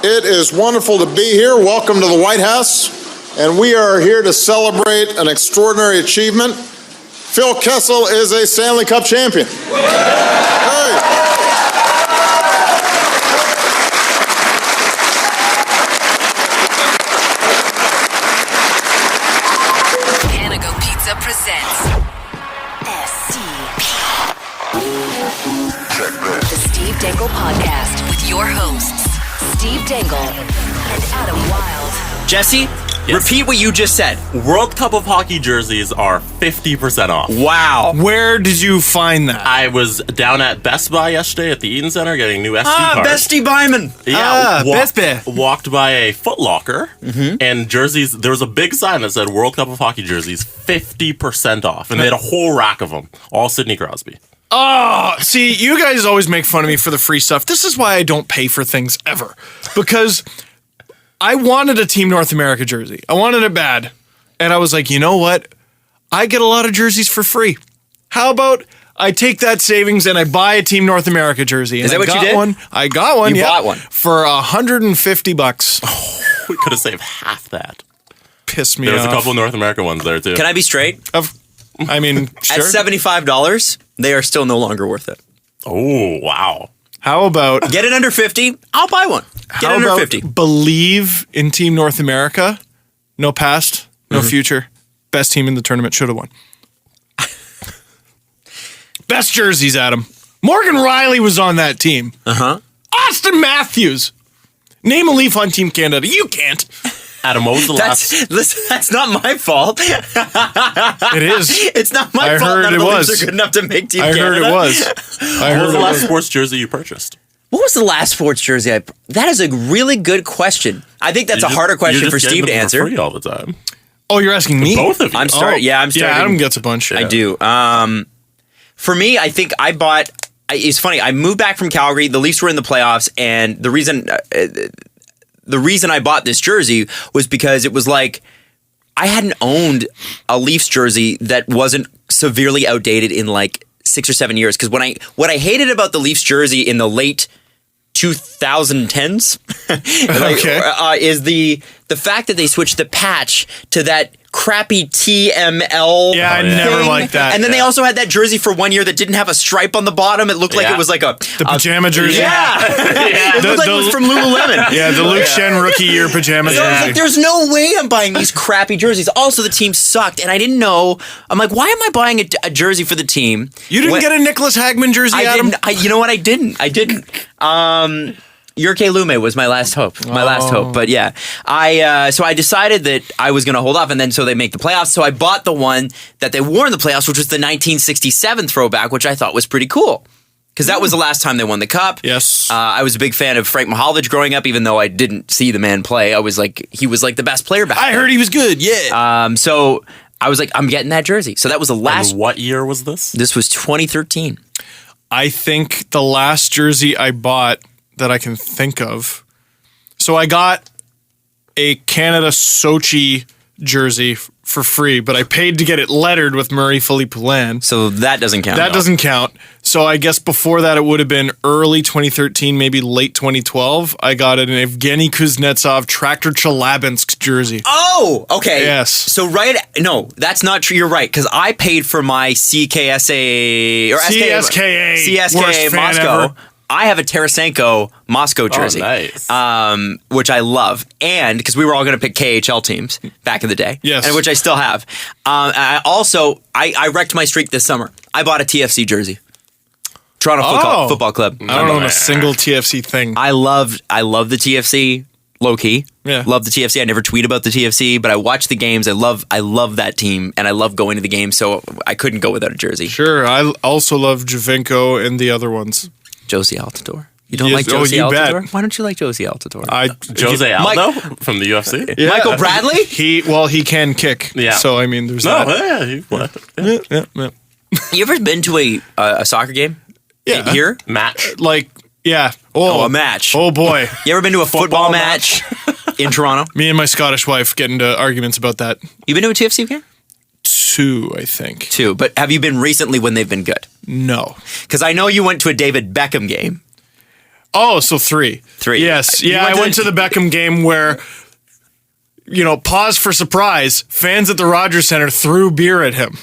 It is wonderful to be here. Welcome to the White House. And we are here to celebrate an extraordinary achievement. Phil Kessel is a Stanley Cup champion. Hey. Presents SCP. The Steve Dangle Podcast with your hosts, Steve Dangle and Adam Wilde. Jesse, repeat what you just said. World Cup of Hockey jerseys are 50% off. Wow. Where did you find that? I was down at Best Buy yesterday at the Eaton Center getting new SD cards. Bestie Byman. Yeah, Best Buy. Walked by a Foot Locker and jerseys. There was a big sign that said World Cup of Hockey jerseys 50% off, and they had a whole rack of them, all Sidney Crosby. Oh, see, you guys always make fun of me for the free stuff. This is why I don't pay for things ever. Because I wanted a Team North America jersey. I wanted it bad. And I was like, you know what? I get a lot of jerseys for free. How about I take that savings and I buy a Team North America jersey? And Is that what you did? I got one. You bought one for $150. We could have saved half that. Piss me There was off. a couple North American ones there, too. Can I be straight? I mean, sure. At $75, they are still no longer worth it. Oh, wow. How about Get it under 50, I'll buy one. Get how it under about 50. believe in Team North America? No past, no future. Best team in the tournament should have won. Best jerseys, Adam. Morgan Riley was on that team. Austin Matthews. Name a Leaf on Team Canada. You can't. Adam, what was the last... Listen, that's not my fault. It is. It's not my I fault heard none it of the Leafs was. are good enough to make Team I Canada. heard it was. I What heard was it the last was. sports jersey you purchased? What was the last sports jersey That is a really good question. I think that's a harder question for Steve to answer. Free all the time. Oh, you're asking me? Both of you. I'm starting. Yeah, I'm starting. Yeah, Adam gets a bunch. I do. For me, I think I bought. It's funny. I moved back from Calgary. The Leafs were in the playoffs, and the reason I bought this jersey was because it was like I hadn't owned a Leafs jersey that wasn't severely outdated in like 6 or 7 years. Because what I hated about the Leafs jersey in the late 2010s is the fact that they switched the patch to that crappy TML. Yeah, I never liked that. And then they also had that jersey for 1 year that didn't have a stripe on the bottom. It looked like it was like the pajama jersey. Yeah. It looked like it was from Lululemon. Yeah, the Luke Shen rookie year pajama So I was jersey. like, there's no way I'm buying these crappy jerseys. Also, the team sucked, and I didn't know. I'm like, why am I buying a jersey for the team? You didn't get a Nicholas Hagman jersey, I Adam? didn't. You know what? I didn't. Jurke Lume was my last hope. But yeah, so I decided that I was going to hold off, and then so they make the playoffs. So I bought the one that they wore in the playoffs, which was the 1967 throwback, which I thought was pretty cool. Because that was the last time they won the cup. Yes. I was a big fan of Frank Mihaljevic growing up, even though I didn't see the man play. I was like, he was like the best player back I then. heard he was good, yeah. So I was like, I'm getting that jersey. So that was the last. And what year was this? This was 2013. I think the last jersey I bought that I can think of. So I got a Canada Sochi jersey for free, but I paid to get it lettered with Marie-Philippe Poulin. So that doesn't count. That doesn't count. So I guess before that it would have been early 2013, maybe late 2012. I got an Evgeny Kuznetsov Tractor Chelyabinsk jersey. Oh, okay. Yes. So no, that's not true. You're right, because I paid for my CSKA worst fan Moscow. ever. I have a Tarasenko Moscow jersey, nice. Which I love, and because we were all going to pick KHL teams back in the day, Yes. and which I still have. I wrecked my streak this summer. I bought a TFC jersey, Toronto Football Club. I don't own a single TFC thing. I love the TFC. Low key, Yeah. love the TFC. I never tweet about the TFC, but I watch the games. I love that team, and I love going to the game. So I couldn't go without a jersey. Sure, I also love Javinko and the other ones. Josie Altidore. You don't Yes, like Josie you Altidore? bet. Why don't you like Josie Altidore? Jose Aldo from the UFC? Yeah. Michael Bradley? He can kick. Yeah. So I mean, there's No, that. yeah. You ever been to a soccer game? Yeah. Here? Match. Like, yeah. Oh, a match. Oh boy. You ever been to a football match in Toronto? Me and my Scottish wife get into arguments about that. You been to a TFC game? 2, I think. 2. But have you been recently when they've been good? No. Because I know you went to a David Beckham game. Oh, so 3. 3. Yes. You Yeah, went I went to the Beckham game where, pause for surprise, fans at the Rogers Center threw beer at him.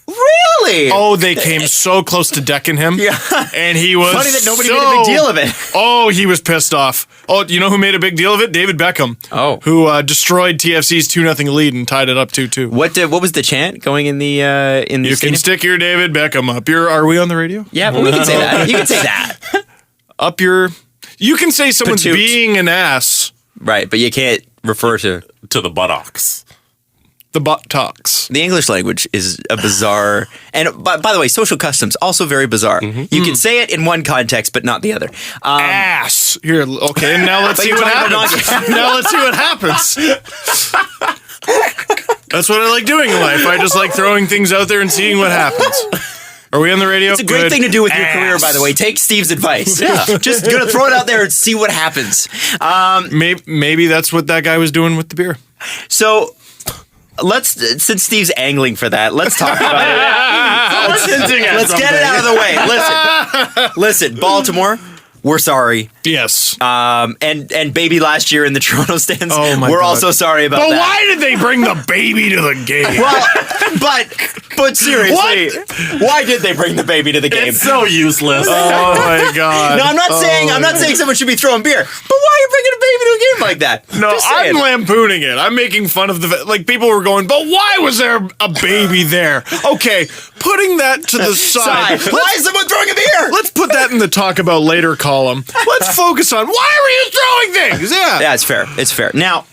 Really? Oh, they came so close to decking him. Yeah. And he was Funny that nobody made a big deal of it. Oh, he was pissed off. Oh, you know who made a big deal of it? David Beckham. Oh. Who destroyed TFC's 2-0 lead and tied it up 2-2. What was the chant going in the You can stadium? stick your David Beckham up your... Are we on the radio? Yeah, but we can say that. You can say that. Up your... You can say someone's Patoot. being an ass. Right, but you can't refer to... To the buttocks. The buttocks. The English language is a bizarre... And by the way, social customs, also very bizarre. You can say it in one context, but not the other. Ass. Here, okay, and now let's But see you're what talking about happens. Now let's see what happens. That's what I like doing in life. I just like throwing things out there and seeing what happens. Are we on the radio? It's a great thing to do with your career, by the way. Take Steve's advice. Yeah. Just going to throw it out there and see what happens. Maybe that's what that guy was doing with the beer. So... since Steve's angling for that, let's talk about it. Let's get it out of the way. Listen, Baltimore, we're sorry. Yes. And baby last year in the Toronto stands, Oh my we're God. also sorry about But that. why did they bring the baby to the game? Well, but seriously, why did they bring the baby to the game? It's so useless. Oh my God. No, I'm not saying someone should be throwing beer, but why are you bringing a baby to a game like that? No, Just I'm saying. lampooning it. I'm making fun of people were going, but why was there a baby there? Okay, putting that to the side. Why is someone throwing a beer? Let's put that in the talk about later column. Let's focus on why were you throwing things? Yeah. Yeah, it's fair. It's fair. Now,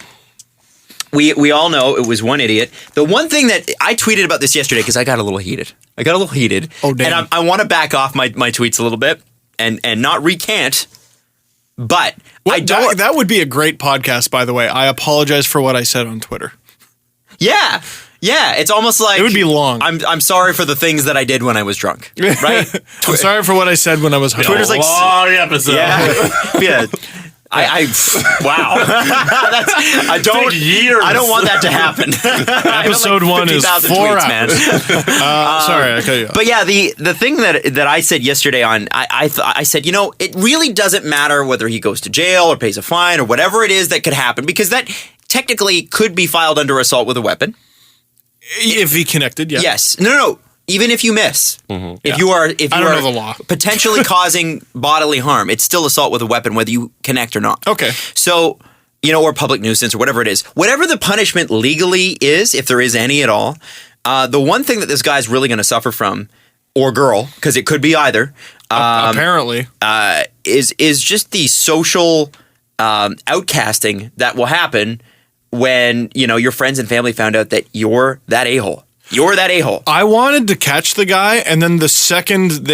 we all know it was one idiot. The one thing that I tweeted about this yesterday because I got a little heated. Oh, damn. And I want to back off my tweets a little bit and not recant. But I don't. That would be a great podcast, by the way. I apologize for what I said on Twitter. Yeah. It's almost like It would be long. I'm sorry for the things that I did when I was drunk. Right? I'm sorry for what I said when I was hungover. Twitter's like long episode. yeah. I wow. I don't Take years. I don't want that to happen. Episode 1 is 4 tweets, man. Sorry, I cut you off. But yeah, the thing that I said yesterday on I said, it really doesn't matter whether he goes to jail or pays a fine or whatever it is that could happen because that technically could be filed under assault with a weapon. If he connected, yeah. Yes. No. Even if you miss, if you I are don't know the law. potentially causing bodily harm, it's still assault with a weapon, whether you connect or not. Okay. So, or public nuisance or whatever it is, whatever the punishment legally is, if there is any at all, the one thing that this guy's really going to suffer from, or girl, because it could be either, Apparently. is just the social outcasting that will happen when your friends and family found out that you're that a-hole. You're that a-hole. I wanted to catch the guy, and then the second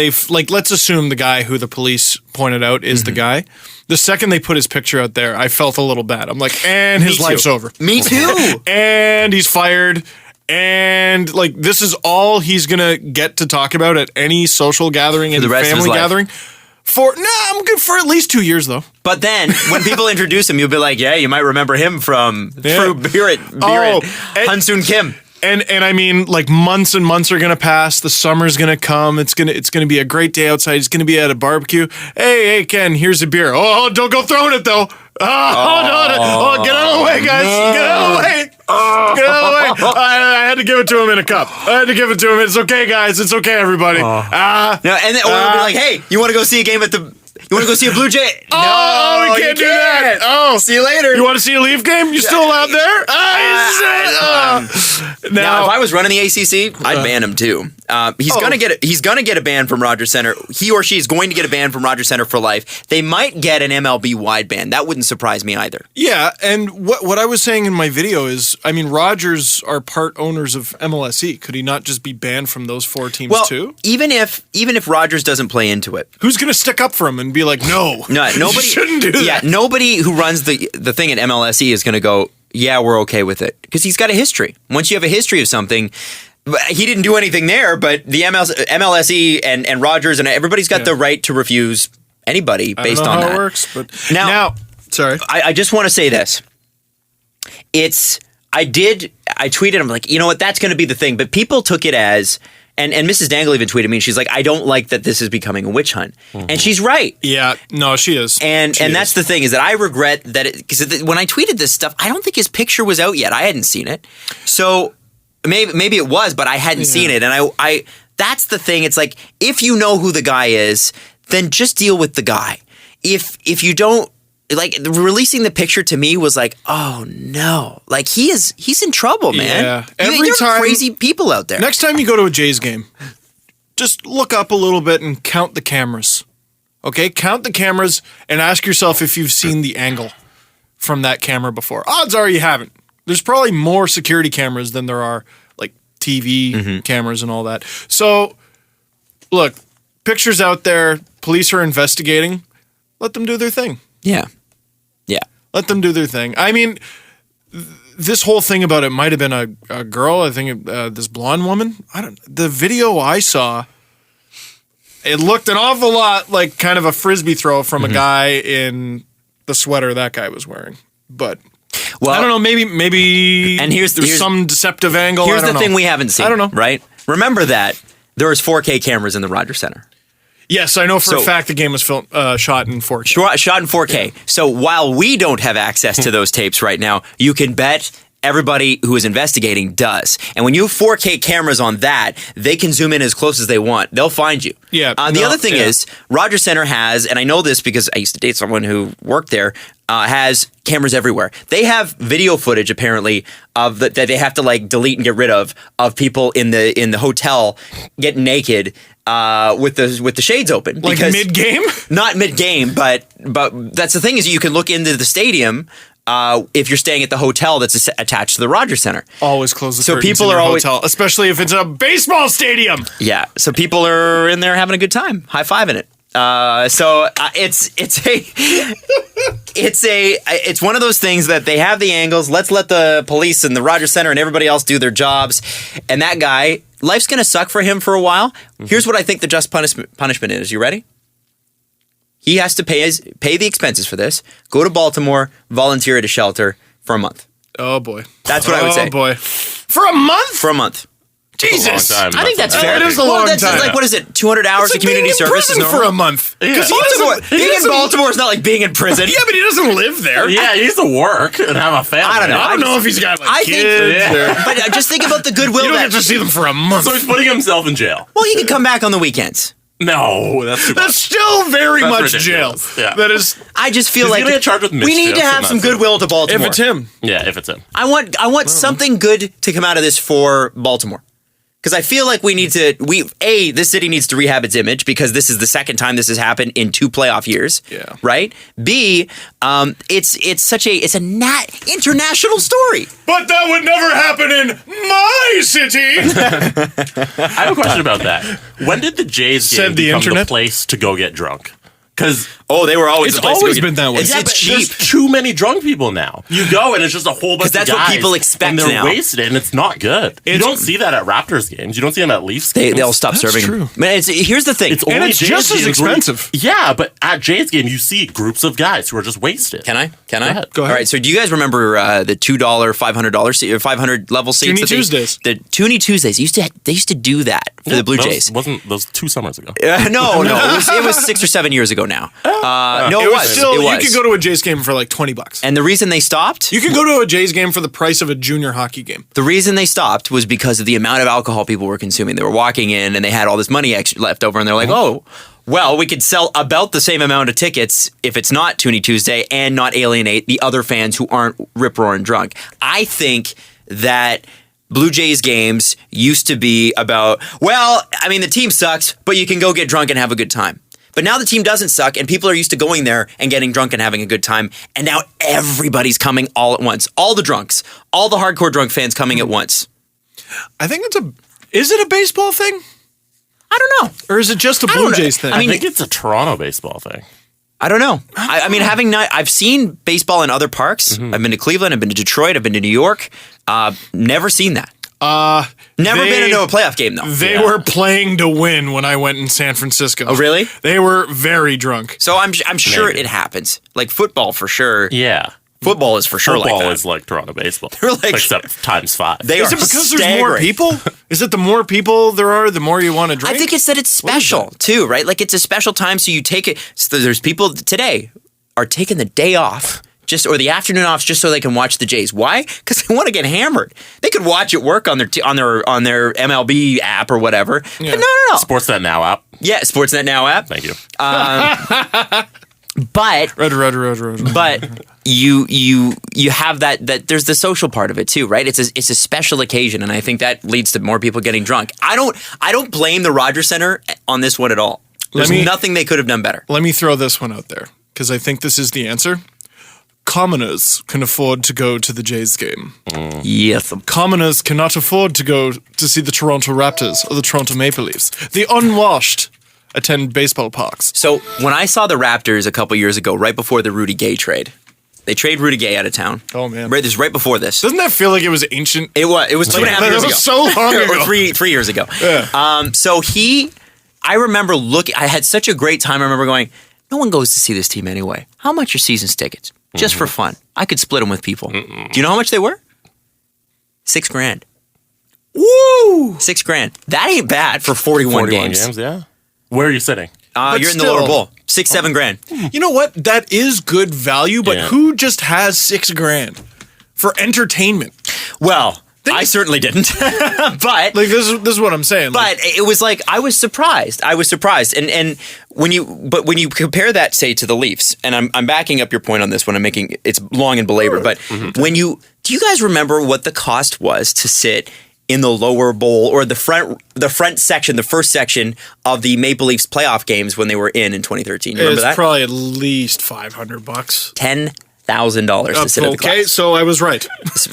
let's assume the guy who the police pointed out is the guy. The second they put his picture out there, I felt a little bad. I'm like, and his life's over. Me too. And he's fired. And this is all he's gonna get to talk about at any social gathering and the rest of his family life. gathering. I'm good for at least 2 years though. But then when people introduce him, you'll be like, yeah, you might remember him from Yeah. beer at Hansoon Kim. And I mean, months and months are gonna pass. The summer's gonna come. It's gonna be a great day outside. He's gonna be at a barbecue. Hey, Ken, here's a beer. Oh, don't go throwing it though. Oh, get out of the way, guys. Get out of the way. Get out of the way. I had to give it to him in a cup. It's okay, guys. It's okay, everybody. No, and then, or it'll be like, hey, you want to go see a game at the? You want to go see a Blue Jay? Oh, we can't do that. Oh, see you later. You want to see a Leaf game? You still allowed there? Now, if I was running the ACC, I'd ban him too. He's gonna get a ban from Rogers Center. He or she is going to get a ban from Rogers Center for life. They might get an MLB wide ban. That wouldn't surprise me either. Yeah, and what I was saying in my video is, I mean, Rogers are part owners of MLSE. Could he not just be banned from those 4 teams too? Even if Rogers doesn't play into it, Who's going to stick up for him and be like, no, nobody you shouldn't do that. Yeah, nobody who runs the thing at MLSE is going to go, yeah, we're okay with it, because he's got a history. Once you have a history of something, he didn't do anything there, but the MLSE and Rogers and everybody's got the right to refuse anybody based on how that. it works, but Now sorry. I just want to say this. I tweeted, I'm like, you know what, that's going to be the thing. But people took it as, And Mrs. Dangle even tweeted me, and she's like, I don't like that this is becoming a witch hunt. And she's right. Yeah, no, she is. And that's the thing, is that I regret that, because when I tweeted this stuff, I don't think his picture was out yet. I hadn't seen it. So maybe it was, but I hadn't seen it. And I that's the thing. It's like, if you know who the guy is, then just deal with the guy. If you don't, like, releasing the picture to me was like, oh no, like he's in trouble, man. Yeah. There are crazy people out there. Next time you go to a Jays game, just look up a little bit and count the cameras. Okay, count the cameras and ask yourself if you've seen the angle from that camera before. Odds are you haven't. There's probably more security cameras than there are like TV cameras and all that. So, look, pictures out there. Police are investigating. Let them do their thing. Yeah. Let them do their thing. I mean, this whole thing about it might have been a girl. I think this blonde woman. The video I saw, it looked an awful lot like kind of a frisbee throw from a guy in the sweater that guy was wearing. But I don't know. Maybe. And here's some deceptive angle. Here's the thing we haven't seen. I don't know. Right? Remember that there was 4K cameras in the Rogers Center. Yes, I know for a fact the game was shot in 4K. Shot in 4K. Yeah. So while we don't have access to those tapes right now, you can bet everybody who is investigating does. And when you have 4K cameras on that, they can zoom in as close as they want. They'll find you. Yeah. The other thing is, Rogers Center has, and I know this because I used to date someone who worked there, has cameras everywhere. They have video footage apparently of that they have to like delete and get rid of people in the hotel getting naked with the shades open. Like mid game? Not mid game, but that's the thing, is you can look into the stadium. If you're staying at the hotel that's attached to the Rogers Center. Always close the so curtains people in are your always hotel, especially if it's a baseball stadium. Yeah, so people are in there having a good time, high-fiving it. It's one of those things that they have the angles. Let's let the police and the Rogers Center and everybody else do their jobs. And that guy, life's going to suck for him for a while. Here's what I think the just punishment is. You ready? He has to pay the expenses for this, go to Baltimore, volunteer at a shelter for a month. Oh, boy. That's what I would say. Oh, boy. For a month? For a month. Jesus. Time. I think that's fair. It is a long that's time. Like, what is it, 200 hours of community service is normal? For a month. Yeah. Being in Baltimore is not like being in prison. Yeah, but he doesn't live there. Yeah, he needs to work and have a family. I don't know. I don't know if he's got like kids. But just think about the goodwill. You don't get to see them for a month. So he's putting himself in jail. Well, he can come back on the weekends. No, that's too much. That's still very much jail. ridiculous. Yeah. That is. I just feel He's like gonna get charged with we need to mischief, have and some that's it. goodwill to Baltimore. If it's him. Yeah, if it's him. I want something good to come out of this for Baltimore. Because I feel like we need to, this city needs to rehab its image, because this is the second time this has happened in 2 playoff years. Yeah. Right? B, it's an international story. But that would never happen in my city. I have a question about that. When did the Jays Said game the become internet? the place to go get drunk? Because They were always. It's always been that way. It's cheap. There's too many drunk people now. You go and it's just a whole bunch of guys. that's what people expect and they're now. wasted and it's not good. You don't see that at Raptors games. You don't see them at Leafs games. They'll stop That's serving. true. Man, here's the thing. It's And only it's Jays just as games where expensive. Yeah, but at Jays game you see groups of guys who are just wasted. Can I? Go ahead. Go ahead. All right. So, do you guys remember the $2, $500 500 level seats? Toonie Tuesdays. The Toonie Tuesdays they used to do that for the Blue Jays. Wasn't those 2 summers ago? No. It was 6 or 7 years ago now. No, It was still. It was. You could go to a Jays game for like $20. And the reason they stopped. You could go to a Jays game for the price of a junior hockey game. The reason they stopped was because of the amount of alcohol people were consuming. They were walking in and they had all this money left over, and they're like, oh, well, we could sell about the same amount of tickets if it's not Toonie Tuesday and not alienate the other fans who aren't rip-roaring drunk. I think that Blue Jays games used to be about, well, I mean, the team sucks, but you can go get drunk and have a good time. But now the team doesn't suck, and people are used to going there and getting drunk and having a good time. And now everybody's coming all at once. All the drunks, all the hardcore drunk fans coming at once. I think is it a baseball thing? I don't know. Or is it just a don't Blue know. Jays thing? I mean, I think it's a Toronto baseball thing. I don't know. I mean, I've seen baseball in other parks. I've been to Cleveland. I've been to Detroit. I've been to New York. Never seen that. Never been into a playoff game, though. They were playing to win when I went in San Francisco. Oh, really? They were very drunk. So I'm sure it happens. Like football, for sure. Yeah. Football is for sure like Football that. is like Toronto baseball. They're like- except times 5. They Is are it because staggering. there's more people? Is it the more people there are, the more you want to drink? I think it's that it's special too, right? Like it's a special time, so you take it. So there's people today are taking the day off, or the afternoon off, just so they can watch the Jays. Why? Because they want to get hammered. They could watch it work on their MLB app or whatever. Yeah. But no. Sportsnet Now app. Yeah, Sportsnet Now app. Thank you. But Road. but you have that there's the social part of it too, right? It's a special occasion, and I think that leads to more people getting drunk. I don't blame the Rogers Center on this one at all. There's nothing they could have done better. Let me throw this one out there, because I think this is the answer. Commoners can afford to go to the Jays game. Yes. Commoners cannot afford to go to see the Toronto Raptors or the Toronto Maple Leafs. The unwashed attend baseball parks. So when I saw the Raptors a couple years ago, right before the Rudy Gay trade, they trade Rudy Gay out of town. Oh, man. Right, this is right before this. Doesn't that feel like it was ancient? It was 2.5 years That ago. was so long ago. Or three years ago. Yeah. So I remember I had such a great time. I remember going, no one goes to see this team anyway. How much are season's tickets? Just for fun. I could split them with people. Do you know how much they were? $6,000. Woo! $6,000. That ain't bad for 41 games. Yeah. Where are you sitting? You're in the still- lower bowl. $6,000-7,000. You know what? That is good value, but Yeah. who just has $6,000 for entertainment? Well, I certainly didn't. But Like this is what I'm saying. But it was like I was surprised. And when you compare that, say, to the Leafs, and I'm backing up your point on this one. I'm making it's long and belabored. But do you guys remember what the cost was to sit in the lower bowl or the front section, the first section of the Maple Leafs playoff games when they were in 2013? You remember it's that? probably at least $500. $10,000 to sit at the Okay, class. so I was right.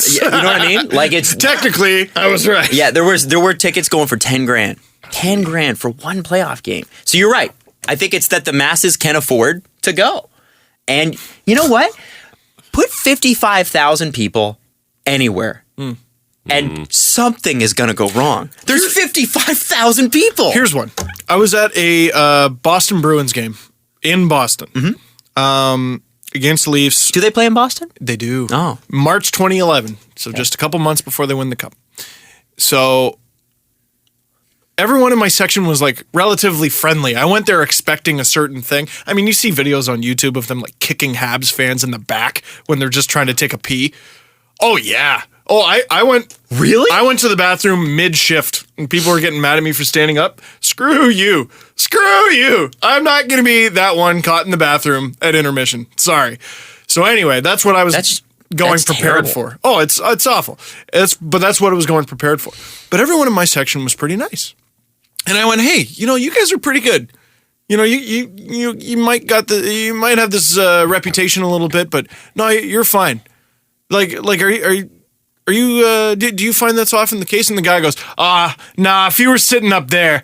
Yeah, you know what I mean? Like it's Technically, I was right. Yeah, there were tickets going for $10,000. $10,000 for one playoff game. So you're right. I think it's that the masses can afford to go. And you know what? Put 55,000 people anywhere. And something is going to go wrong. There's 55,000 people. Here's one. I was at a Boston Bruins game in Boston. Against the Leafs. Do they play in Boston? They do. Oh. March 2011. So just a couple months before they win the cup. So everyone in my section was like relatively friendly. I went there expecting a certain thing. I mean, you see videos on YouTube of them like kicking Habs fans in the back when they're just trying to take a pee. Oh, yeah. Oh, I went. Really? I went to the bathroom mid-shift and people were getting mad at me for standing up. Screw you. Screw you. I'm not going to be that one caught in the bathroom at intermission. Sorry. So anyway, that's what I was going that's prepared terrible. for. Oh, it's awful. But that's what I was going prepared for. But everyone in my section was pretty nice. And I went, hey, you guys are pretty good. You might have this reputation a little bit, but no, you're fine. Like, are you? Do you find that's often the case? And the guy goes, nah. If you were sitting up there,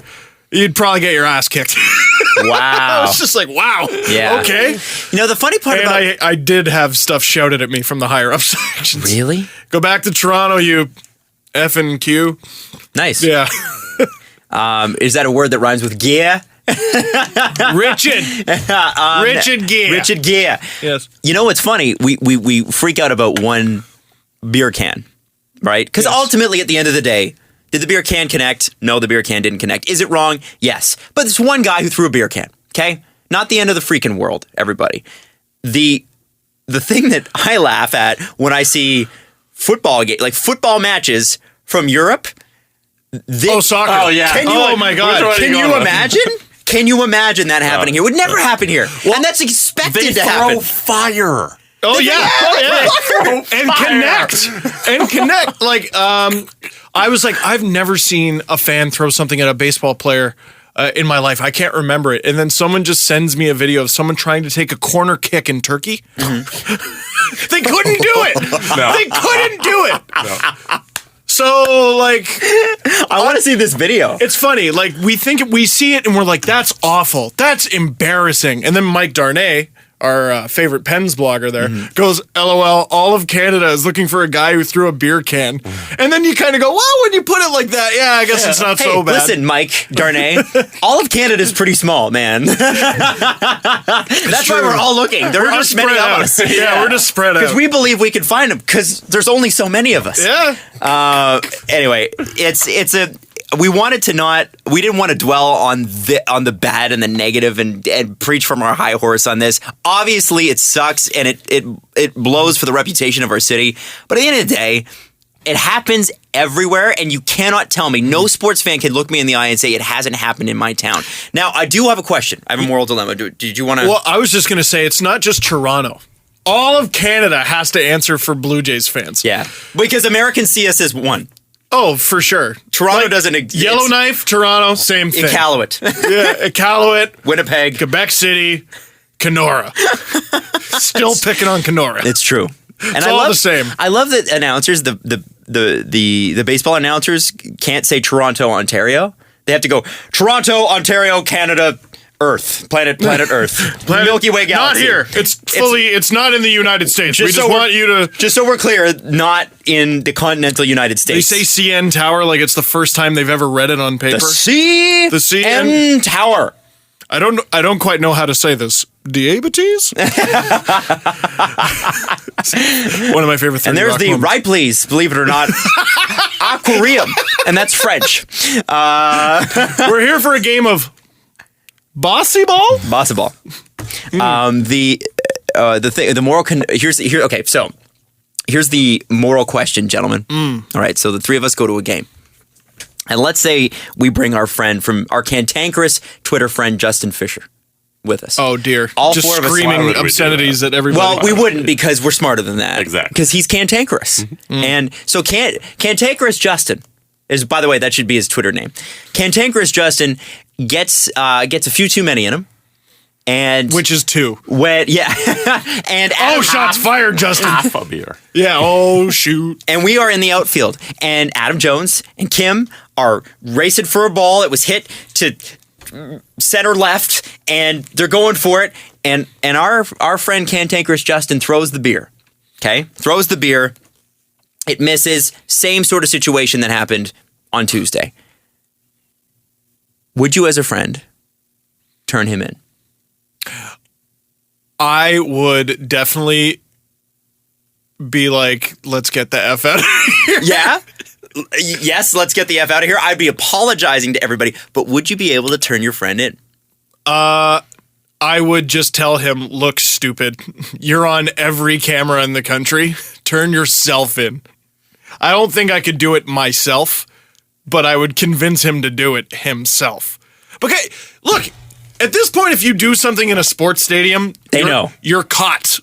you'd probably get your ass kicked. I Wow. was just like, wow. Yeah. Okay. You know, the funny part And about... I did have stuff shouted at me from the higher up sections. Really? Go back to Toronto, you effing Q. Nice. Yeah. Is that a word that rhymes with gear? Richard. Richard Gere. Richard Gere. Yes. You know what's funny? We freak out about one beer can, right? Because Yes. ultimately, at the end of the day, did the beer can connect? No, the beer can didn't connect. Is it wrong? Yes. But it's one guy who threw a beer can, okay? Not the end of the freaking world, everybody. The thing that I laugh at when I see football matches from Europe. Soccer. Oh, yeah. Oh, my God. Which one are Can you you going with? imagine? Can you imagine that happening here? It would never happen here. And that's They expected to throw happen. fire. Oh yeah, and connect. Like, I was like, I've never seen a fan throw something at a baseball player in my life. I can't remember it. And then someone just sends me a video of someone trying to take a corner kick in Turkey. They couldn't do it. No. They couldn't do it. So, like, I want to see this video. it's funny. Like, we see it and we're like, that's awful. That's embarrassing. And then Mike Darnay, our favorite Pens blogger there, goes, LOL, all of Canada is looking for a guy who threw a beer can. And then you kind of go, well, when you put it like that, yeah, I guess it's not so bad. Listen, Mike Darnay, all of Canada is pretty small, man. That's why we're all looking. There are just many of us. Yeah, we're just spread out. Because we believe we can find them because there's only so many of us. Yeah. Anyway, we didn't want to dwell on the bad and the negative and preach from our high horse on this. Obviously, it sucks and it blows for the reputation of our city. But at the end of the day, it happens everywhere, and you cannot tell me, no sports fan can look me in the eye and say it hasn't happened in my town. Now, I do have a question. I have a moral dilemma. Did you want to? Well, I was just going to say it's not just Toronto. All of Canada has to answer for Blue Jays fans. Yeah, because Americans see us as one. Oh, for sure. Toronto doesn't exist. Yellowknife, Toronto, same thing. Iqaluit. Yeah, Iqaluit, Winnipeg. Quebec City, Kenora. Still picking on Kenora. It's true. It's all the same. I love that announcers, the baseball announcers can't say Toronto, Ontario. They have to go Toronto, Ontario, Canada, Earth, planet Earth, Milky Way galaxy. Not here. It's not in the United States. We just want you to. Just so we're clear, not in the continental United States. They say CN Tower like it's the first time they've ever read it on paper. The CN Tower. I don't quite know how to say this. Diabetes? One of my favorite things. And there's the right, please, believe it or not, aquarium, and that's French. We're here for a game of bossy ball. Bossy ball. The moral. Okay, so here's the moral question, gentlemen. All right, so the three of us go to a game. And let's say we bring our cantankerous Twitter friend, Justin Fisher, with us. Oh, dear. All just four of us. screaming obscenities at everybody. Well, we wouldn't because we're smarter than that. Exactly. Because he's cantankerous. And so cantankerous Justin is, by the way, that should be his Twitter name. Cantankerous Justin gets a few too many in him. And which is two. And Adam, shots fired, Justin. Half a beer. Yeah, oh, shoot. And we are in the outfield. And Adam Jones and Kim are racing for a ball. It was hit to center left, and they're going for it. And our friend Cantankerous Justin throws the beer. Okay? Throws the beer. It misses. Same sort of situation that happened on Tuesday. Would you, as a friend, turn him in? I would definitely be like, let's get the F out of here. Yeah? Yes, let's get the F out of here. I'd be apologizing to everybody, but would you be able to turn your friend in? I would just tell him, look, stupid. You're on every camera in the country. Turn yourself in. I don't think I could do it myself, but I would convince him to do it himself. Okay, look. At this point, if you do something in a sports stadium, you're caught.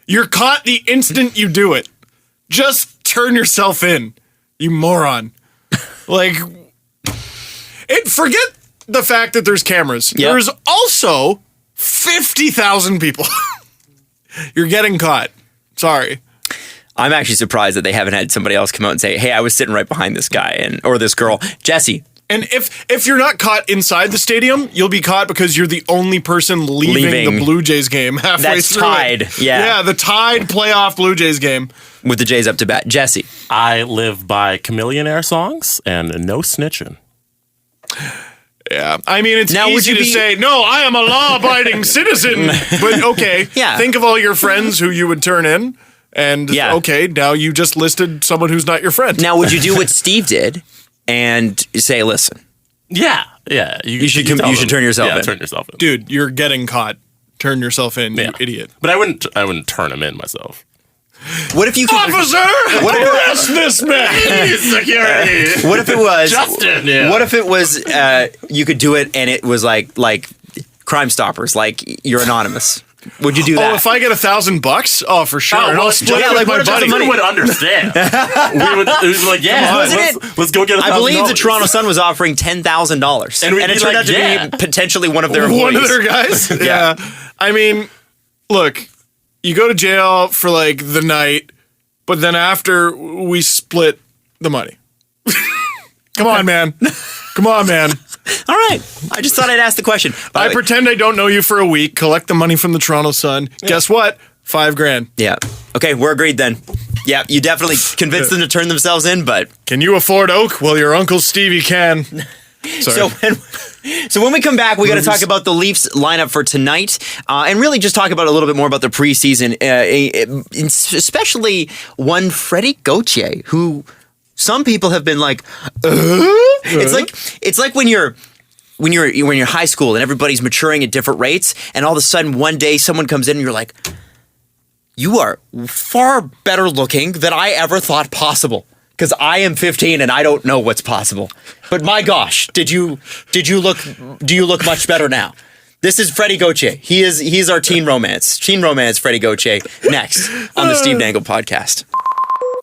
You're caught the instant you do it. Just turn yourself in, you moron. Forget the fact that there's cameras. Yep. There's also 50,000 people. You're getting caught. Sorry. I'm actually surprised that they haven't had somebody else come out and say, hey, I was sitting right behind this guy or this girl. Jesse. And if you're not caught inside the stadium, you'll be caught because you're the only person leaving the Blue Jays game halfway That's through. tied. Yeah. Yeah, the tied playoff Blue Jays game. With the Jays up to bat. Jesse. I live by Chameleonaire songs and no snitching. Yeah. I mean, it's now, easy to say, no, I am a law-abiding citizen. But okay, think of all your friends who you would turn in. And okay, now you just listed someone who's not your friend. Now, would you do what Steve did and say, listen? Yeah. You should turn yourself in. Yeah, turn yourself in. Dude, you're getting caught. Turn yourself in, you idiot. But I wouldn't turn him in myself. What if you could... Officer! Arrest this man! Security! What if it was... Justin, yeah. What if it was, you could do it and it was like Crime Stoppers, like you're anonymous? Would you do that? Oh, if I get $1,000? Oh, for sure. Oh, well, split yeah, it like with my buddy. We would understand. It was like, yeah, let's go get $1,000. I believe the Toronto Sun was offering $10,000. And it turned out to be potentially one of their employees. One of their guys? Yeah. I mean, look, you go to jail for the night, but then after we split the money. Come on, man. Come on, man. All right. I just thought I'd ask the question. I pretend I don't know you for a week, collect the money from the Toronto Sun. Guess what? $5,000. Yeah. Okay, we're agreed then. Yeah, you definitely convinced them to turn themselves in, but... Can you afford Oak? Well, your Uncle Stevie can. Sorry. So when we come back, we got to talk about the Leafs lineup for tonight, and really just talk about a little bit more about the preseason, especially one Freddie Gauthier, who some people have been like, it's like when you're high school and everybody's maturing at different rates, and all of a sudden one day someone comes in and you're like, you are far better looking than I ever thought possible. Because I am 15 and I don't know what's possible. But my gosh, do you look much better now? This is Freddie Gauthier. He's our teen romance. Teen romance Freddie Gauthier next on the Steve Dangle podcast.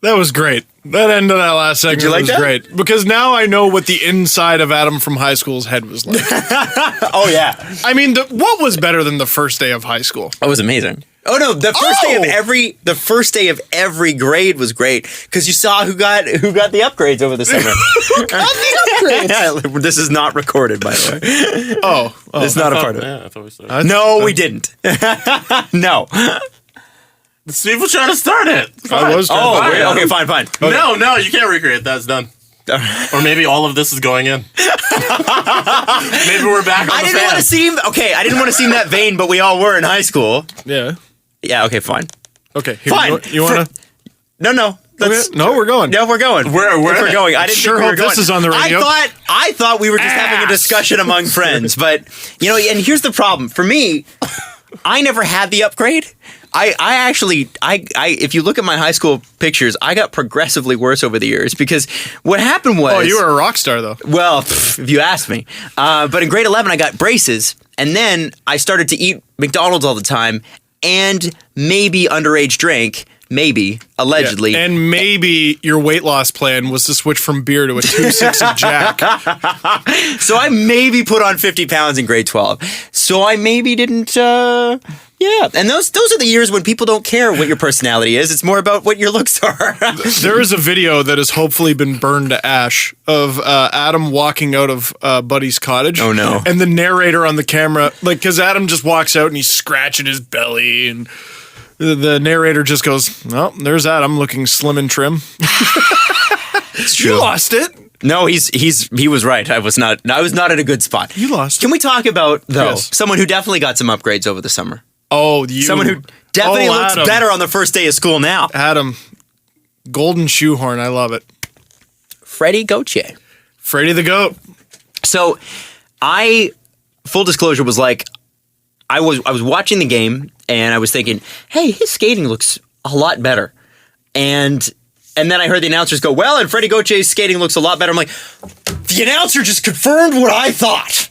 That was great. That end of that last segment was great. Because now I know what the inside of Adam from high school's head was like. Oh, yeah. I mean, what was better than the first day of high school? That was amazing. Oh no! The first day of every grade was great because you saw who got the upgrades over the summer. Who got the upgrades? This is not recorded, by the way. Oh, it's not a part of it. Yeah, I thought we started. No, we didn't. No. Steve was trying to start it. I was. Okay, fine. Okay. No, you can't recreate that. It's done. Or maybe all of this is going in. Maybe we're back on I didn't want to seem that vain, but we all were in high school. Yeah. Yeah, okay, fine. Okay, here, fine. You want to? No. Okay. No, we're going. No, we're going. We're going. I didn't sure think we were hope going. this is on the radio. I thought we were just having a discussion among friends, but and here's the problem. For me, I never had the upgrade. I actually, if you look at my high school pictures, I got progressively worse over the years because what happened was... Oh, you were a rock star, though. Well, if you ask me. But in grade 11, I got braces, and then I started to eat McDonald's all the time and maybe underage drink, maybe, allegedly. Yeah. And maybe your weight loss plan was to switch from beer to a 2-6 of Jack. So I maybe put on 50 pounds in grade 12. So I maybe didn't... Yeah, and those are the years when people don't care what your personality is. It's more about what your looks are. There is a video that has hopefully been burned to ash of Adam walking out of Buddy's cottage. Oh, no. And the narrator on the camera, because Adam just walks out and he's scratching his belly, and the narrator just goes, "Oh, there's Adam looking slim and trim." It's true. You lost it. No, he was right. I was not in a good spot. You lost. Can we talk about someone who definitely got some upgrades over the summer? Oh, someone who definitely looks better on the first day of school now. Adam, golden shoehorn, I love it. Freddie Gauthier. Freddie the Goat. So, full disclosure, was like, I was watching the game and I was thinking, hey, his skating looks a lot better, and then I heard the announcers go, well, and Freddie Gauthier's skating looks a lot better. I'm like, the announcer just confirmed what I thought.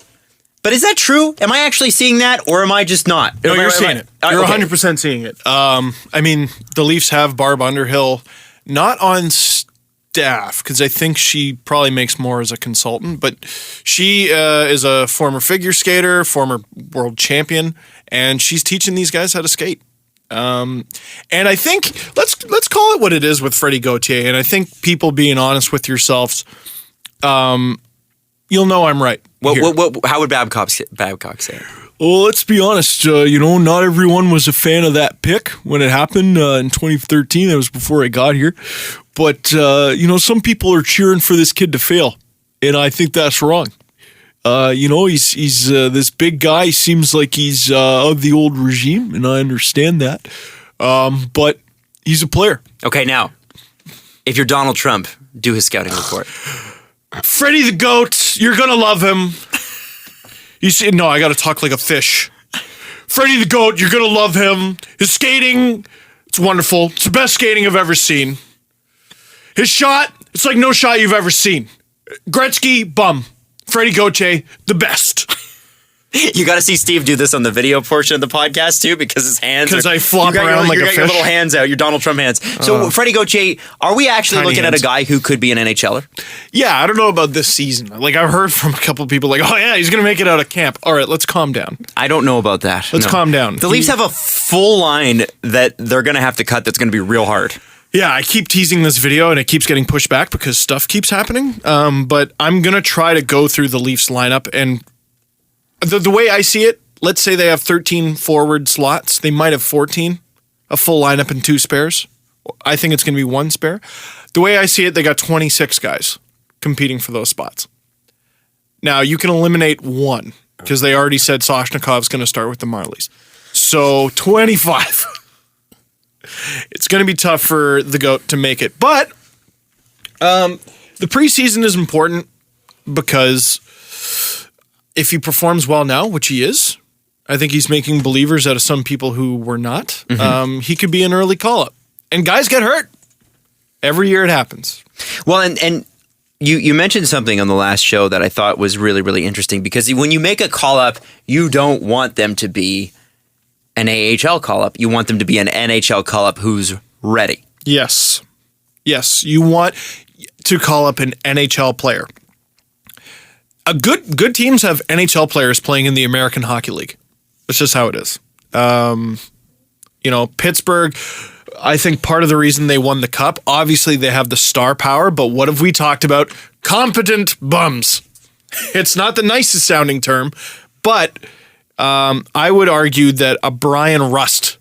But is that true? Am I actually seeing that, or am I just not? No, you're seeing it. You're 100% seeing it. I mean, the Leafs have Barb Underhill not on staff, because I think she probably makes more as a consultant, but she is a former figure skater, former world champion, and she's teaching these guys how to skate. And I think let's call it what it is with Freddie Gauthier, and I think people being honest with yourselves, you'll know I'm right. How would Babcock say it? Well, let's be honest. Not everyone was a fan of that pick when it happened in 2013. That was before I got here. But some people are cheering for this kid to fail, and I think that's wrong. He's this big guy. He seems like he's of the old regime, and I understand that. But he's a player. Okay, now, if you're Donald Trump, do his scouting report. Freddie the Goat, you're gonna love him. You see, no, I gotta talk like a fish. Freddie the Goat, you're gonna love him. His skating, it's wonderful. It's the best skating I've ever seen. His shot, it's like no shot you've ever seen. Gretzky, bum. Freddie Gauthier, the best. You got to see Steve do this on the video portion of the podcast too, because his hands. Because I flop around like a fish. You got your little hands out, your Donald Trump hands. So, Freddie Gauthier, are we actually looking at a guy who could be an NHLer? Yeah, I don't know about this season. Like, I've heard from a couple of people like, oh yeah, he's going to make it out of camp. All right, let's calm down. I don't know about that. Let's calm down. The Leafs have a full line that they're going to have to cut that's going to be real hard. Yeah, I keep teasing this video and it keeps getting pushed back because stuff keeps happening. But I'm going to try to go through the Leafs lineup. And the way I see it, let's say they have 13 forward slots. They might have 14, a full lineup and 2 spares. I think it's going to be 1 spare. The way I see it, they got 26 guys competing for those spots. Now, you can eliminate 1 because they already said Soshnikov's going to start with the Marlies. So 25. It's going to be tough for the GOAT to make it. But the preseason is important because if he performs well now, which he is, I think he's making believers out of some people who were not. He could be an early call-up. And guys get hurt. Every year it happens. Well, and you mentioned something on the last show that I thought was really, really interesting because when you make a call-up, you don't want them to be an AHL call-up. You want them to be an NHL call-up who's ready. Yes. Yes, you want to call up an NHL player. Good teams have NHL players playing in the American Hockey League. That's just how it is. Pittsburgh, I think part of the reason they won the cup, obviously they have the star power, but what have we talked about? Competent bums. It's not the nicest sounding term, but I would argue that a Brian Rust,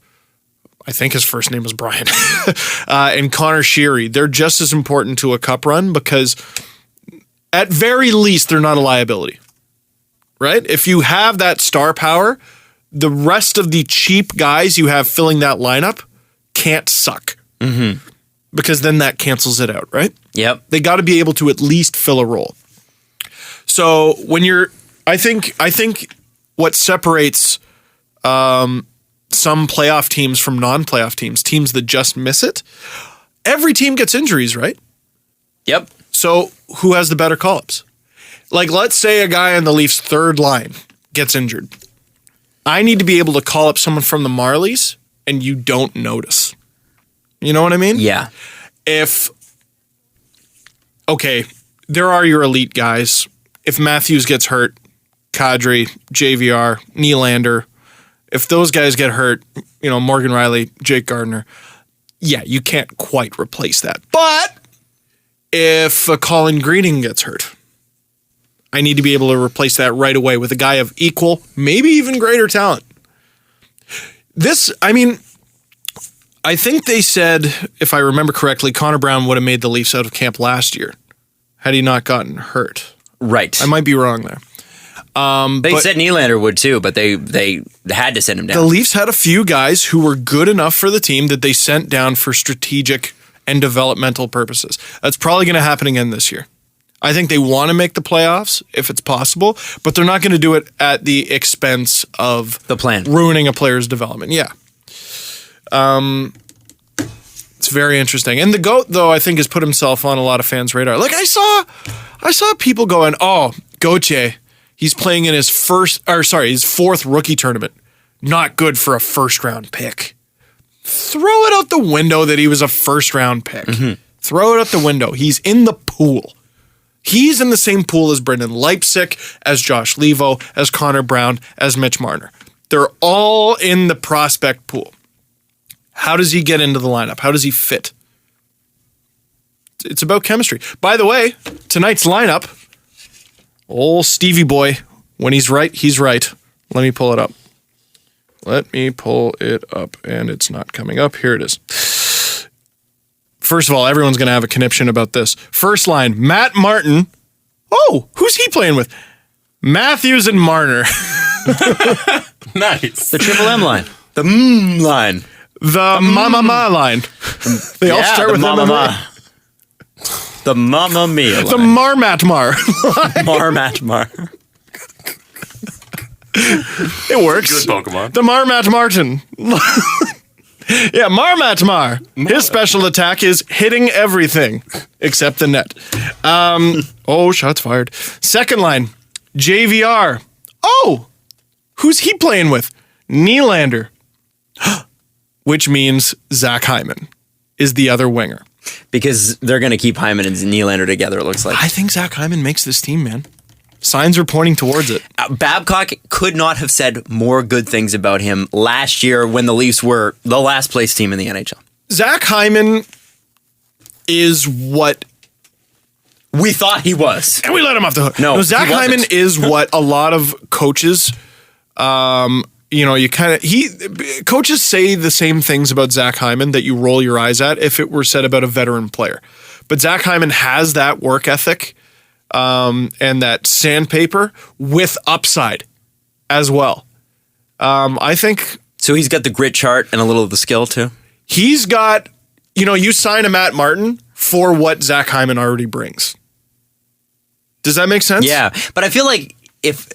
I think his first name was Brian, and Connor Sheary, they're just as important to a cup run because at very least they're not a liability, right? If you have that star power, the rest of the cheap guys you have filling that lineup can't suck because then that cancels it out, right? Yep. They got to be able to at least fill a role. So when I think what separates some playoff teams from non-playoff teams that just miss it, every team gets injuries, right? Yep. So who has the better call-ups? Like, let's say a guy on the Leafs' third line gets injured. I need to be able to call up someone from the Marlies and you don't notice. You know what I mean? Yeah. There are your elite guys. If Matthews gets hurt, Kadri, JVR, Nylander, if those guys get hurt, Morgan Riley, Jake Gardiner, yeah, you can't quite replace that. But if Colin Greening gets hurt, I need to be able to replace that right away with a guy of equal, maybe even greater talent. I think they said, if I remember correctly, Connor Brown would have made the Leafs out of camp last year had he not gotten hurt. Right. I might be wrong there. They said Nylander would too, but they had to send him down. The Leafs had a few guys who were good enough for the team that they sent down for strategic and developmental purposes. That's probably going to happen again this year. I think they want to make the playoffs if it's possible, but they're not going to do it at the expense of the plan, ruining a player's development. Yeah. It's very interesting. And the GOAT, though, I think has put himself on a lot of fans' radar. Like I saw people going, "Oh, Gauthier, he's playing in his fourth rookie tournament. Not good for a first-round pick." Throw it out the window that he was a first-round pick. Mm-hmm. Throw it out the window. He's in the pool. He's in the same pool as Brendan Leipsic, as Josh Levo, as Connor Brown, as Mitch Marner. They're all in the prospect pool. How does he get into the lineup? How does he fit? It's about chemistry. By the way, tonight's lineup, old Stevie boy, when he's right, he's right. Let me pull it up. And it's not coming up. Here it is. First of all, everyone's going to have a conniption about this. First line, Matt Martin. Oh, who's he playing with? Matthews and Marner. Nice. The Triple M line. The line. The Ma line. They all start with Ma. The Mamma Mia line. The Marmat Mar. Marmat Mar. It works. Good Pokemon. The Marmat Martin. Yeah, Marmat Mar. His special attack is hitting everything except the net. Shots fired. Second line, JVR. Oh, who's he playing with? Nylander. Which means Zach Hyman is the other winger. Because they're going to keep Hyman and Nylander together, it looks like. I think Zach Hyman makes this team, man. Signs are pointing towards it. Babcock could not have said more good things about him last year when the Leafs were the last place team in the NHL. Zach Hyman is what. We thought he was. And we let him off the hook. No, Zach he wasn't. Hyman is what a lot of coaches, coaches say the same things about Zach Hyman that you roll your eyes at if it were said about a veteran player. But Zach Hyman has that work ethic and that sandpaper with upside as well. I think So he's got the grit chart and a little of the skill too. he's got, you sign a Matt Martin for what Zach Hyman already brings. Does that make sense? Yeah, but I feel like if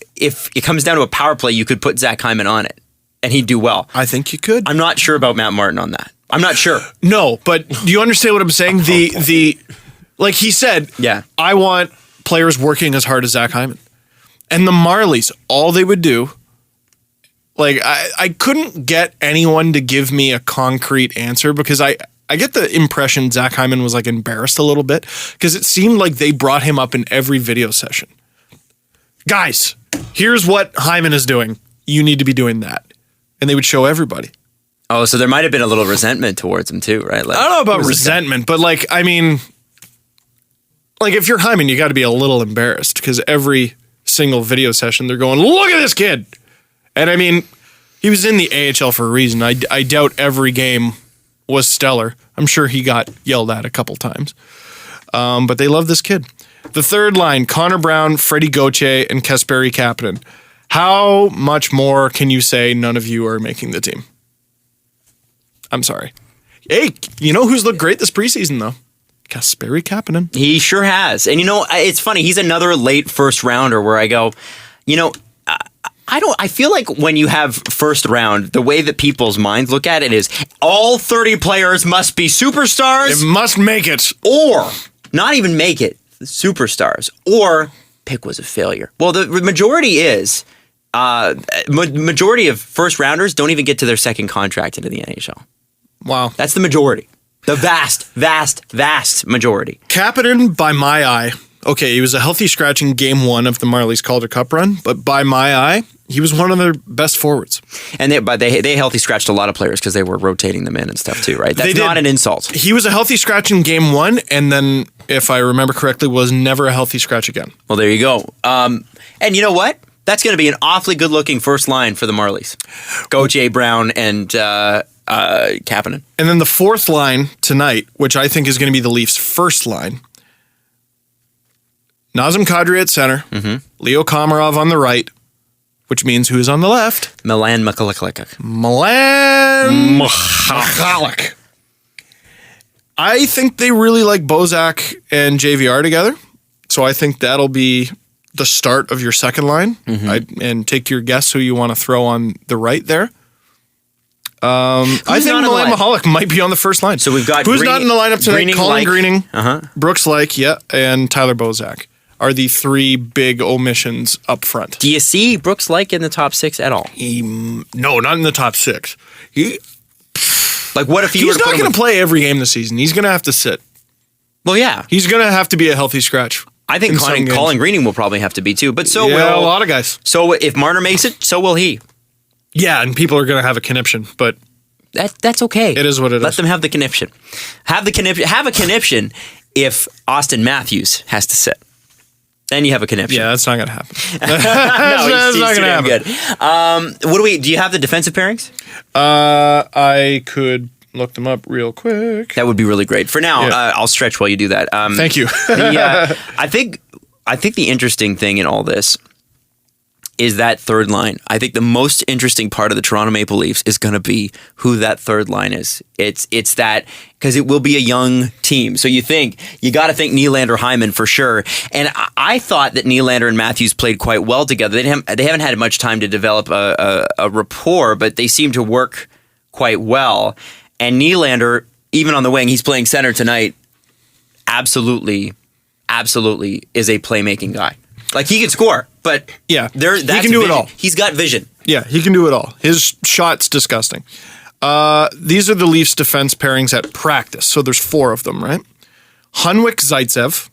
it comes down to a power play, you could put Zach Hyman on it, and he'd do well. I think you could. I'm not sure about Matt Martin on that. I'm not sure. No, but do you understand what I'm saying? The like he said, Yeah. I want players working as hard as Zach Hyman. And the Marlies, all they would do, like I couldn't get anyone to give me a concrete answer because I get the impression Zach Hyman was like embarrassed a little bit because it seemed like they brought him up in every video session. Guys, here's what Hyman is doing. You need to be doing that. And they would show everybody. Oh, so there might have been a little resentment towards him too, right? Like, I don't know about resentment, but like, I mean, like if you're Hyman, you got to be a little embarrassed because every single video session they're going, look at this kid. And I mean, he was in the AHL for a reason. I doubt every game was stellar. I'm sure he got yelled at a couple times. But they love this kid. The third line, Connor Brown, Freddie Gauthier, and Kasperi Kapanen. How much more can you say none of you are making the team? I'm sorry. Hey, you know who's looked great this preseason, though? Kasperi Kapanen. He sure has. And it's funny. He's another late first rounder where I go, I feel like when you have first round, the way that people's minds look at it is all 30 players must be superstars It must make it. or not even make it superstars or pick was a failure. Well, the majority is majority of first rounders don't even get to their second contract into the NHL. Wow. That's the majority. The vast, vast, vast majority. Kapanen, by my eye, okay, he was a healthy scratch in game one of the Marlies Calder Cup run, but by my eye, he was one of their best forwards. And they healthy scratched a lot of players because they were rotating them in and stuff too, right? That's They did. not an insult. He was a healthy scratch in game one, and then, if I remember correctly, was never a healthy scratch again. Well, there you go. And you know what? That's going to be an awfully good-looking first line for the Marlies. Gauthier, Brown, and Kapanen. And then the fourth line tonight, which I think is going to be the Leafs' first line, Nazem Kadri at center, Leo Komarov on the right, which means who is on the left? Milan Michalek. Milan Michalek. I think they really like Bozak and JVR together, so I think that'll be the start of your second line. And take your guess who you want to throw on the right there. I think not in the Milan line? Michalek might be on the first line. So we've got who's not in the lineup tonight? Greening, Colin Like. Greening, Uh-huh. Brooks Like, and Tyler Bozak are the three big omissions up front. Do you see Brooks Like in the top six at all? No, not in the top six. Like, what if you were He's to put not him going with- to play every game this season. He's going to have to sit. Well, yeah. He's going to have to be a healthy scratch. I think in some games. Colin Greening will probably have to be too, but so Yeah, will a lot of guys. So if Marner makes it, so will he. Yeah, and people are going to have a conniption, but That's okay. It is what it Let is. them have the conniption. Have a conniption if Austin Matthews has to sit. Then you have a conniption. yeah, that's not going to happen. No, that's he's not too going to damn happen. good. Do you have the defensive pairings? I could look them up real quick. That would be really great. For now, Yeah. I'll stretch while you do that. Thank you. I think the interesting thing in all this is that third line. I think the most interesting part of the Toronto Maple Leafs is going to be who that third line is. It's that because it will be a young team. So you got to think Nylander, Hyman for sure. And I thought that Nylander and Matthews played quite well together. They haven't had much time to develop a rapport, but they seem to work quite well. And Nylander, even on the wing, he's playing center tonight. Absolutely is a playmaking guy. Like he can score, but Yeah, he he can do it all. He's got vision. Yeah, he can do it all. His shot's disgusting. These are the Leafs defense pairings at practice. So there's four of them, right? Hunwick, Zaitsev,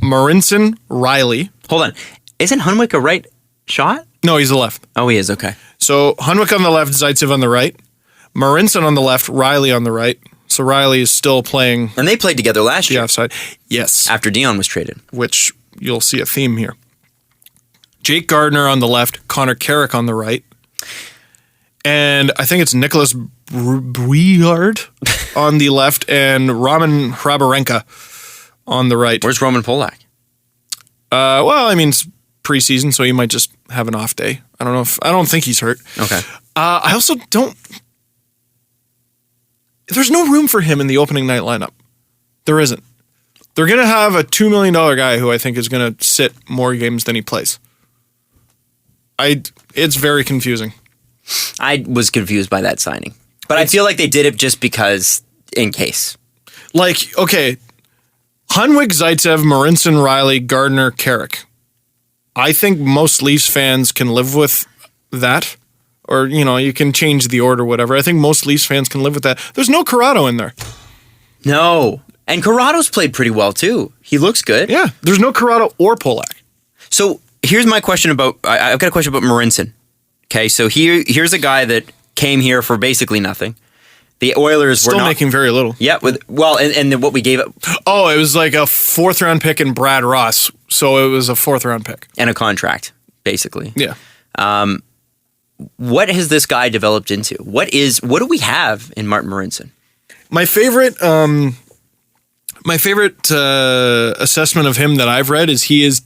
Marinson, Riley. Hold on, isn't Hunwick a right shot? No, he's the left. Oh, he is. Okay. So Hunwick on the left, Zaitsev on the right. Marinson on the left, Riley on the right. So Riley is still playing And they played together last the year offside. Yes, after Dion was traded. which you'll see a theme here. Jake Gardner on the left, Connor Carrick on the right. And I think it's Nicholas Briard on the left and Roman Hrabarenka on the right. Where's Roman Polak? Well, I mean, it's preseason, so he might just have an off day. I don't think he's hurt. Okay. I also don't. There's no room for him in the opening night lineup. There isn't. They're going to have a $2 million guy who I think is going to sit more games than he plays. It's very confusing. I was confused by that signing. But I feel like they did it just because, in case. Like, okay, Hunwick, Zaitsev, Marinson, Riley, Gardner, Carrick. I think most Leafs fans can live with that. Or, you can change the order, whatever. I think most Leafs fans can live with that. There's no Corrado in there. No. And Corrado's played pretty well, too. He looks good. Yeah, there's no Corrado or Polak. So here's my question about, I've got a question about Marinson. Okay, so here's a guy that came here for basically nothing. The Oilers were Still making very little. Yeah, and what we gave up. Oh, it was like a 4th round pick in Brad Ross. So it was a 4th round pick. And a contract, basically. Yeah. What has this guy developed into? What do we have in Martin Marinson? My favorite assessment of him that I've read is he is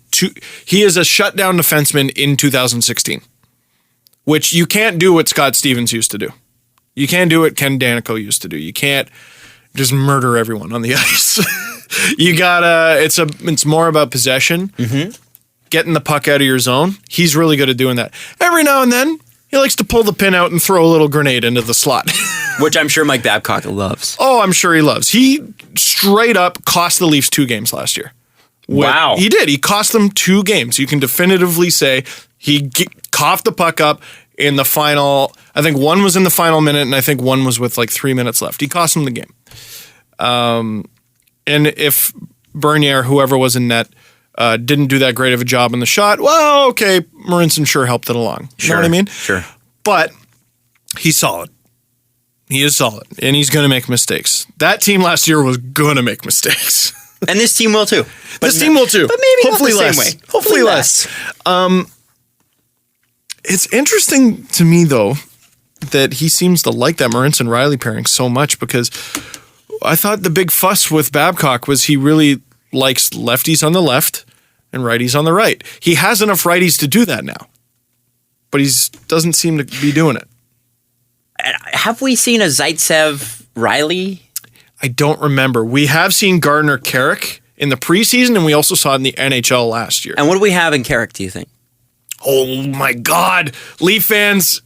a shutdown defenseman in 2016, which you can't do what Scott Stevens used to do. You can't do what Ken Danico used to do. You can't just murder everyone on the ice. You gotta. It's more about possession, getting the puck out of your zone. He's really good at doing that. Every now and then, he likes to pull the pin out and throw a little grenade into the slot. Which I'm sure Mike Babcock loves. Oh, I'm sure he loves. He straight up cost the Leafs 2 games last year. Wow. He did. He cost them 2 games. You can definitively say he coughed the puck up in the final. I think one was in the final minute, and I think one was with like 3 minutes left. He cost them the game. And if Bernier, whoever was in net, didn't do that great of a job in the shot, well, okay, Marinson sure helped it along. You know what I mean? Sure. But he's solid. He is solid, and he's going to make mistakes. That team last year was going to make mistakes. And this team will too. This team will too. But maybe hopefully not the less. same way. Hopefully less. It's interesting to me, though, that he seems to like that Marinson-Riley pairing so much, because I thought the big fuss with Babcock was he really likes lefties on the left and righties on the right. He has enough righties to do that now, but he doesn't seem to be doing it. Have we seen a Zaitsev Riley? I don't remember. We have seen Gardner Carrick in the preseason, and we also saw it in the NHL last year. And what do we have in Carrick, do you think? Oh my God. Leaf fans,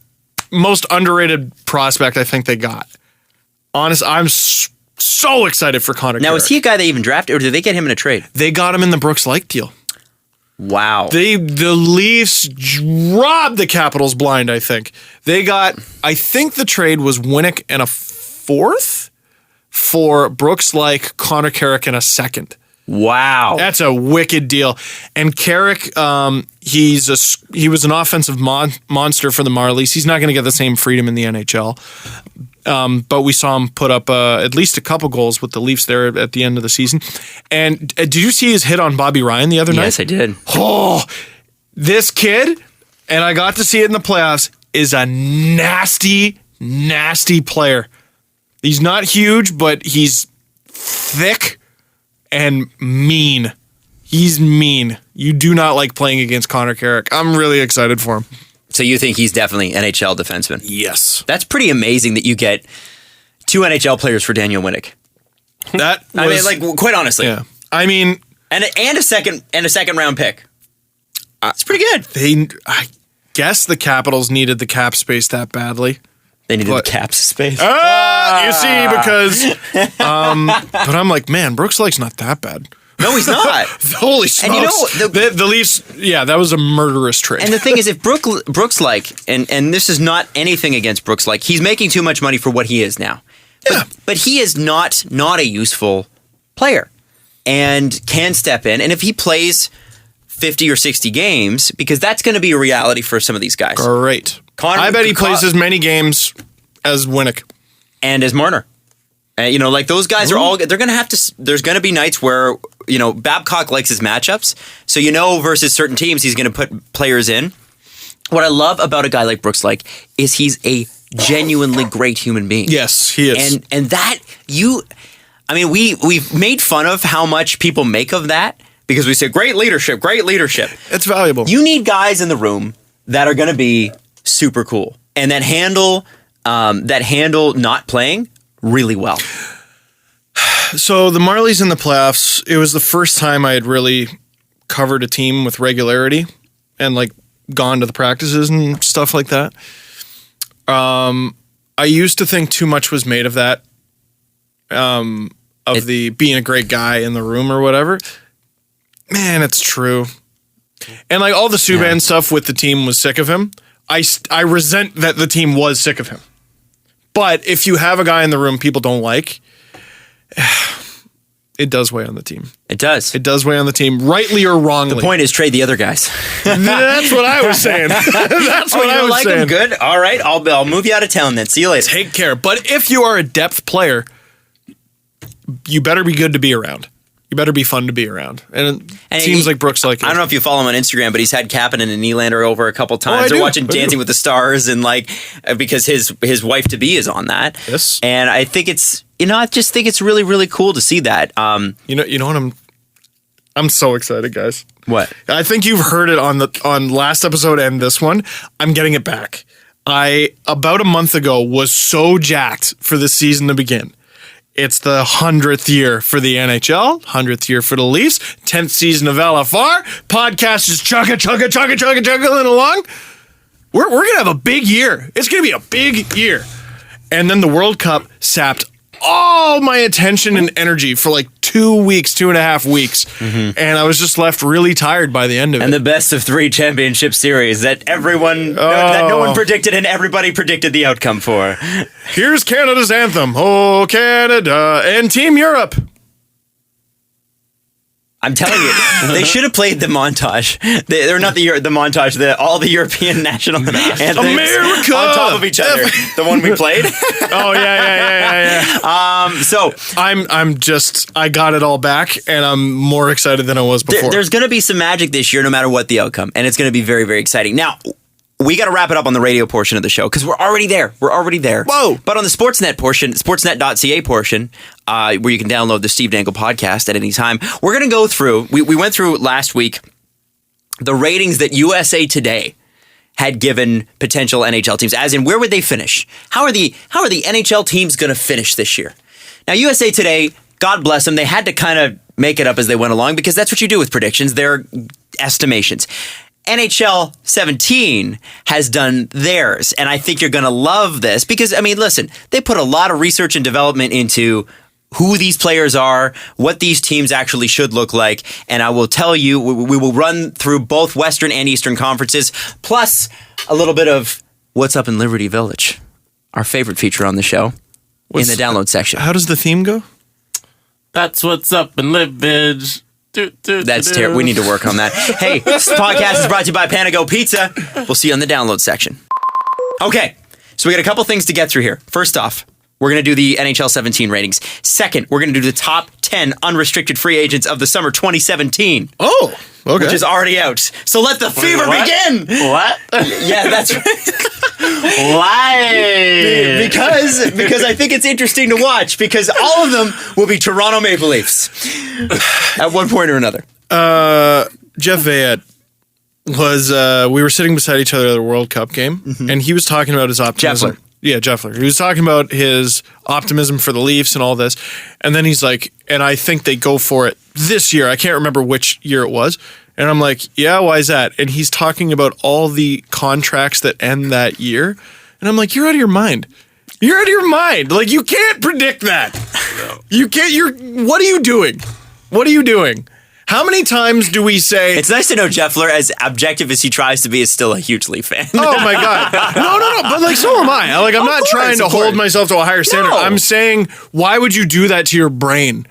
most underrated prospect I think they got. Honest, I'm so excited for Connor Now, Carrick. is he a guy they even drafted, or did they get him in a trade? They got him in the Brooks Lake deal. Wow. The Leafs robbed the Capitals blind, I think. I think the trade was Winnick and a 4th for Brooks Lake, Connor Carrick, and a 2nd. Wow. That's a wicked deal. And Carrick, he was an offensive monster for the Marlies. He's not going to get the same freedom in the NHL. But we saw him put up at least a couple goals with the Leafs there at the end of the season. And did you see his hit on Bobby Ryan the other night? Yes, I did. Oh, this kid, and I got to see it in the playoffs, is a nasty, nasty player. He's not huge, but he's thick and mean. He's mean. You do not like playing against Connor Carrick. I'm really excited for him. So you think he's definitely NHL defenseman? Yes. That's pretty amazing that you get 2 NHL players for Daniel Winnick. That was, I mean, like, quite honestly. Yeah. I mean, and a second round pick. It's pretty good. I guess the Capitals needed the cap space that badly. They needed the cap space. You see, because but I'm like, man, Brooks Lake's not that bad. No, he's not. Holy smokes. And you know, the Leafs, yeah, that was a murderous trade. And the thing is, if Brooks Lake, and this is not anything against Brooks Lake, he's making too much money for what he is now. But he is not a useful player and can step in. And if he plays 50 or 60 games, because that's going to be a reality for some of these guys. Great. I bet he plays as many games as Winnick. And as Marner. You know, like those guys are all. They're going to have to. There's going to be nights where Babcock likes his matchups. So versus certain teams, he's going to put players in. What I love about a guy like Brooks is he's a genuinely great human being. Yes, he is. And that we've made fun of how much people make of that because we say great leadership. It's valuable. You need guys in the room that are going to be super cool and that handle not playing really well. So the Marlies in the playoffs, it was the first time I had really covered a team with regularity and gone to the practices and stuff like that. I used to think too much was made of that, the being a great guy in the room or whatever. Man, it's true. And all the Subban stuff with the team was sick of him. I resent that the team was sick of him. But if you have a guy in the room people don't like, it does weigh on the team. It does. It does weigh on the team, rightly or wrongly. The point is trade the other guys. That's what I was saying. That's what I was saying. Them? Good. All right. I'll move you out of town then. See you later. Take care. But if you are a depth player, you better be good to be around. You better be fun to be around. And it seems like Brooks like it. I don't know if you follow him on Instagram, but he's had Kapanen and Nylander over a couple times. They're watching Dancing with the Stars and because his wife to be is on that. Yes. And I think it's I just think it's really, really cool to see that. You know what I'm so excited, guys. What? I think you've heard it on last episode and this one. I'm getting it back. I about a month ago was so jacked for the season to begin. It's the 100th year for the NHL, 100th year for the Leafs, 10th season of LFR. Podcast is chugging along. We're going to have a big year. It's going to be a big year. And then the World Cup sapped all my attention and energy for 2.5 weeks. Mm-hmm. And I was just left really tired by the end of it. And the best of 3 championship series that that no one predicted and everybody predicted the outcome for. Here's Canada's anthem. Oh, Canada. And Team Europe. I'm telling you, they should have played the montage. They're not the montage. All the European national anthems America on top of each other. The one we played. Oh yeah. So I got it all back, and I'm more excited than I was before. There's going to be some magic this year, no matter what the outcome, and it's going to be very, very exciting. Now, we got to wrap it up on the radio portion of the show because we're already there. Whoa! But on the Sportsnet portion, sportsnet.ca portion, where you can download the Steve Dangle podcast at any time, we're going to go through. We went through last week the ratings that USA Today had given potential NHL teams, as in where would they finish? How are the NHL teams going to finish this year? Now, USA Today, God bless them, they had to kind of make it up as they went along because that's what you do with predictions. They're estimations. NHL 17 has done theirs, and I think you're going to love this because, listen, they put a lot of research and development into who these players are, what these teams actually should look like, and I will tell you, we will run through both Western and Eastern conferences, plus a little bit of what's up in Liberty Village, our favorite feature on the show, in the download section. How does the theme go? That's what's up in Livage. That's terrible. We need to work on that. Hey, this podcast is brought to you by Panago Pizza. We'll see you on the download section. Okay, so we got a couple things to get through here. First off, we're going to do the NHL 17 ratings. Second, we're going to do the top 10 unrestricted free agents of the summer 2017. Oh, okay. Which is already out. So let the fever begin. What? Yeah, that's right. Why? Because I think it's interesting to watch because all of them will be Toronto Maple Leafs at one point or another. Jeff Veillette was, we were sitting beside each other at a World Cup game, and he was talking about his optimism. Jeffler. Yeah, Jeffler. He was talking about his optimism for the Leafs and all this. And then he's like, and I think they go for it this year. I can't remember which year it was. And I'm like, yeah, why is that? And he's talking about all the contracts that end that year. And I'm like, you're out of your mind. You're out of your mind. Like, you can't predict that. You can't, what are you doing? What are you doing? How many times do we say... It's nice to know Jeffler, as objective as he tries to be, is still a huge Leaf fan. Oh, my God. No. But, so am I. I'm not trying to hold myself to a higher standard. No. I'm saying, why would you do that to your brain?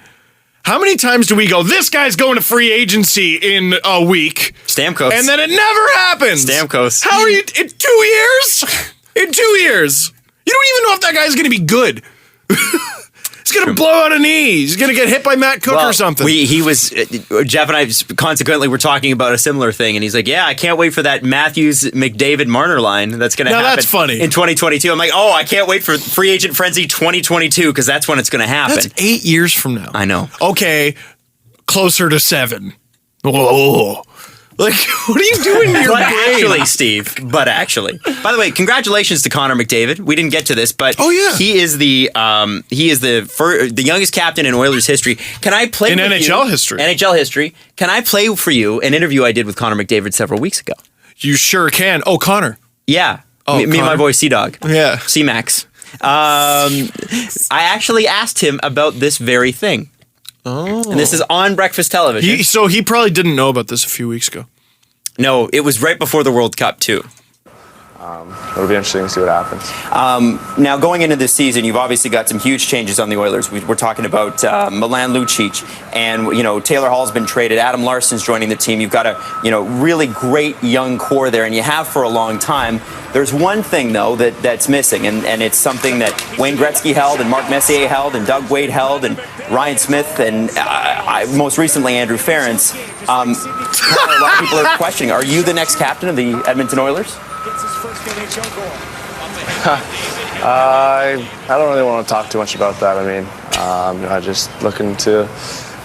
How many times do we go, this guy's going to free agency in a week? Stamkos. And then it never happens. Stamkos. How are you... In 2 years? In 2 years. You don't even know if that guy's going to be good. He's going to blow out a knee. He's going to get hit by Matt Cook or something. Jeff and I consequently were talking about a similar thing, and he's like, yeah, I can't wait for that Matthews, McDavid, Marner line that's going to happen that's funny. in 2022. I'm like, oh, I can't wait for Free Agent Frenzy 2022 because that's when it's going to happen. That's 8 years from now. I know. Okay, closer to 7. Whoa. Like, what are you doing to your brain? Actually, Steve. But actually, by the way, congratulations to Connor McDavid. We didn't get to this, but he is the youngest captain in Oilers history. Can I play in NHL history? NHL history. Can I play for you an interview I did with Connor McDavid several weeks ago? You sure can. Oh, Connor. Yeah. Oh, me and my boy Sea Dog. Yeah. C-Max. I actually asked him about this very thing. Oh. And this is on breakfast television. So he probably didn't know about this a few weeks ago. No, it was right before the World Cup, too. It'll be interesting to see what happens. Now, going into this season, you've obviously got some huge changes on the Oilers. We're talking about Milan Lucic, and Taylor Hall's been traded. Adam Larson's joining the team. You've got a really great young core there, and you have for a long time. There's one thing though that's missing, and it's something that Wayne Gretzky held, and Mark Messier held, and Doug Wade held, and Ryan Smith, and most recently Andrew Ferentz. A lot of people are questioning: are you the next captain of the Edmonton Oilers? I don't really want to talk too much about that. I mean, I'm just looking to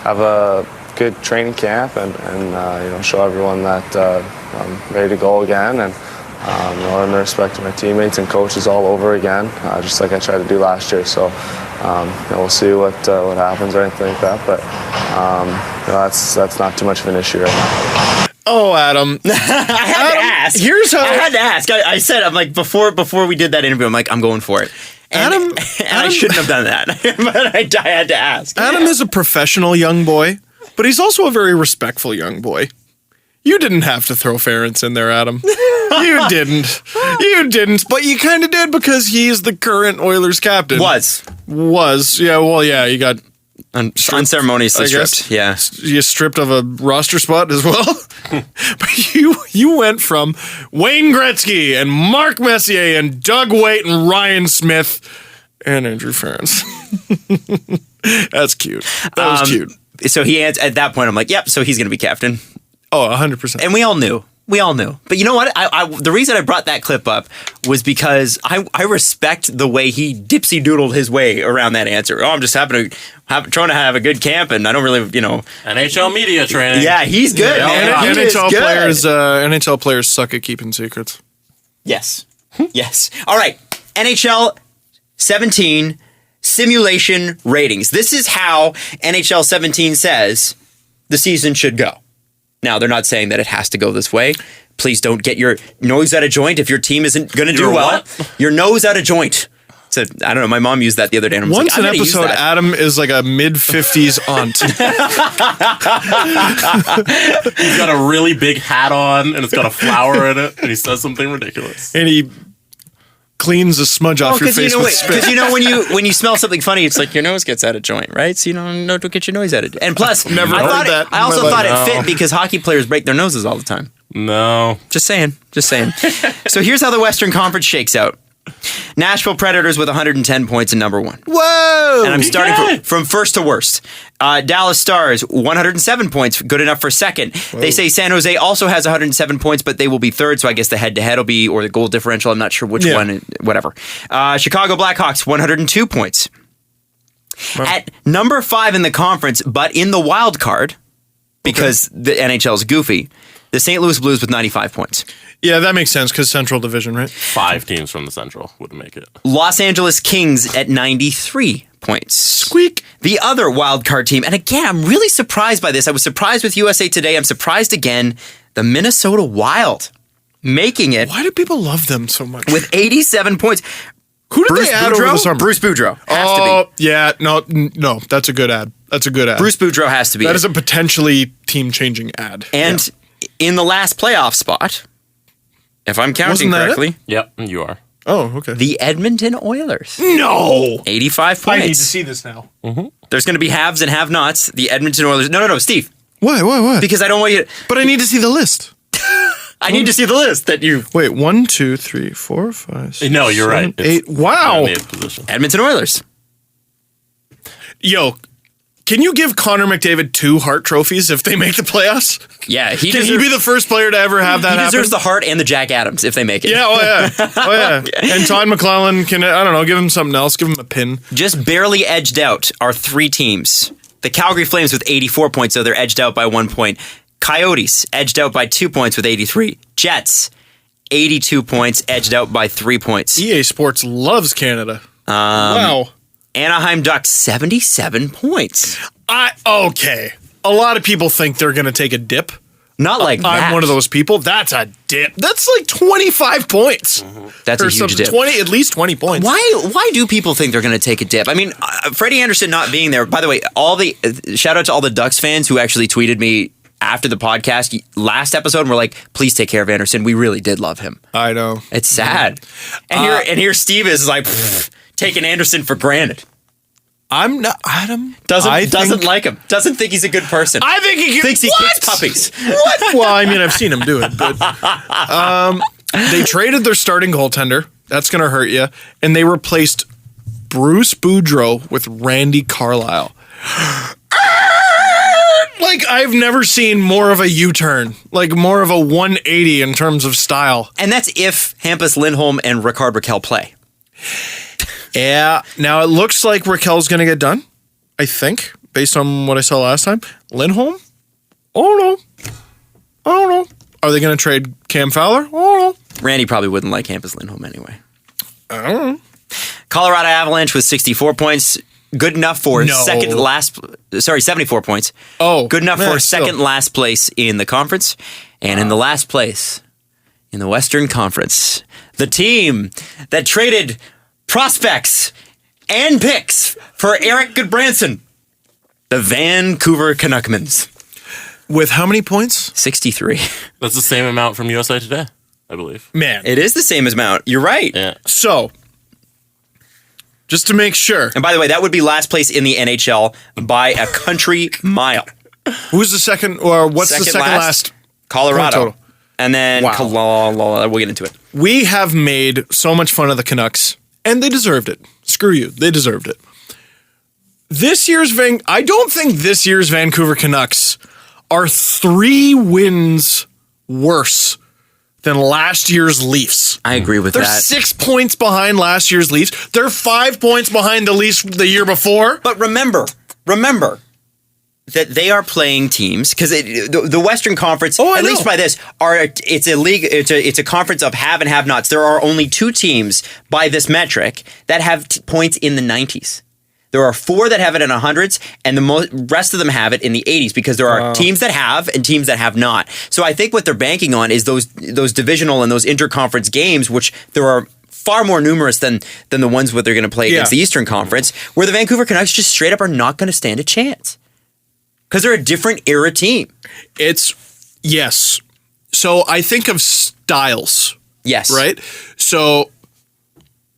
have a good training camp and show everyone that I'm ready to go again and earn the respect of my teammates and coaches all over again, just like I tried to do last year. So we'll see what happens or anything like that. But that's not too much of an issue right now. Oh, Adam. I had to ask. Here's how I had to ask. I said, I'm like, before we did that interview, I'm like, I'm going for it. And I shouldn't have done that, but I had to ask. Adam is a professional young boy, but he's also a very respectful young boy. You didn't have to throw Ferentz in there, Adam. You didn't. You didn't, but you kind of did because he's the current Oilers captain. Was. Yeah, well, yeah, you got... unceremoniously stripped. Yeah, you stripped of a roster spot as well. But you went from Wayne Gretzky and Mark Messier and Doug Wade and Ryan Smith and Andrew Ferentz. That's cute. That was cute. So he at that point, I'm like, yep. So he's going to be captain. Oh, 100%. And we all knew. But you know what? The reason I brought that clip up was because I respect the way he dipsy-doodled his way around that answer. Oh, I'm just trying to have a good camp, and I don't really, NHL media training. Yeah, he's good. Yeah, man. NHL players suck at keeping secrets. Yes. Yes. All right. NHL 17 simulation ratings. This is how NHL 17 says the season should go. Now, they're not saying that it has to go this way. Please don't get your nose out of joint if your team isn't going to do well. Your nose out of joint. So, I don't know. My mom used that the other day. And Once an episode, Adam is like a mid-50s aunt. He's got a really big hat on, and it's got a flower in it, and he says something ridiculous. And he cleans the smudge off your face with spit. Because when you smell something funny, it's like your nose gets out of joint, right? So don't get your nose out of joint. And plus, I also thought it fit because hockey players break their noses all the time. No. Just saying. So here's how the Western Conference shakes out. Nashville Predators with 110 points in number one. Whoa! And I'm starting from first to worst. Dallas Stars, 107 points, good enough for second. Whoa. They say San Jose also has 107 points, but they will be third, so I guess the head-to-head will be, or the goal differential, I'm not sure which one, whatever. Chicago Blackhawks, 102 points. Wow. At number 5 in the conference, but in the wild card, because the NHL is goofy, the St. Louis Blues with 95 points. Yeah, that makes sense because Central Division, right? 5 teams from the Central would make it. Los Angeles Kings at 93 points. Squeak. The other wild card team, and again, I'm really surprised by this. I was surprised with USA Today. I'm surprised again. The Minnesota Wild making it. Why do people love them so much? With 87 points. Who did they add over the summer? Bruce Boudreau. Has to be. Yeah. No. That's a good ad. Bruce Boudreau has to be. That is a potentially team-changing ad. And in the last playoff spot, if I'm counting correctly. Yep, you are. Oh, okay. The Edmonton Oilers. No! 85 points. I need to see this now. Mm-hmm. There's going to be haves and have-nots. The Edmonton Oilers. No, Steve. Why? Because I don't want you to... But I need to see the list. I need to see the list that you... Wait, 1, 2, 3, 4, 5, 6, No, you're 7, right. 8. Wow! Edmonton Oilers. Yo, can you give Connor McDavid 2 Hart trophies if they make the playoffs? Yeah, Can he be the first player to ever have that He happen? deserves the Hart and the Jack Adams if they make it. Yeah, oh yeah. And Todd McClellan can, I don't know, give him something else, give him a pin. Just barely edged out are 3 teams. The Calgary Flames with 84 points, so they're edged out by 1 point. Coyotes edged out by 2 points with 83. Jets, 82 points, edged out by 3 points. EA Sports loves Canada. Wow. Anaheim Ducks, 77 points. Okay. A lot of people think they're going to take a dip. Not like that. I'm one of those people. That's a dip. That's like 25 points. That's a huge dip. At least 20 points. Why do people think they're going to take a dip? I mean, Freddie Anderson not being there. By the way, shout out to all the Ducks fans who actually tweeted me after the podcast last episode and were like, please take care of Anderson. We really did love him. I know. It's sad. And here Steve is like taking Anderson for granted. I'm not Adam. Doesn't like him. Doesn't think he's a good person. I think he thinks he kicks puppies. What? Well, I mean, I've seen him do it. But they traded their starting goaltender. That's going to hurt you. And they replaced Bruce Boudreau with Randy Carlyle. Like, I've never seen more of a U-turn. Like, more of a 180 in terms of style. And that's if Hampus Lindholm and Rickard Rakell play. Yeah. Now, it looks like Raquel's going to get done, I think, based on what I saw last time. Lindholm? I don't know. Are they going to trade Cam Fowler? I don't know. Randy probably wouldn't like Hampus Lindholm anyway. I don't know. Colorado Avalanche with 64 points. Good enough for 74 points. Oh. Good enough for still. second last place in the conference. And in the last place in the Western Conference, the team that traded prospects and picks for Eric Goodbranson, the Vancouver Canuckmans. With how many points? 63. That's the same amount from USA Today, I believe. Man. It is the same amount. You're right. Yeah. So, just to make sure. And by the way, that would be last place in the NHL by a country mile. Who's the second, or what's the second last? Colorado. Total. And then Wow. we'll get into it. We have made so much fun of the Canucks, and they deserved it. Screw you. They deserved it. I don't think this year's Vancouver Canucks are 3 wins worse than last year's Leafs. I agree with They're that. 6 points behind last year's Leafs. They're 5 points behind the Leafs the year before. But remember that they are playing teams because the Western Conference, I at least know. by this, it's a league. It's a conference of have and have nots. There are only 2 teams by this metric that have points in the 90s. There are 4 that have it in the hundreds, and the rest of them have it in the 80s because there are teams that have and teams that have not. So I think what they're banking on is those divisional and those interconference games, which there are far more numerous than the ones where they're going to play against the Eastern Conference, where the Vancouver Canucks just straight up are not going to stand a chance because they're a different era team. Yes. So I think of styles. Yes. Right? So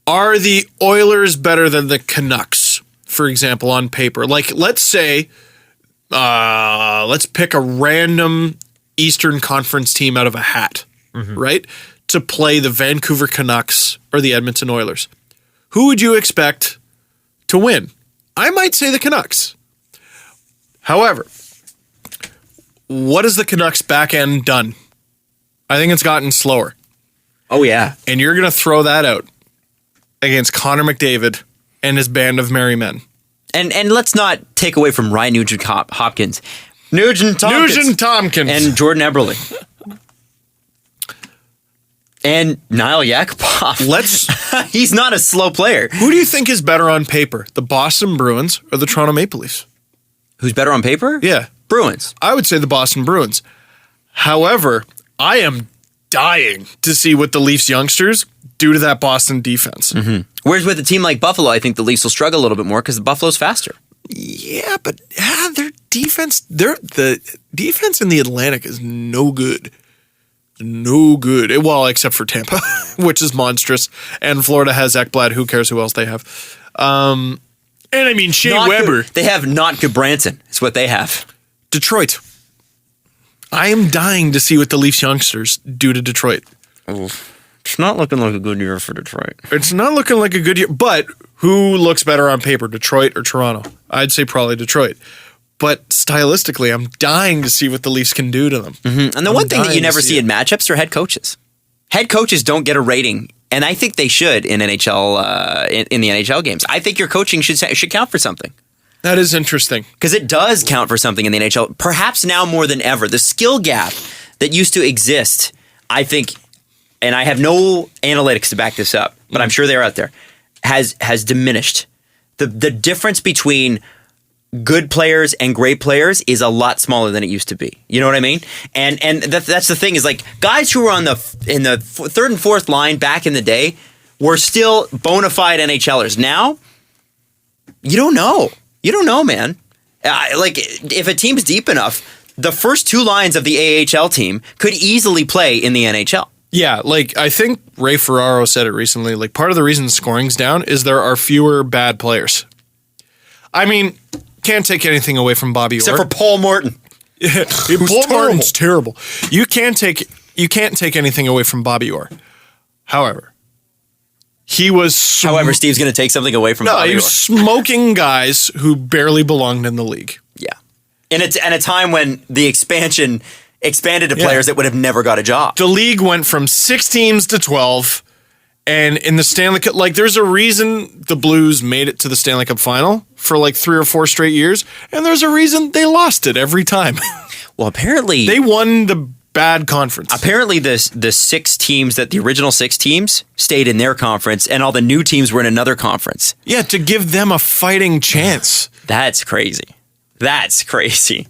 are the Oilers better than the Canucks, for example, on paper? Like, let's say, let's pick a random Eastern Conference team out of a hat, right? To play the Vancouver Canucks or the Edmonton Oilers. Who would you expect to win? I might say the Canucks. However, what has the Canucks back end done? I think it's gotten slower. Oh, yeah. And you're going to throw that out against Connor McDavid and his band of merry men. And let's not take away from Ryan Nugent-Hopkins. Nugent-Tompkins. And Jordan Eberle. And Niall Yakupov. He's not a slow player. Who do you think is better on paper, the Boston Bruins or the Toronto Maple Leafs? Who's better on paper? Yeah. Bruins. I would say the Boston Bruins. However, I am dying to see what the Leafs youngsters do to that Boston defense. Whereas with a team like Buffalo, I think the Leafs will struggle a little bit more because the Buffalo's faster. Yeah, but their defense, the defense in the Atlantic is no good. No good. Well, except for Tampa, which is monstrous. And Florida has Ekblad. Who cares who else they have? And I mean, Shea Weber. They have not Goodbranson. It's what they have. Detroit. I am dying to see what the Leafs youngsters do to Detroit. It's not looking like a good year for Detroit. It's not looking like a good year. But who looks better on paper, Detroit or Toronto? I'd say probably Detroit. But stylistically, I'm dying to see what the Leafs can do to them. And the one thing that you never see in matchups are head coaches. Head coaches don't get a rating, and I think they should in NHL in the NHL games. I think your coaching should count for something. That is interesting. Because it does count for something in the NHL, perhaps now more than ever. The skill gap that used to exist, I think, and I have no analytics to back this up, but I'm sure they're out there, has diminished. The difference between good players and great players is a lot smaller than it used to be. You know what I mean? And that's the thing is like guys who were in the third and fourth line back in the day were still bona fide NHLers. Now, you don't know. You don't know, man. Like if a team's deep enough, the first two lines of the AHL team could easily play in the NHL. Yeah, like I think Ray Ferraro said it recently. Like part of the reason scoring's down is there are fewer bad players. I mean, can't take anything away from Bobby Orr. Except for Paul Morton. Paul Morton's terrible. You can't take anything away from Bobby Orr. However, he was Steve's going to take something away from Bobby Orr. he was smoking guys who barely belonged in the league. Yeah. And it's at a time when the expansion expanded to players that would have never got a job. The league went from 6 teams to 12. And in the Stanley Cup, like there's a reason the Blues made it to the Stanley Cup final for like 3 or 4 straight years. And there's a reason they lost it every time. Well, apparently they won the bad conference. Apparently the 6 teams the original 6 teams stayed in their conference and all the new teams were in another conference. Yeah, to give them a fighting chance. That's crazy. That's crazy.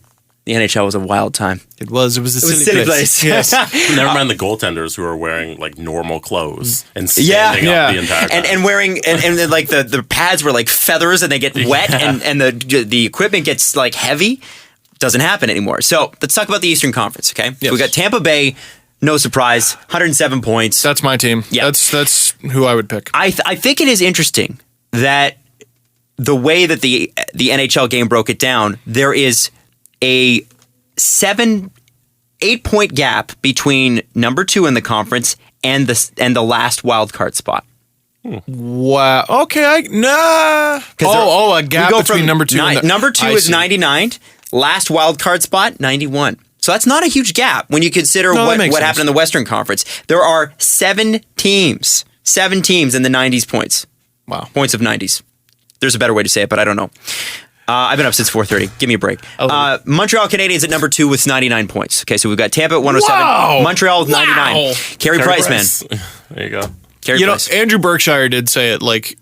The NHL was a wild time. It was a silly place. Yes. Never mind the goaltenders who are wearing like normal clothes and standing up the entire time. And wearing and like the pads were like feathers and they get wet and the equipment gets like heavy. Doesn't happen anymore. So let's talk about the Eastern Conference, okay? Yes. We got Tampa Bay, no surprise, 107 points. That's my team. Yeah. That's who I would pick. I think it is interesting that the way that the NHL game broke it down, there is a 7-8 point gap between number 2 in the conference and the last wild card spot. Wow. Okay. A gap between number 2 and number 2 is 99. Last wild card spot 91. So that's not a huge gap when you consider what happened in the Western Conference. There are 7 teams in the 90s points. Wow. Points of 90s. There's a better way to say it, but I don't know. I've been up since 4:30. Give me a break. Montreal Canadiens at number 2 with 99 points. Okay, so we've got Tampa at 107. Wow. Montreal with 99. Wow. Carey Price, man. There you go. Carey Price. Andrew Berkshire did say it like,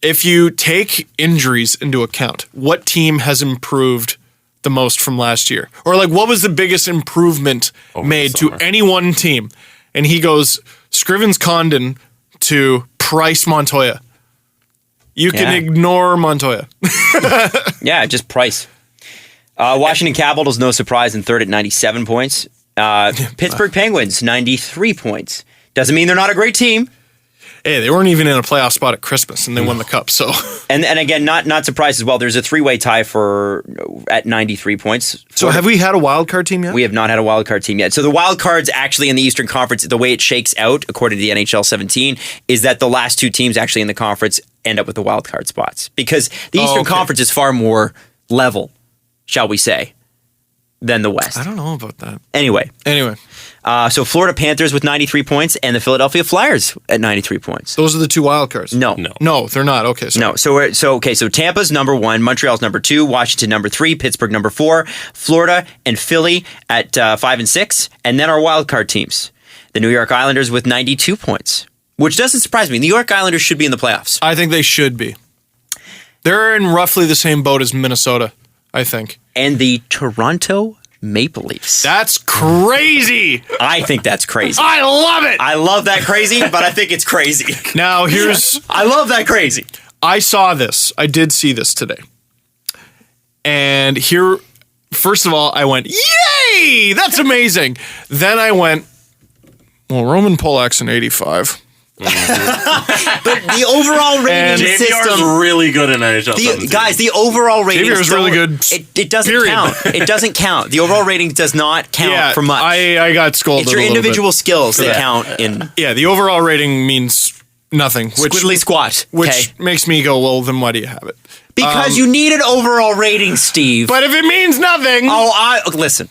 if you take injuries into account, what team has improved the most from last year? Or like, what was the biggest improvement made to any one team? And he goes, Scrivens Condon to Price Montoya. You can ignore Montoya. Yeah, just Price. Washington Capitals, no surprise, in third at 97 points. Pittsburgh Penguins, 93 points. Doesn't mean they're not a great team. Hey, they weren't even in a playoff spot at Christmas, and they won the cup. So, and again, not surprised as well. There's a 3-way tie at 93 points. So, have we had a wild card team yet? We have not had a wild card team yet. So, the wild cards actually in the Eastern Conference, the way it shakes out, according to the NHL 17, is that the last 2 teams actually in the conference end up with the wild card spots because the Eastern Conference is far more level, shall we say, than the West. I don't know about that. Anyway. So Florida Panthers with 93 points and the Philadelphia Flyers at 93 points. Those are the 2 wild cards. No, they're not. Okay, no. So Tampa's number 1, Montreal's number 2, Washington number 3, Pittsburgh number 4, Florida and Philly at 5 and 6, and then our wild card teams, the New York Islanders with 92 points, which doesn't surprise me. The New York Islanders should be in the playoffs. I think they should be. They're in roughly the same boat as Minnesota, I think. And the Toronto Maple Leafs. That's crazy. I think that's crazy. I love it. I love that crazy, but I think it's crazy. Now, I love that crazy. I saw this. I did see this today. And here, first of all, I went, yay! That's amazing. Then I went, well, Roman Polak's an 85. But the overall rating system is really good in NHL. Guys, the overall rating is really good. It doesn't count. It doesn't count. The overall rating does not count for much. I got scolded. It's your individual skills that count in. Yeah, the overall rating means nothing. Squiddly squat. Which makes me go, well, then why do you have it? Because you need an overall rating, Steve. But if it means nothing, Listen.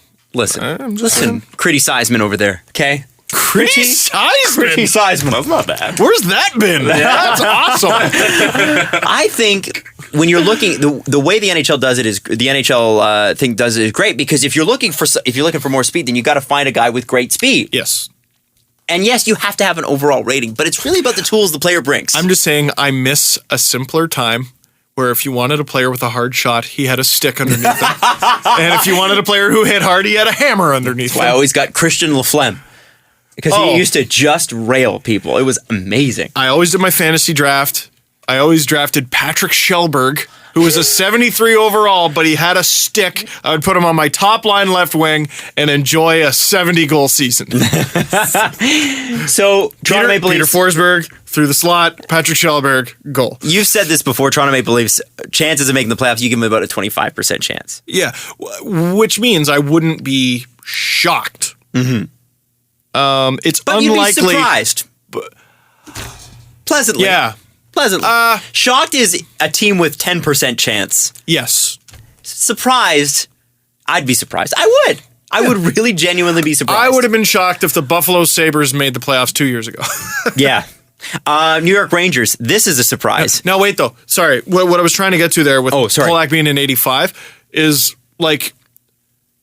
I'm just Listen, Critty Seisman over there, okay? Critty Critty Seisman. Seisman. That's not bad. Where's that been? That's awesome. I think when you're looking, the way the NHL does it is the NHL thing does it is great because if you're looking for more speed, then you got to find a guy with great speed. Yes. And yes, you have to have an overall rating, but it's really about the tools the player brings. I'm just saying I miss a simpler time where if you wanted a player with a hard shot, he had a stick underneath him. And if you wanted a player who hit hard, he had a hammer underneath him. I always got Christian Laflemme because he used to just rail people. It was amazing. I always did my fantasy draft. I always drafted Patrick Schellberg, who was a 73 overall, but he had a stick. I would put him on my top line left wing and enjoy a 70-goal season. So Toronto Maple Peter Leafs. Forsberg through the slot, Patrick Schellberg, goal. You've said this before. Toronto Maple Leafs chances of making the playoffs. You give them about a 25% chance. Yeah, which means I wouldn't be shocked. Mm-hmm. It's But unlikely. you'd be surprised. Pleasantly. Yeah. Pleasantly. Shocked is a team with 10% chance. Yes. Surprised, I'd be surprised. I would really genuinely be surprised. I would have been shocked if the Buffalo Sabres made the playoffs 2 years ago. Yeah. New York Rangers, this is a surprise. Now, wait, though. Sorry. What I was trying to get to there with Polak being in 85 is, like,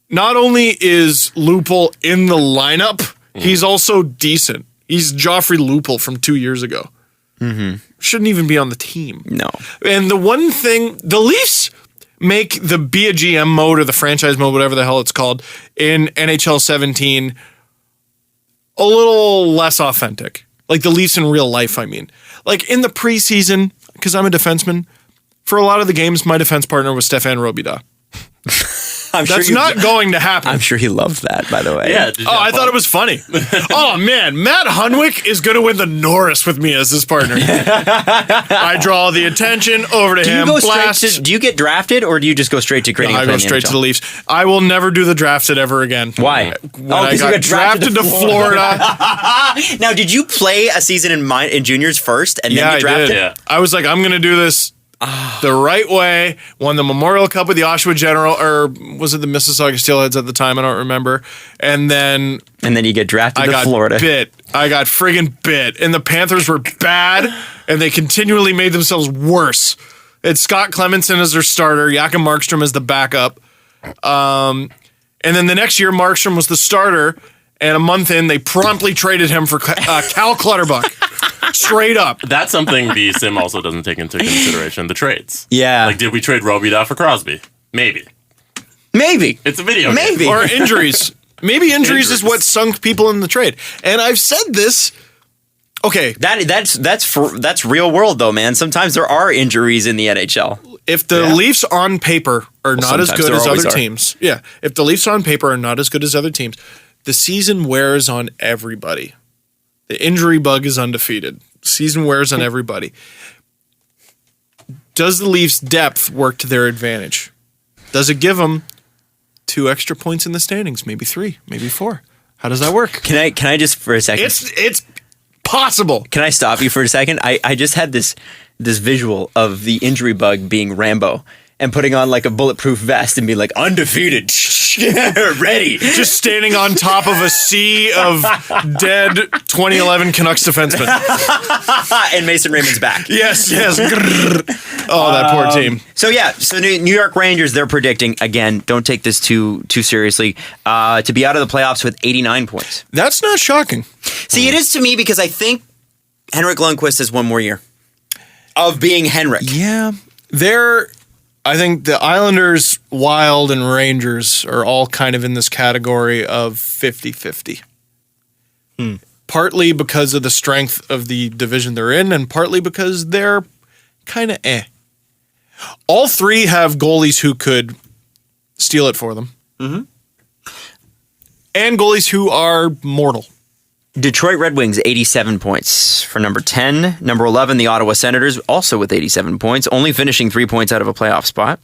not only is Lupul in the lineup, he's also decent. He's Joffrey Lupul from 2 years ago. Mm-hmm. Shouldn't even be on the team. No. And the one thing, the Leafs make the be a GM mode or the franchise mode, whatever the hell it's called, in NHL 17 a little less authentic. Like the Leafs in real life, I mean. Like in the preseason, because I'm a defenseman, for a lot of the games, my defense partner was Stefan Robida. That's not going to happen. I'm sure he loved that, by the way. Yeah. I thought it was funny. Oh, man. Matt Hunwick is going to win the Norris with me as his partner. I draw the attention over to him. Do you get drafted or do you just go straight to creating a I play go in the straight to NHL? the Leafs. I will never do the drafted ever again. Why? When I you got drafted to Florida. Now, did you play a season in juniors first and then Yeah, get drafted? I did. Yeah. I was like, I'm going to do this the right way. Won the Memorial Cup with the Oshawa General, or was it the Mississauga Steelheads at the time? I don't remember. And then you get drafted I to got Florida. bit. I got friggin' bit. And the Panthers were bad, and they continually made themselves worse. It's Scott Clemenson as their starter, Jakob Markstrom as the backup. And then the next year, Markstrom was the starter, and a month in, they promptly traded him for Cal Clutterbuck. Straight up. That's something the sim also doesn't take into consideration, the trades. Yeah. Like, did we trade Robida for Crosby? Maybe. Maybe. It's a video Maybe. game. Or injuries. Maybe injuries is what sunk people in the trade. And I've said this. Okay, That's real world though, man. Sometimes there are injuries in the NHL. if the Leafs on paper are not as sometimes good there as always other are. teams, if the Leafs on paper are not as good as other teams, the season wears on everybody. The injury bug is undefeated. Season wears on everybody. Does the Leafs' depth work to their advantage? Does it give them 2 extra points in the standings? Maybe 3, maybe 4. How does that work? Can I just for a second? It's possible. Can I stop you for a second? I just had this visual of the injury bug being Rambo and putting on like a bulletproof vest and being like undefeated, ready. Just standing on top of a sea of dead 2011 Canucks defensemen. And Mason Raymond's back. Yes. Oh, that poor team. So New York Rangers, they're predicting, again, don't take this too seriously, to be out of the playoffs with 89 points. That's not shocking. See, it is to me because I think Henrik Lundqvist has one more year of being Henrik. Yeah. I think the Islanders, Wild, and Rangers are all kind of in this category of 50-50. Partly because of the strength of the division they're in, and partly because they're kind of All three have goalies who could steal it for them. Mm-hmm. And goalies who are mortal. Detroit Red Wings, 87 points for number 10. Number 11, the Ottawa Senators, also with 87 points, only finishing 3 points out of a playoff spot.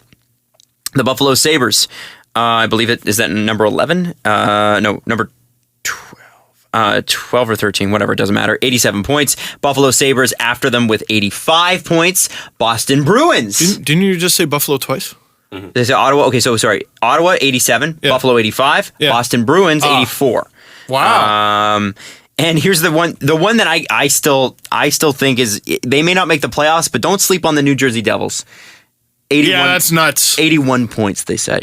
The Buffalo Sabres, I believe is that number 11? No, number 12. 12 or 13, whatever, it doesn't matter. 87 points. Buffalo Sabres after them with 85 points. Boston Bruins. Didn't you just say Buffalo twice? There's Ottawa. Okay, so sorry. Ottawa 87, Yeah. Buffalo 85, Yeah. Boston Bruins 84. Wow. And here's the one that I still think is, they may not make the playoffs, but don't sleep on the New Jersey Devils. 81, Yeah, that's nuts. 81 points, they say.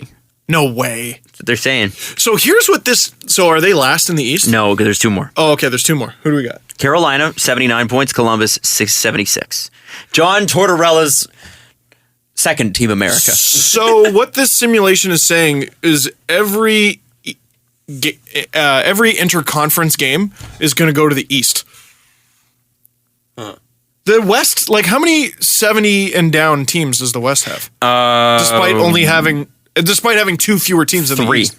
No way. That's what they're saying. So here's what this. So are they last in the East? No, because there's two more. Oh, okay. There's two more. Who do we got? Carolina 79 points, Columbus 76. John Tortorella's second Team America. So what this simulation is saying is every interconference game is going to go to the East. The West, like how many 70 and down teams does the West have? Despite having two fewer teams than the 3. East.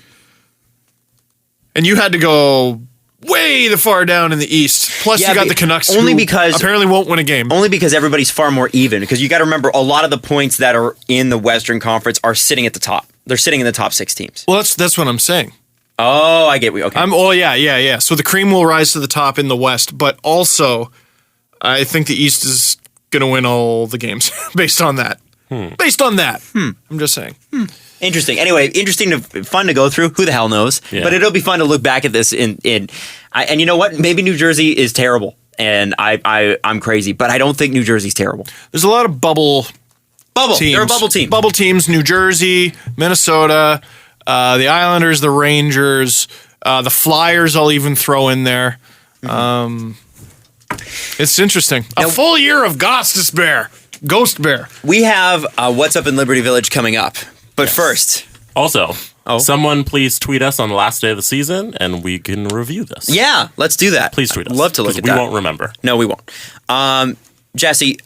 And you had to go way the far down in the East. Plus, Yeah, you got but the Canucks, only who because- apparently won't win a game. Only because everybody's far more even. Because you got to remember, a lot of the points that are in the Western Conference are sitting at the top. They're sitting in the top 6 teams. Well, that's what I'm saying. Oh, I get you. Okay. Yeah. So the cream will rise to the top in the West, but also I think the East is going to win all the games based on that. Based on that. I'm just saying. Interesting. Anyway, fun to go through. Who the hell knows? Yeah. But it'll be fun to look back at this and you know what? Maybe New Jersey is terrible, and I'm crazy, but I don't think New Jersey's terrible. There's a lot of bubble teams. They're a bubble team. Bubble teams, New Jersey, Minnesota, the Islanders, the Rangers, the Flyers I'll even throw in there. It's interesting. A full year of Ghost Bear. We have What's Up in Liberty Village coming up, but first, Also, Oh. someone please tweet us on the last day of the season, and we can review this. yeah, let's do that. Please tweet us. I'd love to look 'cause at we that. won't remember. No, we won't. Jesse,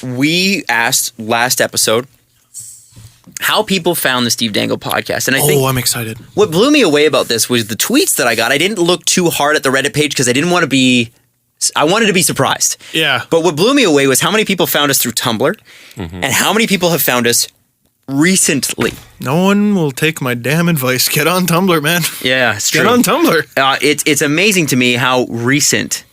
we asked last episode how people found the Steve Dangle podcast, and I think I'm excited. what blew me away about this was the tweets that I got. I didn't look too hard at the Reddit page because I wanted to be surprised. Yeah. But what blew me away was how many people found us through Tumblr and how many people have found us recently. No one will take my damn advice. Get on Tumblr, man. Yeah, it's Get true. on Tumblr. It's amazing to me how recent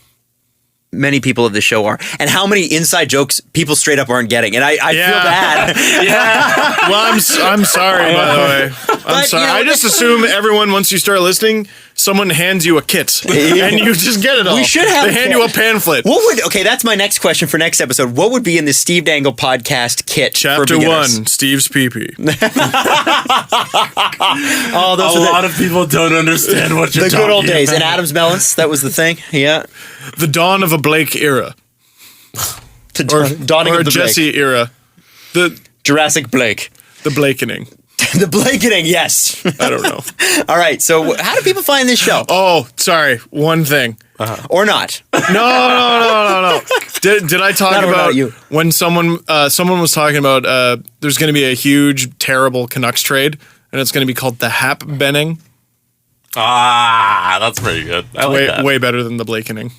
many people of the show are, and how many inside jokes people straight up aren't getting. And I feel bad. Yeah. Well, I'm sorry, by the way. I'm sorry. you know, I just assume everyone, once you start listening, someone hands you a kit and you just get it all. We should have They hand you a pamphlet. Okay, that's my next question for next episode. What would be in the Steve Dangle podcast kit for Chapter beginners? 1, Steve's pee-pee. Oh, those A are lot of people don't understand what you're the talking good old days. about. And Adam's Melons, that was the thing. Yeah. The dawn of a Blake era. Dawning Or of a the Jesse era. The Jurassic Blake. Blakening. The Blakening, yes. I don't know. All right, so how do people find this show? Oh, sorry. One thing. Or not? No. Did I talk Not about you. when someone was talking about there's going to be a huge, terrible Canucks trade, and it's going to be called the Hap Benning? Ah, that's pretty good. I like that. Way better than the Blakening.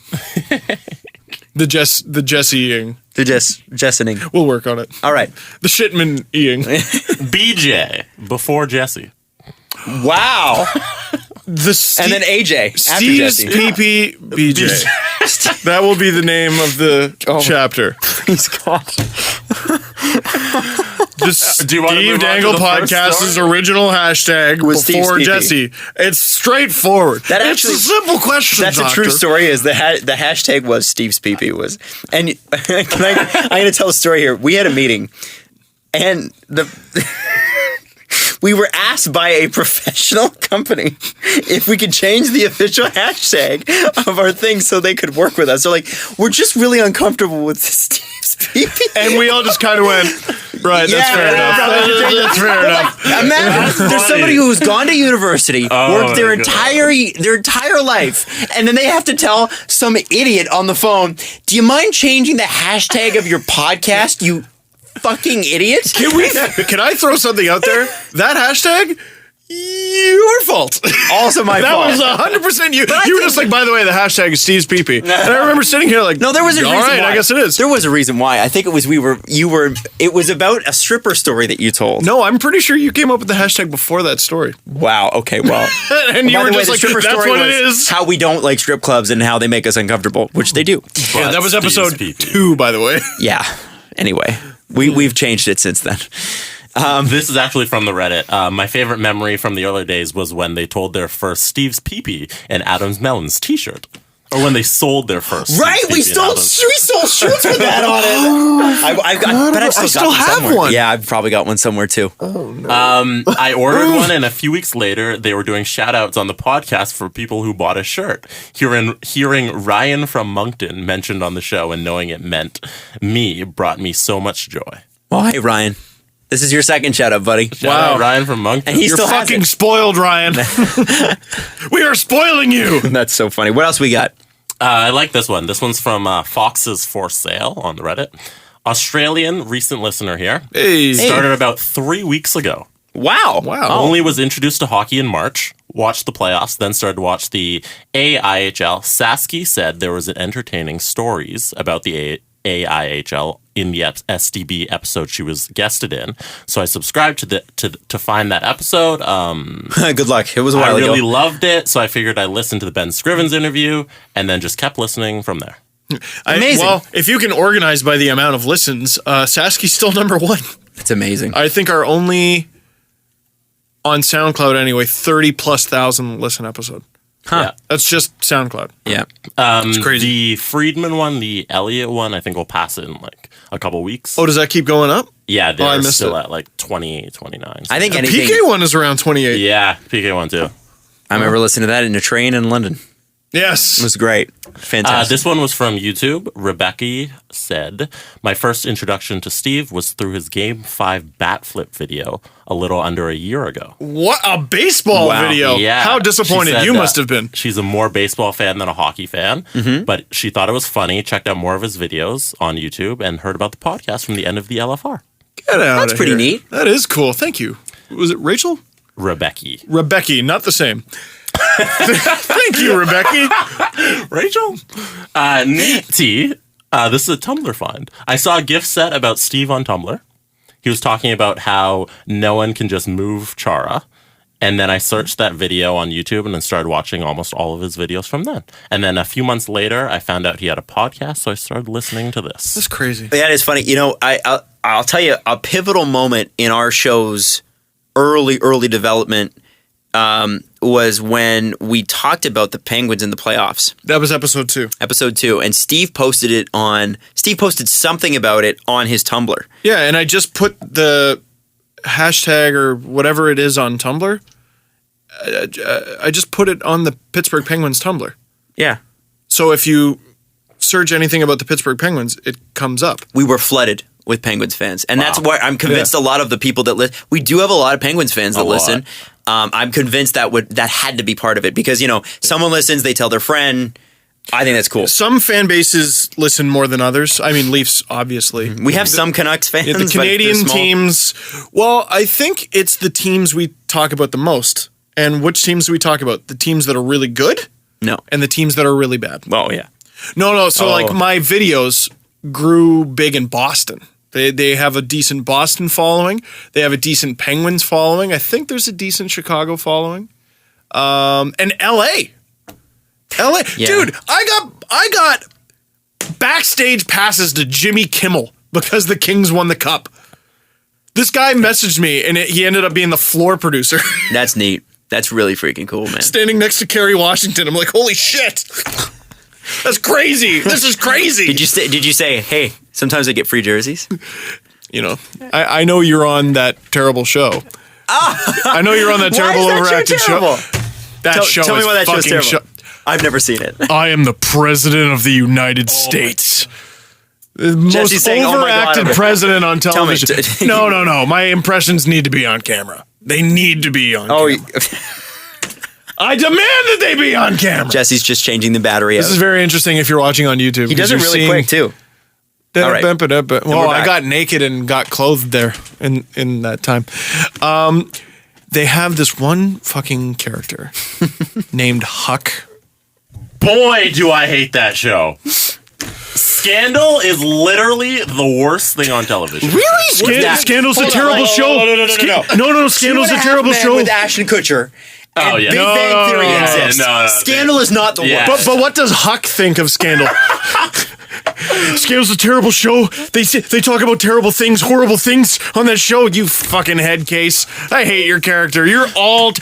the Jesseing. The Jessening. We'll work on it. All right. The Shitman-ing. BJ before Jesse. Wow. And then AJ after Steve's Jesse. PP BJ. That will be the name of the chapter. Please God. The Do you wanna Steve move on to Dangle the first podcast's story? original hashtag Was Steve's before PP. Jesse. It's straightforward. That It's actually- a simple question. That's Doctor. a true story. Is the hashtag was Steve's PP was, and I'm going to tell a story here. We had a meeting, and we were asked by a professional company if we could change the official hashtag of our thing so they could work with us. So we're just really uncomfortable with Steve's PP. And we all just kind of went, right, that's fair enough. That's fair enough. Imagine there's somebody who's gone to university, worked their my God. entire life, and then they have to tell some idiot on the phone, "Do you mind changing the hashtag of your podcast, you fucking idiot?" Can I throw something out there? That hashtag, Your fault. Also my That fault. was 100% you. I You were think- just like, by the way, the hashtag is Steve's pee-pee. And I remember sitting here like, No, there was a all reason right, why. I guess it is. There was a reason why. I think it was it was about a stripper story that you told. No, I'm pretty sure you came up with the hashtag before that story. Wow. Okay. Well. And you By were the way, just the like, stripper that's story what it was is. How we don't like strip clubs and how they make us uncomfortable, which they do. Yeah, that was Steve's episode pee-pee. 2, by the way. Yeah. Anyway, we've changed it since then. This is actually from the Reddit. My favorite memory from the early days was when they told their first Steve's Pee-Pee and Adam's Melons t-shirt. Or when they sold their first Right, Steve's we Pee-Pee and stole Adam's- shirts with that on it. I've got, but I've I still, still got have somewhere. one. Yeah, I've probably got one somewhere too. I ordered one, and a few weeks later, they were doing shout-outs on the podcast for people who bought a shirt. Hearing Ryan from Moncton mentioned on the show and knowing it meant me brought me so much joy. Well, hey Ryan, this is your second shout out, buddy. Shout out Ryan from Moncton. And he You're still has fucking it. spoiled, Ryan. We are spoiling you. That's so funny. What else we got? I like this one. This one's from Foxes for Sale on the Reddit. Australian recent listener here. Hey. Started about 3 weeks ago. Wow. Only was introduced to hockey in March, watched the playoffs, then started to watch the AIHL. Sasky said there was entertaining stories about the AIHL in the SDB episode she was guested in. So I subscribed to find that episode. Good luck. It was a I while really ago. loved it, so I figured I'd listen to the Ben Scrivens interview and then just kept listening from there. Amazing. Well, if you can organize by the amount of listens, Sasky's still number 1. It's amazing. I think our only, on SoundCloud anyway, 30,000+ listen episode. Yeah. That's just SoundCloud. Yeah. It's crazy. The Friedman one, the Elliott one, I think we'll pass it in like a couple weeks. Oh, does that keep going up? Yeah, I they're missed still it. at like 28, 29. I think The anything. PK one is around 28. Yeah, PK one too. I remember listening to that in a train in London. Yes. It was great. Fantastic. This one was from YouTube. Rebecca said, "My first introduction to Steve was through his Game 5 bat flip video a little under a year ago." What a baseball Wow. video. Yeah. How She disappointed said you that must have been. She's a more baseball fan than a hockey fan, but she thought it was funny, checked out more of his videos on YouTube, and heard about the podcast from the end of the LFR. Get out That's of pretty here. neat. That is cool. Thank you. Was it Rachel? Rebecca. Rebecca, not the same. Thank you, Rebecca. Rachel? Nate T. This is a Tumblr find. I saw a gift set about Steve on Tumblr. He was talking about how no one can just move Chara. And then I searched that video on YouTube and then started watching almost all of his videos from then. And then a few months later, I found out he had a podcast, so I started listening to this. That's crazy. That is funny. You know, I'll tell you a pivotal moment in our show's early development was when we talked about the Penguins in the playoffs, That was episode 2. episode 2, and Steve posted something about it on his Tumblr. Yeah, and I just put the hashtag or whatever it is on Tumblr. I just put it on the Pittsburgh Penguins Tumblr. Yeah. So if you search anything about the Pittsburgh Penguins, it comes up. We were flooded with Penguins fans. And that's why I'm convinced Yeah. a lot of the people that listen, we do have a lot of Penguins fans that A lot. listen. I'm convinced that had to be part of it because, you know, someone listens, they tell their friend. I think that's cool. Some fan bases listen more than others. I mean, Leafs, obviously. We have some Canucks fans. Yeah, the but they're Canadian small. teams. Well, I think it's the teams we talk about the most. And which teams do we talk about? The teams that are really good No. and the teams that are really bad. Well, yeah. No. So, Oh. like, my videos grew big in Boston. They have a decent Boston following. They have a decent Penguins following. I think there's a decent Chicago following. And LA. Yeah. Dude, I got backstage passes to Jimmy Kimmel because the Kings won the cup. This guy messaged me, and he ended up being the floor producer, That's neat. That's really freaking cool, man. standing next to Kerry Washington. I'm like, holy shit, that's crazy. This is crazy. Did you say, hey, sometimes I get free jerseys? You know, I know you're on that terrible show. I know you're on that terrible Why is that show overacted terrible? That show Tell me is why that show's fucking terrible. I've never seen it. I am the president of the United States. The most Jesse's saying, "Oh my God, overacted I'm- president on Tell me. television. No. My impressions need to be on camera. They need to be on camera. I demand that they be on camera. Jesse's just changing the battery out. This is very interesting if you're watching on YouTube. He does it really quick, too. All right. Well, we're I back. got naked and got clothed there in that time. they have this one fucking character named Huck. Boy, do I hate that show. Scandal is literally the worst thing on television. Really? Scandal's a terrible show. No. Scandal's a terrible show. With Ashton Kutcher. Oh, and yeah. Big Bang Theory exists. No. Scandal is not the Yeah. worst. But what does Huck think of Scandal? Scandal's a terrible show. They talk about terrible things, horrible things on that show. You fucking head case. I hate your character. You're all.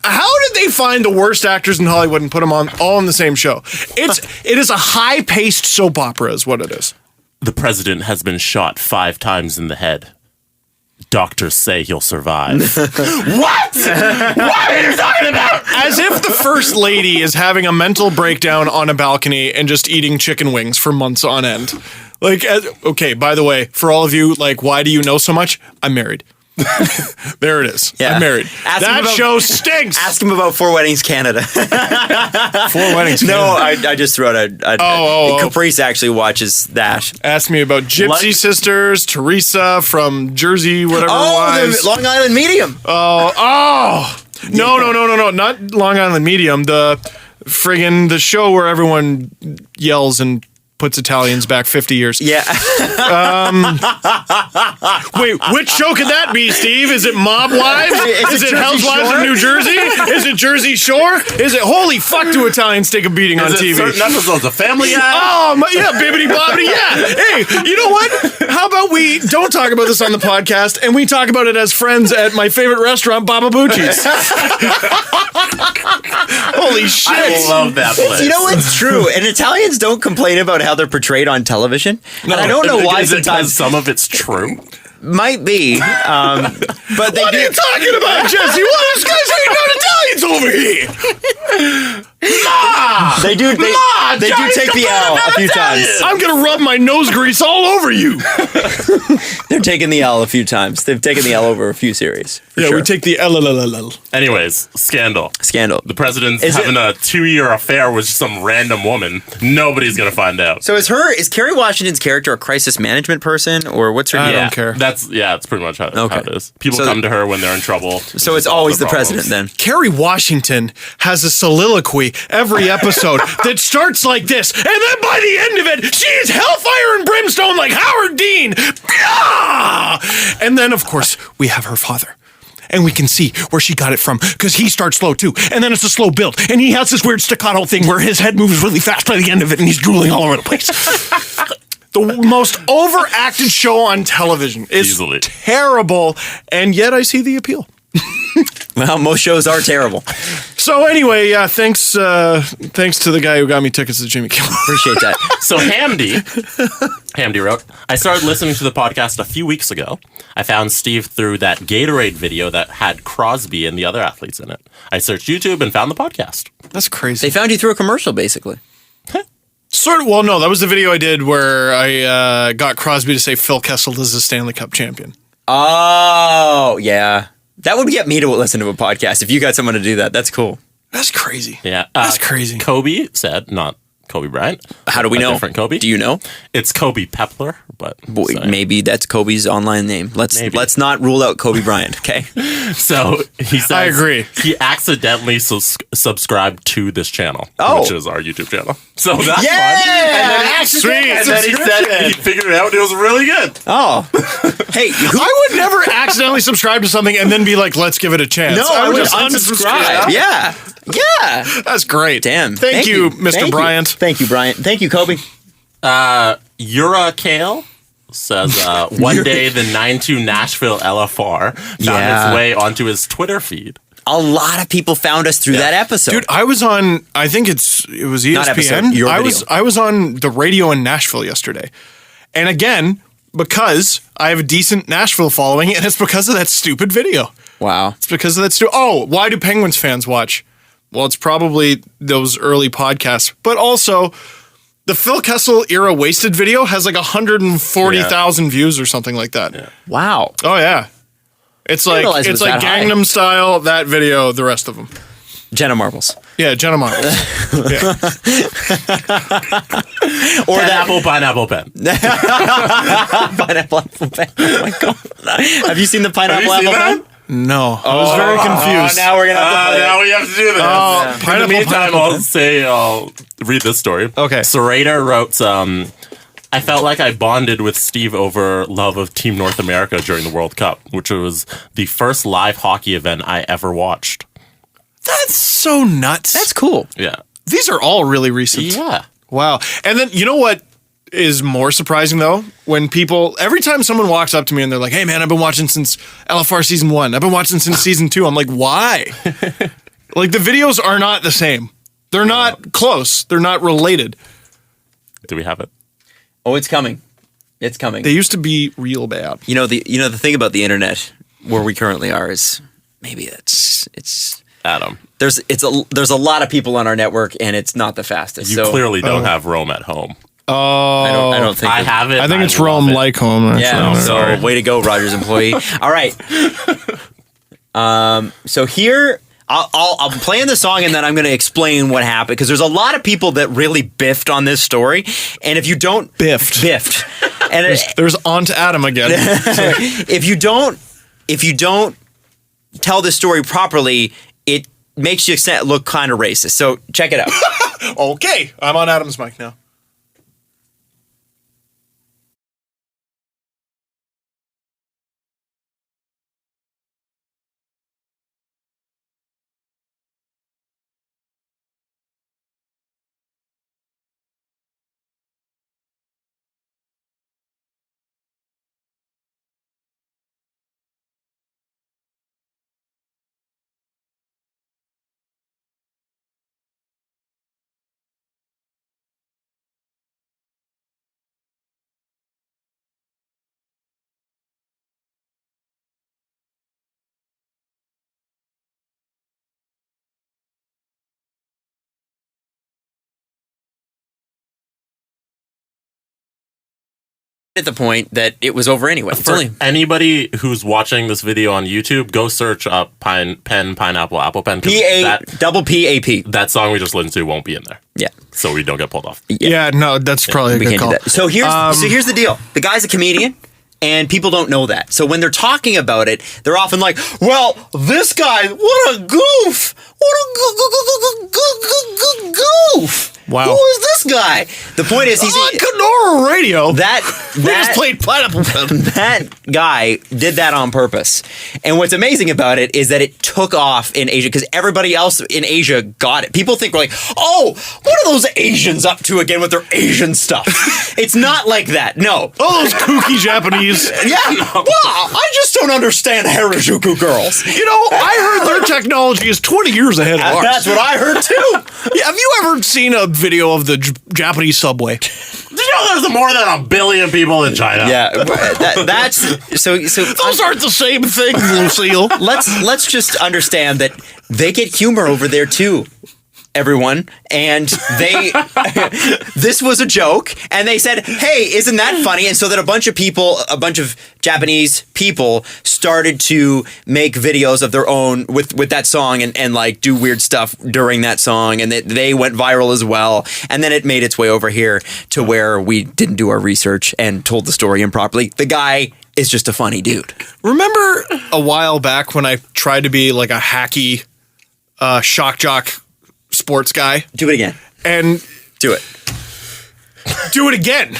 How did they find the worst actors in Hollywood and put them on all in the same show? It is a high paced soap opera, is what it is. The president has been shot 5 times in the head. Doctors say he'll survive. What? What are you talking about? As if the first lady is having a mental breakdown on a balcony and just eating chicken wings for months on end. Like, okay, by the way, for all of you, like, why do you know so much? I'm married. There it is. Yeah. I'm married. Ask him That about- show stinks. Ask him about Four Weddings Canada. 4 Weddings. No, I just threw out a Caprice actually watches that. Ask me about Gypsy Sisters, Teresa from Jersey, whatever it was. The Long Island Medium. No, not Long Island Medium. The show where everyone yells and puts Italians back 50 years. Yeah. Wait, which show could that be, Steve? Is it Mob Wives? Is it Jersey Housewives Shore? of New Jersey? Is it Jersey Shore? Is it holy fuck do Italians take a beating on Is it TV? certain episodes of Family Guy? Oh, yeah, bibbity bobbity, yeah. Hey, you know what? How about we don't talk about this on the podcast and we talk about it as friends at my favorite restaurant, Baba Bucci's. Holy shit. I love that place. You know, it's true. And Italians don't complain about how they're portrayed on television. And I don't know why Is it 'cause sometimes. some of it's true. Might be. But they What do. are you talking about, Jesse? What? This guy's hating on Italians over here. They do. They do take the L a few times. I'm going to rub my nose grease all over you. They're taking the L a few times. They've taken the L over a few series. For Yeah, sure. we take the L. Anyways, Scandal. Scandal. The president's Is having it- a 2-year affair with some random woman. Nobody's gonna find out. So is Kerry Washington's character a crisis management person, or what's her I name? don't care. That's pretty much how it is. People So- come to her when they're in trouble. So it's always the president then. Kerry Washington has a soliloquy every episode that starts like this, and then by the end of it, she is hellfire and brimstone like Howard Dean. Ah! And then, of course, we have her father. And we can see where she got it from, because he starts slow too. And then it's a slow build. And he has this weird staccato thing where his head moves really fast by the end of it, and he's drooling all over the place. The most overacted show on television. It's Easily. terrible, and yet I see the appeal. Well, most shows are terrible. So anyway, yeah, thanks to the guy who got me tickets to Jimmy Kimmel. Appreciate that. So Hamdi wrote, I started listening to the podcast a few weeks ago. I found Steve through that Gatorade video that had Crosby and the other athletes in it. I searched YouTube and found the podcast. That's crazy. They found you through a commercial, basically. Sort of. Well, no, that was the video I did where I got Crosby to say Phil Kessel is the Stanley Cup champion. Oh, yeah. That would get me to listen to a podcast if you got someone to do that. That's cool. That's crazy. Yeah. That's crazy. Kobe said, not Kobe Bryant. How do we A know? different Kobe. Do you know? It's Kobe Pepler, but Boy, so- maybe that's Kobe's online name. Maybe. Let's not rule out Kobe Bryant, okay? So he says I agree. He accidentally subscribed to this channel, Oh. which is our YouTube channel. So that's Yeah! fun. And then Sweet. And then he said he figured it out. And it was really good. Oh. Hey, I would never accidentally subscribe to something and then be like, let's give it a chance. no, I would just unsubscribe. Yeah. Yeah. That's great. Damn. Thank you, Mr. Thank you. Bryant. Thank you, Bryant. Thank you, Kobe. Yura Kale says one day the 9-2 Nashville LFR found Yeah. its way onto his Twitter feed. A lot of people found us through that episode. Dude, I was on, I think it was ESPN. Not episode, your video. I was on the radio in Nashville yesterday. And again, because I have a decent Nashville following, and it's because of that stupid video. Wow. It's because of that why do Penguins fans watch? Well, it's probably those early podcasts, but also the Phil Kessel era wasted video has like 140,000 views or something like that. Yeah. Wow. Oh yeah. It's like realize it was that high. Gangnam Style, that video, the rest of them. Jenna Marbles. Yeah, Jenna Marbles. Yeah. Or that Pineapple pen. pineapple apple pen. Oh my God. Have you seen the pineapple Have you apple seen pen? that? No, I was very confused. Now we're gonna have to play Now we have to do this. In the Pineapple, meantime, pineapple. I'll read this story. Okay. Serrator wrote, I felt like I bonded with Steve over love of Team North America during the World Cup, which was the first live hockey event I ever watched. That's so nuts. That's cool. Yeah. These are all really recent. Yeah. Wow. And then you know what is more surprising though? When people, every time someone walks up to me and they're like, hey man, I've been watching since LFR season 1. I've been watching since season 2. I'm like, why? Like the videos are not the same. They're not close. They're not related. Do we have it? Oh, it's coming. It's coming. They used to be real bad. You know the thing about the internet where we currently are is maybe it's Adam. there's a lot of people on our network and it's not the fastest. You so clearly don't have Rome at home. I don't think I have it. I think it's love Rome it. like home. Actually. Yeah. So sorry. way to go, Rogers employee. All right. So here I'm playing the song and then I'm going to explain what happened because there's a lot of people that really biffed on this story, and if you don't Biffed. and There's on to Adam again. if you don't tell this story properly, it makes you look kind of racist. So check it out. Okay, I'm on Adam's mic now. At the point that it was over anyway. It's For only anybody who's watching this video on YouTube, go search up pineapple, apple pen. 'Cause PAP. that song we just listened to won't be in there. Yeah. So we don't get pulled off. Yeah, no, that's probably a We good can't call. do that. So here's the deal. The guy's a comedian, and people don't know that. So when they're talking about it, they're often like, "Well, this guy, what a goof! What a goof! Wow. Who is this guy?" The point is, he's on Kenora Radio. that We just played Pineapple Pen. that guy did that on purpose. And what's amazing about it is that it took off in Asia because everybody else in Asia got it. People think we're like, oh, what are those Asians up to again with their Asian stuff? It's not like that. No. All those kooky Japanese. Yeah. Well, I just don't understand Harajuku girls. You know, I heard their technology is 20 years ahead of ours. That's what I heard too. Yeah, have you ever seen a video of the Japanese subway? Did you know there's more than 1 billion people in China? Yeah. That's so. Those aren't the same thing, Lucille. Let's just understand that they get humor over there too, everyone. And they this was a joke, and they said, "Hey, isn't that funny?" And so that a bunch of Japanese people started to make videos of their own with that song and like do weird stuff during that song, and they went viral as well. And then it made its way over here to where we didn't do our research and told the story improperly. The guy is just a funny dude. Remember a while back when I tried to be like a hacky shock jock sports guy? Do it again. And Do it. do it again.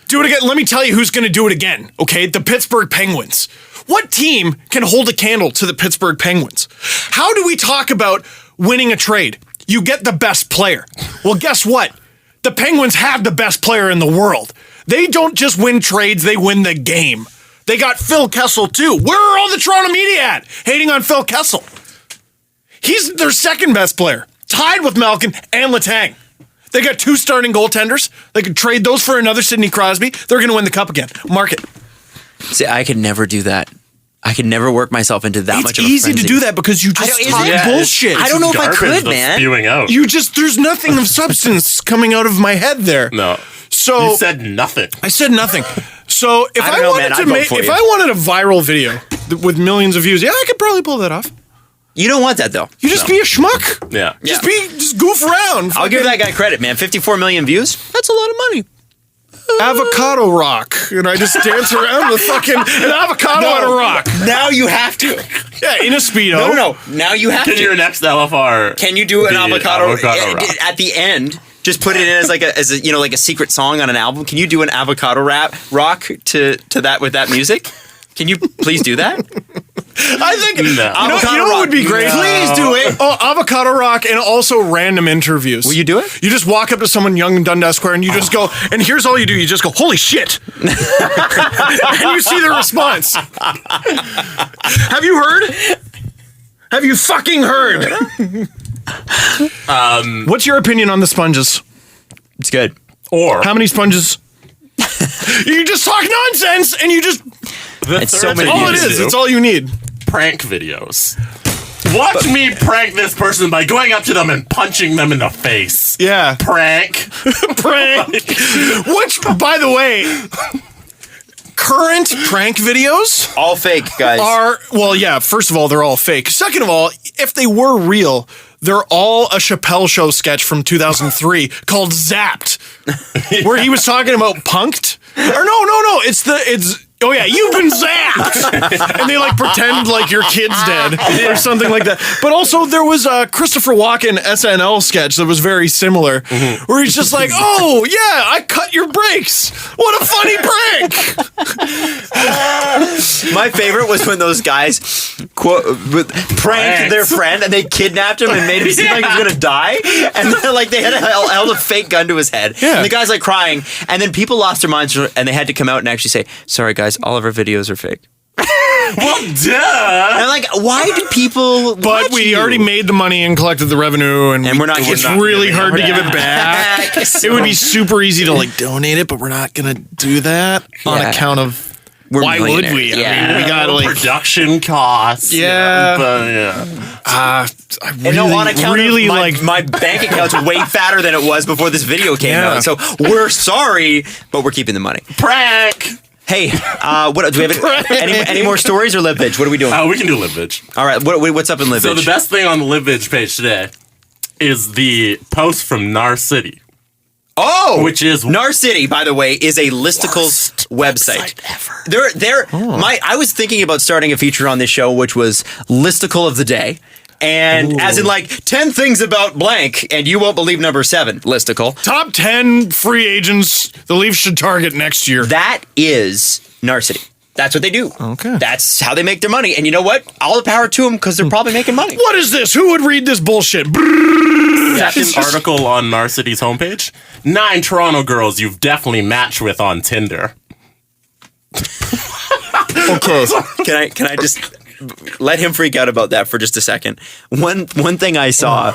Do it again. Let me tell you who's going to do it again, okay? The Pittsburgh Penguins. What team can hold a candle to the Pittsburgh Penguins? How do we talk about winning a trade? You get the best player. Well, guess what? The Penguins have the best player in the world. They don't just win trades, they win the game. They got Phil Kessel, too. Where are all the Toronto media at? Hating on Phil Kessel. He's their second best player, tied with Malkin and Letang. They got 2 starting goaltenders. They could trade those for another Sidney Crosby. They're going to win the cup again. Mark it. See, I could never do that. I could never work myself into that much It's of a easy to frenzy. do that because you just is talk it? bullshit. I don't know if I Garbage could, that's man. spewing out. There's nothing of substance coming out of my head there. No. So You said nothing. I said nothing. So if I I, don't know, wanted man. to I'd vote make, for if you. I wanted a viral video with millions of views, yeah, I could probably pull that off. You don't want that though. You just be a schmuck. Yeah. Just goof around. I'll give that guy credit, man. 54 million views. That's a lot of money. avocado rock, and I just dance around with fucking an avocado on a rock. Now you have to. Yeah, in a Speedo. No. Now you have Can to. your next LFR? Can you do an be avocado rock? at the end? Just put it in as like a you know, like a secret song on an album. Can you do an avocado rock to that with that music? Can you please do that? I think No. you know Avocado what rock. would be great? No. Please do it. Oh, avocado rock and also random interviews. Will you do it? You just walk up to someone young in Dundas Square and you just go, and here's all you do. You just go, holy shit. And you see the response. Have you heard? Have you fucking heard? What's your opinion on the sponges? It's good. Or How many sponges? You just talk nonsense and you just... the It's third so many thing All it you is. do, It's all you need. prank videos. Watch me prank this person by going up to them and punching them in the face. Yeah. Prank. Prank. Which, by the way, current prank videos All fake, guys. are, well, yeah, first of all, they're all fake. Second of all, if they were real, they're all a Chappelle Show sketch from 2003 called Zapped, where he was talking about punked. Or no, it's oh yeah, you've been zapped, and they like pretend like your kid's dead or something like that. But also there was a Christopher Walken SNL sketch that was very similar, where he's just like, "Oh yeah, I cut your brakes. What a funny prank!" My favorite was when those guys pranked their friend and they kidnapped him and made him seem like he was gonna die, and then like they had held a fake gun to his head. Yeah. And the guy's like crying, and then people lost their minds and they had to come out and actually say, "Sorry guys, all of our videos are fake." Well, duh. And I'm like, why do people? But watch we you? already made the money and collected the revenue, and we're not It's giving- really giving hard to it give it back. back. It would be super easy to like donate it, but we're not gonna do that on Yeah. account of. We're Why would millionaires. we? I Yeah. mean, we got like. Production costs. Yeah. But yeah. I And really, no, on account really of like. my bank account's way fatter than it was before this video came Yeah. out. So we're sorry, but we're keeping the money. Prank. Hey, what do we have? Any more stories or live bitch? What are we doing? We can do Livage. All right, what's up in live So bitch? the best thing on the Livage page today is the post from Nar City. Oh, Which is- Nar City, by the way, is a listicles website. I was thinking about starting a feature on this show, which was listicle of the day. And as in like 10 things about blank, and you won't believe number 7, listicle. Top 10 free agents the Leafs should target next year. That is Nar City. That's what they do. Okay. That's how they make their money. And you know what? All the power to them because they're probably making money. What is this? Who would read this bullshit? Second article on Nar City's homepage. 9 Toronto girls you've definitely matched with on Tinder. Okay. Can I just let him freak out about that for just a second? One thing I saw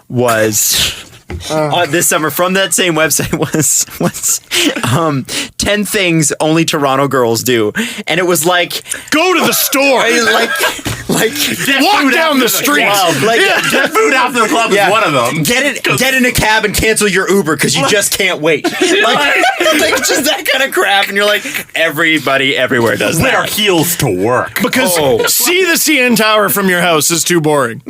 was this summer from that same website was 10 things only Toronto girls do, and it was like Go to the store. like Walk down the street. like Get food after the club is one of them. Get in a cab and cancel your Uber because you just can't wait. Like just that kind of crap, and you're like, everybody everywhere does Wear that. heels to work. Because see the CN Tower from your house is too boring.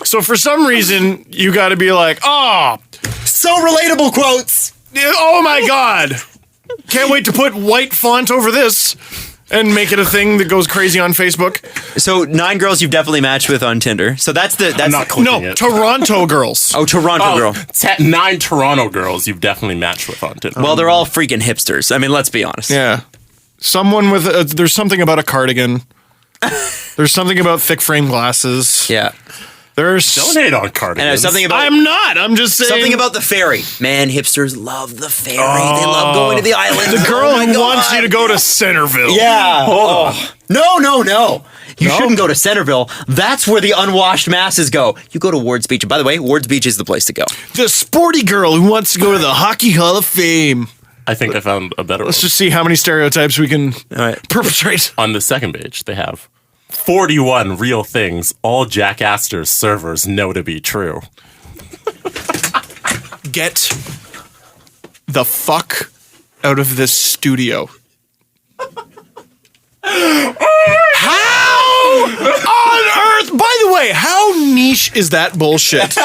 So for some reason, you got to be like, oh, So relatable quotes. oh my God. Can't wait to put white font over this and make it a thing that goes crazy on Facebook. So 9 girls you've definitely matched with on Tinder. So that's I'm not clicking No, it. Toronto girls. oh, Toronto girl. 9 Toronto girls you've definitely matched with on Tinder. Well, they're all freaking hipsters. I mean, let's be honest. Yeah. Someone with there's something about a cardigan. There's something about thick frame glasses. Yeah. There's Don't hate on And cardigans. there's something about I'm not. I'm just saying. something about the ferry. Man, hipsters love the ferry. They love going to the islands. the girl Oh my who God. wants you to go to Centerville. Yeah. Oh. No. You shouldn't go to Centerville. That's where the unwashed masses go. You go to Wards Beach. And by the way, Wards Beach is the place to go. The sporty girl who wants to go to the Hockey Hall of Fame. I think I found a better one. Let's just see how many stereotypes we can right. perpetrate. On the second page, they have 41 real things all Jack Astor's servers know to be true. Get the fuck out of this studio. How on earth? By the way, how neat niche is that bullshit?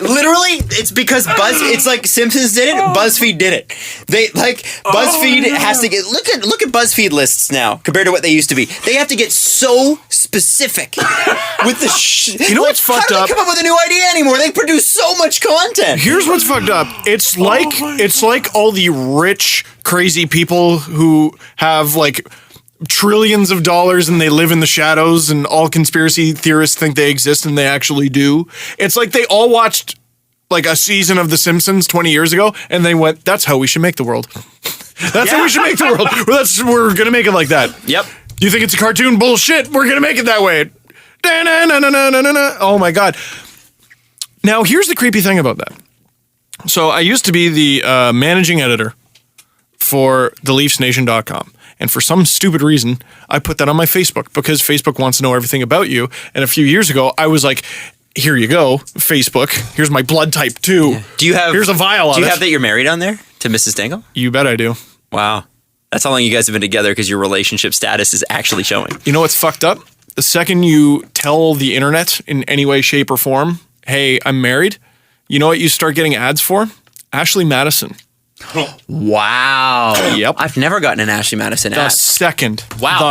Literally, it's because it's like Simpsons did it, BuzzFeed did it. They BuzzFeed has to get look at BuzzFeed lists now compared to what they used to be. They have to get so specific with the You know what's fucked how up? do they come up with a new idea anymore? They produce so much content. Here's what's fucked up. It's like all the rich, crazy people who have like trillions of dollars and they live in the shadows and all conspiracy theorists think they exist and they actually do. It's like they all watched like a season of The Simpsons 20 years ago and they went, that's how we should make the world. That's how we should make the world. We're going to make it like that. Yep. You think it's a cartoon? Bullshit. We're going to make it that way. Oh my God. Now, here's the creepy thing about that. So I used to be the managing editor for theleafsnation.com. And for some stupid reason, I put that on my Facebook because Facebook wants to know everything about you. And a few years ago, I was like, here you go, Facebook. Here's my blood type 2. Yeah. Here's a vial of it. Do you have that you're married on there to Mrs. Dangle? You bet I do. Wow. That's how long you guys have been together because your relationship status is actually showing. You know what's fucked up? The second you tell the internet in any way, shape, or form, hey, I'm married, you know what you start getting ads for? Ashley Madison. Wow. Yep. I've never gotten an Ashley Madison ad. The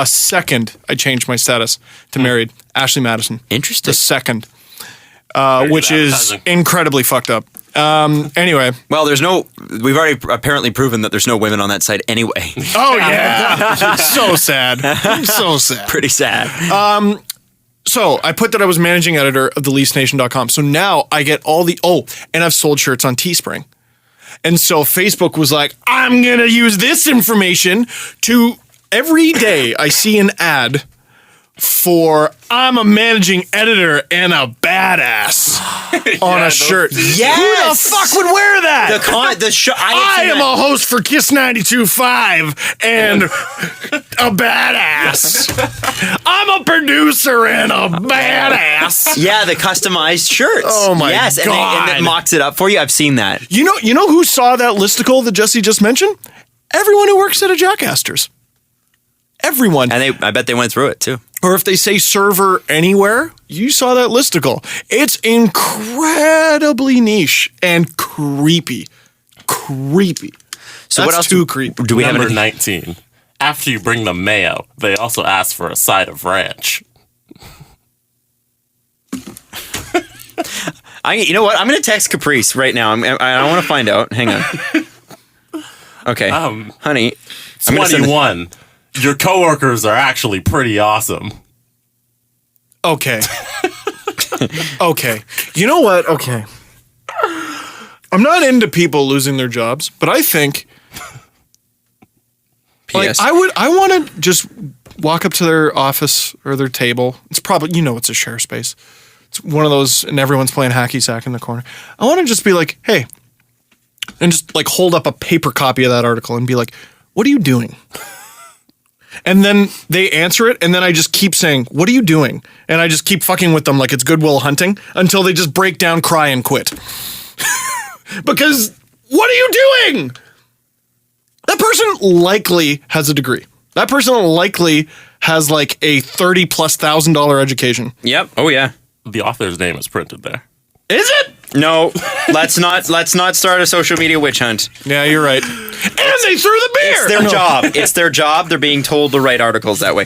second I changed my status to married, Ashley Madison. Interesting. The second, which is incredibly fucked up. Anyway. Well, we've already apparently proven that there's no women on that site anyway. Oh, yeah. So sad. So sad. Pretty sad. So I put that I was managing editor of theleafsnation.com. So now I get and I've sold shirts on Teespring. And so Facebook was like, I'm going to use this information to every day I see an ad for I'm a managing editor and a badass on a shirt. Yes. Who the fuck would wear that? I am a host for Kiss 92.5 and a badass. I'm a producer and a badass. Yeah, the customized shirts. Oh my God. And it mocks it up for you. I've seen that. You know who saw that listicle that Jesse just mentioned? Everyone who works at a Jack Astor's. Everyone. And I bet they went through it too. Or if they say server anywhere, you saw that listicle. It's incredibly niche and creepy. Creepy. So That's what else too creepy. Do we have Number 19. After you bring the mayo, they also ask for a side of ranch. You know what? I'm going to text Caprice right now. I want to find out. Hang on. Okay. Honey. 21. Your coworkers are actually pretty awesome. Okay. Okay. You know what? Okay. I'm not into people losing their jobs, but I think I want to just walk up to their office or their table. It's probably, it's a share space. It's one of those, and everyone's playing hacky sack in the corner. I want to just be like, hey, and just like hold up a paper copy of that article and be like, what are you doing? And then they answer it, and then I just keep saying, what are you doing? And I just keep fucking with them like it's Good Will Hunting until they just break down, cry, and quit. Because what are you doing? That person likely has a degree. That person likely has like a $30,000+ education. Yep. Oh, yeah. The author's name is printed there. Is it? No, let's not start a social media witch hunt. Yeah, you're right. And they threw the beer. It's their job. It's their job. They're being told to write articles that way.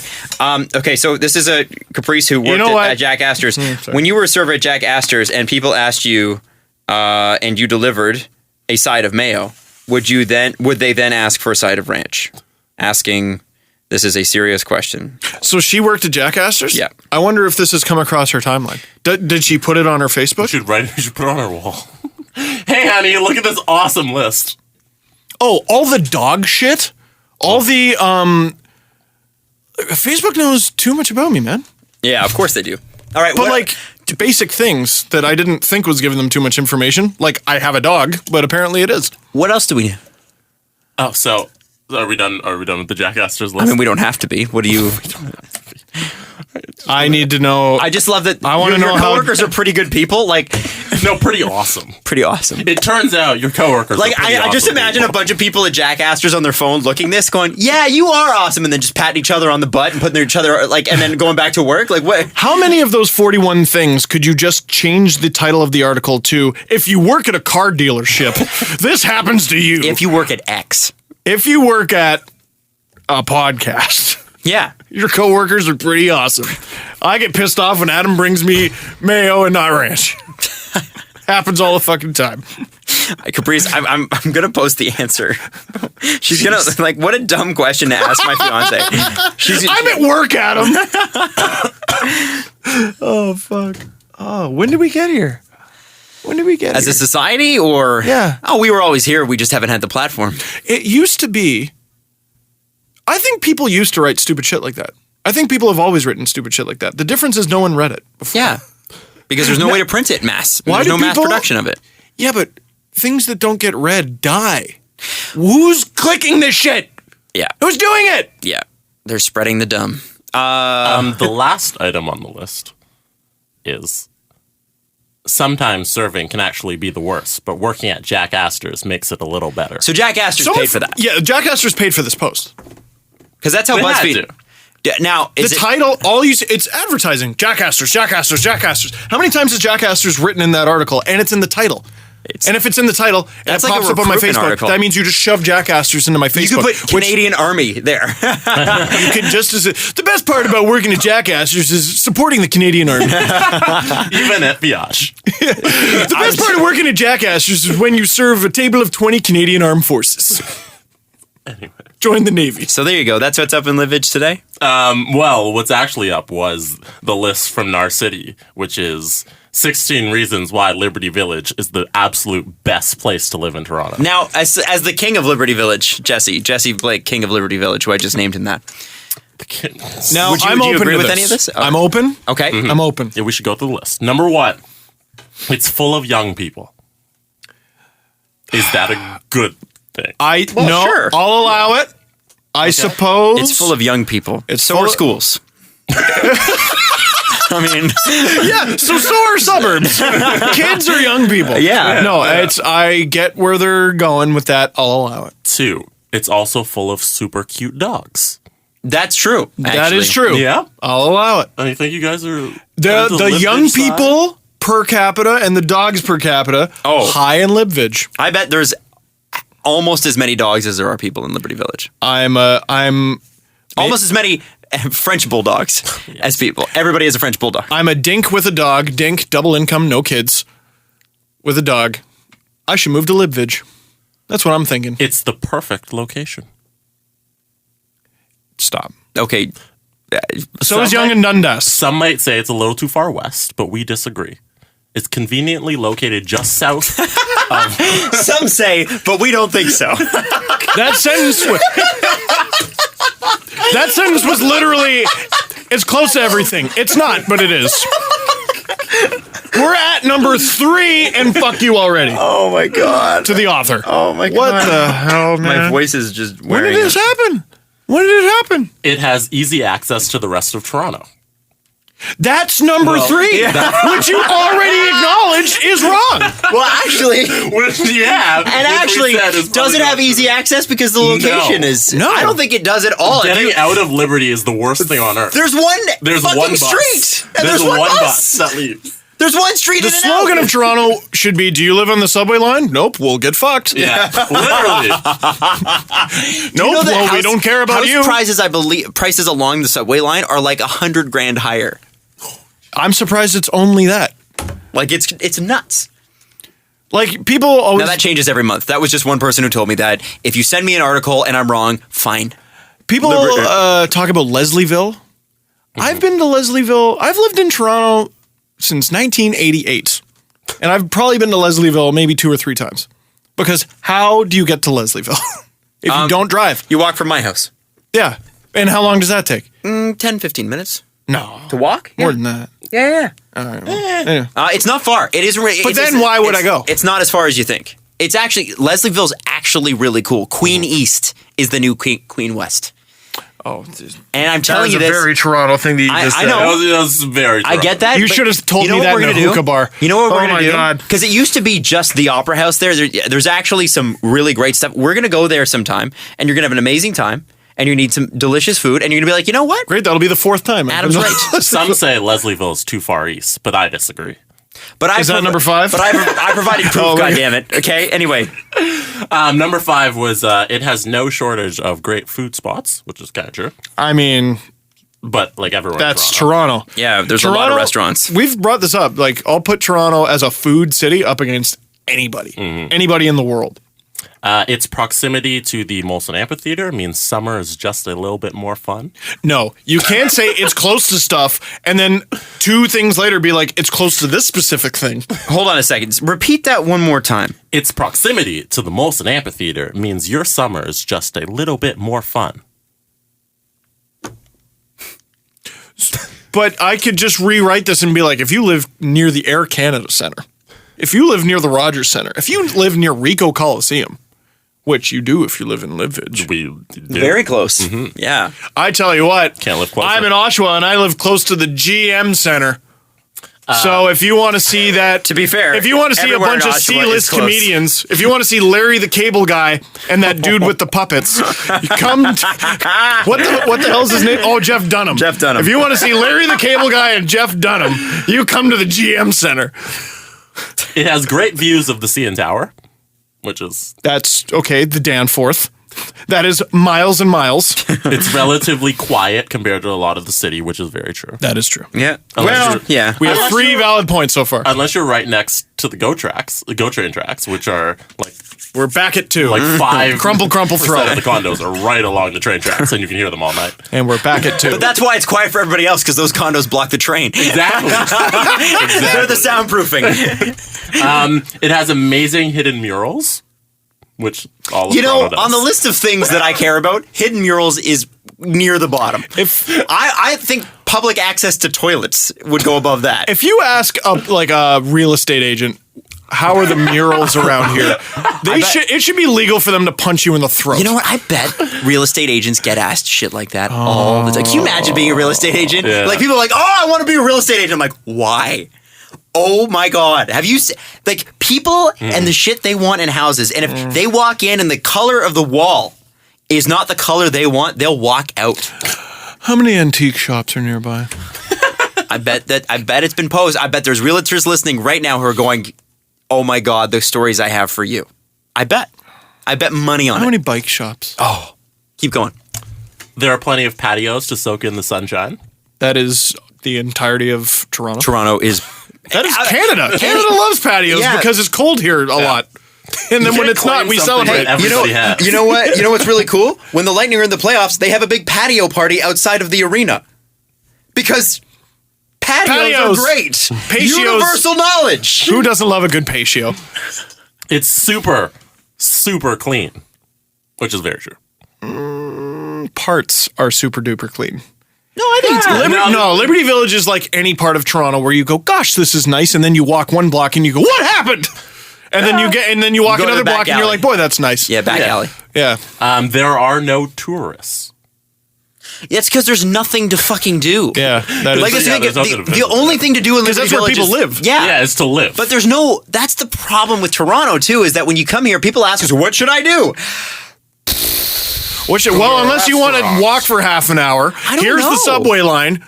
Okay, so this is a Caprice who worked at Jack Astor's. When you were a server at Jack Astor's and people asked you, and you delivered a side of mayo, would they then ask for a side of ranch? Asking. This is a serious question. So she worked at Jack Astor's? Yeah. I wonder if this has come across her timeline. Did she put it on her Facebook? You should put it on her wall. Hey, honey, look at this awesome list. Oh, all the dog shit? All the, Facebook knows too much about me, man. Yeah, of course they do. All right. But basic things that I didn't think was giving them too much information. Like, I have a dog, but apparently it is. What else do we do? Oh, so... Are we done with the Jack Astor's list? I mean, we don't have to be. What do you... I need to know... I just love that I want to know your how... coworkers are pretty good people. Like, No, pretty awesome. Pretty awesome. It turns out your coworkers Like, are pretty I just awesome imagine a people. bunch of people at Jackasters on their phone looking this, going, "Yeah, you are awesome," and then just patting each other on the butt and putting each other, like, and then going back to work. Like, what? How many of those 41 things could you just change the title of the article to, if you work at a car dealership, this happens to you? If you work at X. If you work at a podcast, Yeah. your coworkers are pretty awesome. I get pissed off when Adam brings me mayo and not ranch. Happens all the fucking time. Caprice, I'm gonna post the answer. She's gonna, like, what a dumb question to ask my fiance. I'm at work, Adam. Oh, fuck. Oh, when did we get here? When did we get As here? a society, or Yeah. Oh, we were always here. We just haven't had the platform. It used to be. I think people used to write stupid shit like that. I think people have always written stupid shit like that. The difference is no one read it before. Yeah, because there's no way to print it mass. Why There's do no mass people- production of it. Yeah, but things that don't get read die. Who's clicking this shit? Yeah, Who's doing it? yeah. They're spreading the dumb. The last item on the list is sometimes serving can actually be the worst, but working at Jack Astor's makes it a little better. So Jack Astor's paid for that Yeah, Jack Astor's paid for this post. because that's how They had BuzzFeed. to. Now, is The it, title, all you see, it's advertising. Jack Astor's, Jack Astor's, Jack Astor's. How many times is Jack Astor's written in that article? And it's in the title. And if it's in the title and it That's like a pops up on my recruitment Facebook, article. that means you just shove Jack Astor's into my Facebook. you could put which Canadian Army there. you can just as the best part about working at Jack Astor's is supporting the Canadian Army. Even at Biatch. The best part of working at Jack Astor's is when you serve a table of 20 Canadian Armed Forces. Anyway. Join the Navy. So there you go. That's what's up in Livage today. Well, what's actually up was the list from Nar City, which is 16 reasons why Liberty Village is the absolute best place to live in Toronto. Now, as the king of Liberty Village, Jesse Blake, king of Liberty Village, who I just named him that. Now, Would you I'm open agree to with this. any of this? I'm open. Okay. I'm open. Yeah, we should go through the list. Number 1, it's full of young people. Is that a good thing? No, sure. I'll allow it. I suppose It's full of young people. It's so full are of- schools. I mean, yeah. So are suburbs. Kids are young people. Yeah. No, I get where they're going with that. I'll allow it. 2, it's also full of super cute dogs. that's true. That is actually. true. Yeah? I'll allow it. I think you guys are... The young people per capita and the dogs per capita. Oh. High in Libvidge. I bet there's almost as many dogs as there are people in Liberty Village. I'm Almost as many French bulldogs as people. Everybody has a French bulldog. I'm a dink with a dog. Dink, double income, no kids. With a dog. I should move to Libvidge. That's what I'm thinking. It's the perfect location. Stop. Okay. So is Young and Dundas. Some might say it's a little too far west, but we disagree. It's conveniently located just south. Some say, but we don't think so. That sentence was literally, it's close to everything. It's not, but it is. We're at number 3 and fuck you already. Oh my God. To the author. Oh my God. What the hell, man? My voice is just When wearing did this happen? When did it happen? It has easy access to the rest of Toronto. That's number 3, which you already acknowledged is wrong. Well, actually, Yeah. and actually, does it have easy access because the location is? No. I don't think it does at all. If Getting you- out of Liberty is the worst thing on earth. There's one There's fucking one bus. street, and There's one bus. bus that leaves. There's one street. The in and slogan out. of Toronto should be, do you live on the subway line? Nope, we'll get fucked. Yeah, literally. Nope, You know that well, we house- don't care about house you. Prices, I believe, prices along the subway line are like $100,000 higher. I'm surprised it's only that. Like it's nuts. Like, people always... Now that changes every month. That was just one person who told me that. If you send me an article and I'm wrong, fine. People talk about Leslieville. I've been to Leslieville. I've lived in Toronto since 1988. And I've probably been to Leslieville maybe 2 or 3 times. Because how do you get to Leslieville if you don't drive? You walk from my house. Yeah. And how long does that take? 10, 15 minutes. No. To walk? More than that. Yeah. All right, well, anyway. It's not far. It is. But then why would I go? It's not as far as you think. It's actually Leslieville's actually really cool. Queen East is the new Queen West. Oh, And I'm that telling is you a this. very Toronto thing that you just I said. know. That was very I get that. You but should have told you know me what that we're in a gonna do? hookah bar. You know what we're Oh going my to do? God. Because it used to be just the Opera House there. There's actually some really great stuff. We're going to go there sometime, and you're going to have an amazing time, and you need some delicious food, and you're going to be like, you know what? Great, that'll be the fourth time. Adam's right. Some say Leslieville is too far east, but I disagree. But Is that number 5? But I provided proof, Oh, goddammit. Okay, anyway. Number 5 was it has no shortage of great food spots, which is kind of true. I mean, But like everyone, in that's Toronto. Toronto. Yeah, there's a lot of restaurants. We've brought this up. Like, I'll put Toronto as a food city up against anybody. Anybody in the world. Its proximity to the Molson Amphitheater means summer is just a little bit more fun. No, you can't say it's close to stuff and then 2 things later be like, it's close to this specific thing. Hold on a second. Repeat that one more time. Its proximity to the Molson Amphitheater means your summer is just a little bit more fun. But I could just rewrite this and be like, if you live near the Air Canada Centre, if you live near the Rogers Centre, if you live near Ricoh Coliseum, which you do if you live in Livage. We do. Very close. Yeah. I tell you what, Can't live closer. I'm in Oshawa and I live close to the GM Center. So if you want to see that, To be fair, if you want to see a everywhere in bunch of Oshawa is C-list close. comedians, if you want to see Larry the Cable Guy and that dude with the puppets, you come. What the hell's his name? Oh, Jeff Dunham. Jeff Dunham. If you want to see Larry the Cable Guy and Jeff Dunham, you come to the GM Center. It has great views of the CN Tower, which is That's okay. The Danforth. That is miles and miles. it's relatively quiet compared to a lot of the city, which is very true. That is true. Yeah. Unless Well, you're- yeah. We have Unless 3 you're- valid points so far. Unless you're right next to the GO train tracks, which are like We're back at 2. 5 Crumple, crumple, throw. of the condos are right along the train tracks, and you can hear them all night. And we're back at 2. But that's why it's quiet for everybody else, because those condos block the train. Exactly. They're the soundproofing. It has amazing hidden murals, which all of You know, Toronto does. on the list of things that I care about, hidden murals is near the bottom. I think public access to toilets would go above that. If you ask a real estate agent, how are the murals around here? It should be legal for them to punch you in the throat. You know what? I bet real estate agents get asked shit like that all the time. Can you imagine being a real estate agent? Yeah. Like, people are like, oh, I want to be a real estate agent. I'm like, why? Oh my God. Have you seen, like, people and the shit they want in houses, and if they walk in and the color of the wall is not the color they want, they'll walk out. How many antique shops are nearby? I bet it's been posed. I bet there's realtors listening right now who are going, oh my God, the stories I have for you. I bet money on How it. many bike shops? Keep going. There are plenty of patios to soak in the sunshine. That is the entirety of Toronto. Toronto is. That is Canada. Canada loves patios Yeah. because it's cold here a lot. And then when can't it's not, claim we something celebrate. that everybody has. You know what? You know what's really cool? When the Lightning are in the playoffs, they have a big patio party outside of the arena. Because patios are great. Patios. Universal knowledge. Who doesn't love a good patio? It's super, super clean, which is very true. Parts are super duper clean. No, I think it's good. Liberty Village is like any part of Toronto where you go, gosh, this is nice, and then you walk one block and you go, what happened? And then you walk go to another the back block and you're alley. like, boy, that's nice. Yeah, back alley. Yeah. There are no tourists. It's because there's nothing to fucking do. Yeah. That is, Like, that's the thing, there's nothing to the visit. only thing to do in Liberty that's where Village people is- live. Yeah. Yeah, it's to live. But there's no, that's the problem with Toronto too, is that when you come here, people ask us, what should I do? unless you want to walk for half an hour, I don't here's know. the subway line.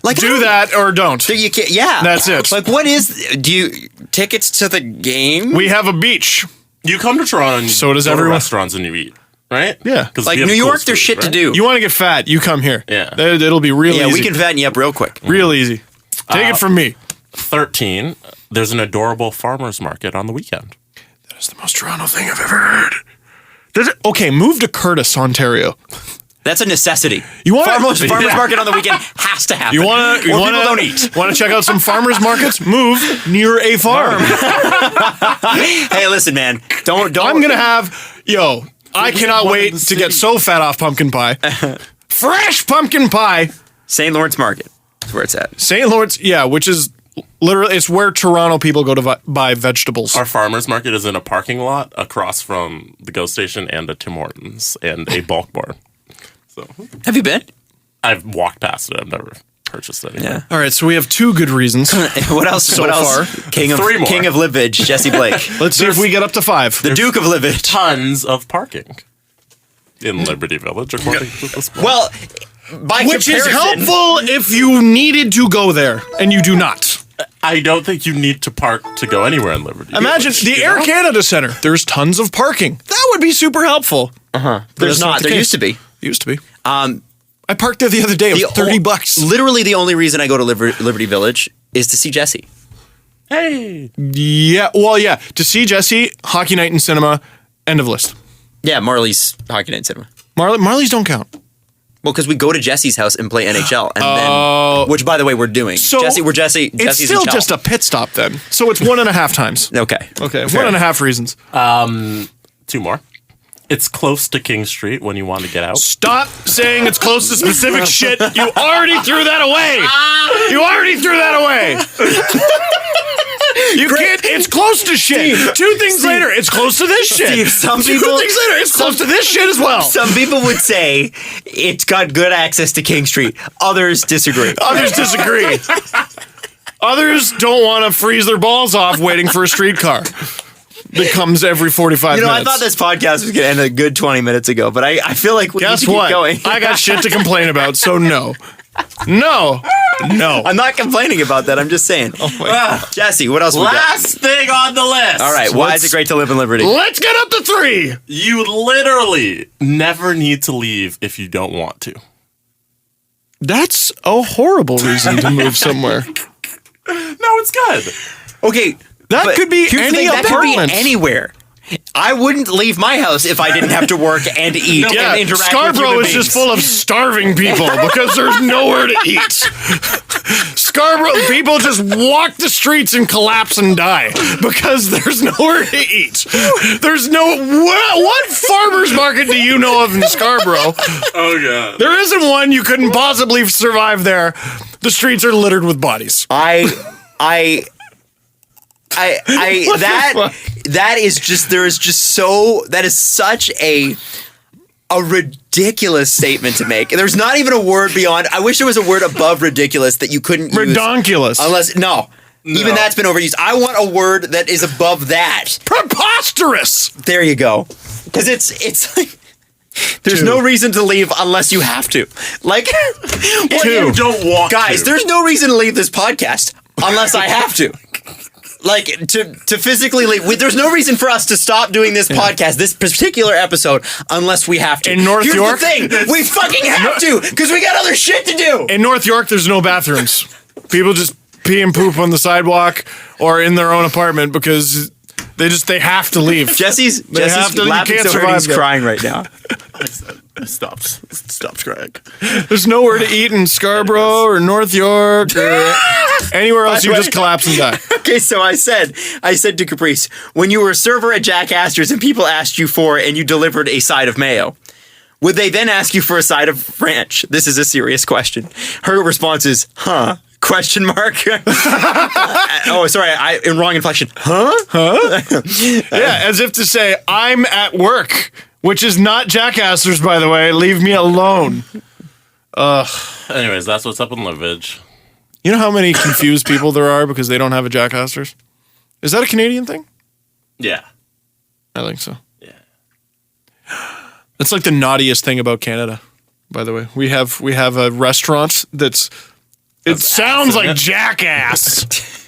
Like, Do that or don't. So you can't, yeah. That's it. Like, what is, do you, tickets to the game? We have a beach. you come to Toronto and So does go to everyone. restaurants and you eat, right? Yeah. 'Cause Like we have New cool York, there's food, shit to right? do. You want to get fat, you come here. Yeah. It'll be real Yeah, easy. we can fatten you up real quick. Real easy. Take it from me. 13, there's an adorable farmer's market on the weekend. That's the most Toronto thing I've ever heard. Okay, move to Curtis, Ontario. That's a necessity. You wanna- farmers Yeah. market on the weekend has to happen. You want Or people don't eat. Want to check out some farmers markets? Move near a farm. Hey, listen, man. Don't. I'm gonna have I cannot one in wait the to get city. so fat off pumpkin pie. Fresh pumpkin pie. St. Lawrence Market. That's where it's at. St. Lawrence, yeah, which is literally it's where Toronto people go to buy vegetables. Our farmer's market is in a parking lot across from the GO station and a Tim Hortons and a bulk bar. So Have you been? I've walked past it. I've never purchased it. Yeah. All right, so we have 2 good reasons. What else? So what else? far. King of 3 more. King of Livage, Jesse Blake. Let's see if we get up to 5. The Duke of Livage. Tons of parking in Liberty Village, according to this book. Well, by Which is comparison, helpful if you needed to go there, and you do not. I don't think you need to park to go anywhere in Liberty. Imagine Village, the you Air know? Canada Center. There's tons of parking. That would be super helpful. There's that's not not. the There case. used to be. Used to be. I parked there the other day. It was $30. Literally, the only reason I go to Liberty Village is to see Jesse. Hey, Yeah. Well, yeah. To see Jesse, hockey night in cinema. End of list. Yeah, Marley's Hockey Night Cinema. Marley's don't count. Well, because we go to Jesse's house and play NHL, and then, which by the way, we're doing. So Jesse's It's still in Chell. just a pit stop then. So it's 1.5 times. Okay. Okay. Fair. 1.5 reasons. 2 more. It's close to King Street when you want to get out. Stop saying it's close to specific shit. You already threw that away. You already threw that away. You can't. It's close to shit. Steve, 2 things later, it's close to this shit. Steve, some 2 people- things later, it's close to this shit as well. Some people would say it's got good access to King Street. Others disagree. Others disagree. Others don't want to freeze their balls off waiting for a streetcar that comes every 45 You know, minutes. I thought this podcast was going to end a good 20 minutes ago, but I feel like we Guess need to what? keep going. I got shit to complain about, so no. No. No. I'm not complaining about that. I'm just saying. Jesse, what else we got? Last thing on the list. All right, why is it great to live in Liberty? Let's get up to 3. You literally never need to leave if you don't want to. That's a horrible reason to move somewhere. No, it's good. Okay. That but could be here's the any thing, that could be apartment. anywhere. I wouldn't leave my house if I didn't have to work and eat Yeah, and interact with Scarborough human is just beings. full of starving people because there's nowhere to eat. Scarborough people just walk the streets and collapse and die because there's nowhere to eat. There's no what farmers market do you know of in Scarborough? Oh, God. There isn't one. You couldn't possibly survive there. The streets are littered with bodies. That is just that is such a ridiculous statement to make. There's not even a word beyond. I wish there was a word above ridiculous that you couldn't use. Redonkulous. Unless even that's been overused. I want a word that is above that. Preposterous. There you go. Because it's like there's no reason to leave unless you have to. Like Or you don't want guys, to. there's no reason to leave this podcast unless I have to. Like to physically leave. There's no reason for us to stop doing this podcast, this particular episode, unless we have to. In North Here's York? the thing: we fucking have to because we got other shit to do. In North York, there's no bathrooms. People just pee and poop on the sidewalk or in their own apartment because they have to leave. Jesse's have to- you laughing can't so hard he's survive there. crying right now. Stops, Greg. There's nowhere to eat in Scarborough or North York or anywhere else. You way- just collapse and die. Okay, so I said to Caprice, when you were a server at Jack Astor's and people asked you for and you delivered a side of mayo, would they then ask you for a side of ranch? This is a serious question. Her response is, huh? Question mark. Oh, sorry, in wrong inflection. Huh? Yeah, as if to say, I'm at work, which is not Jack Astor's, by the way. Leave me alone. Anyways, that's what's up in Livage. You know how many confused people there are because they don't have a Jack Astor's? Is that a Canadian thing? Yeah. I think so. Yeah. That's like the naughtiest thing about Canada, by the way. We have a restaurant it sounds like Jackass.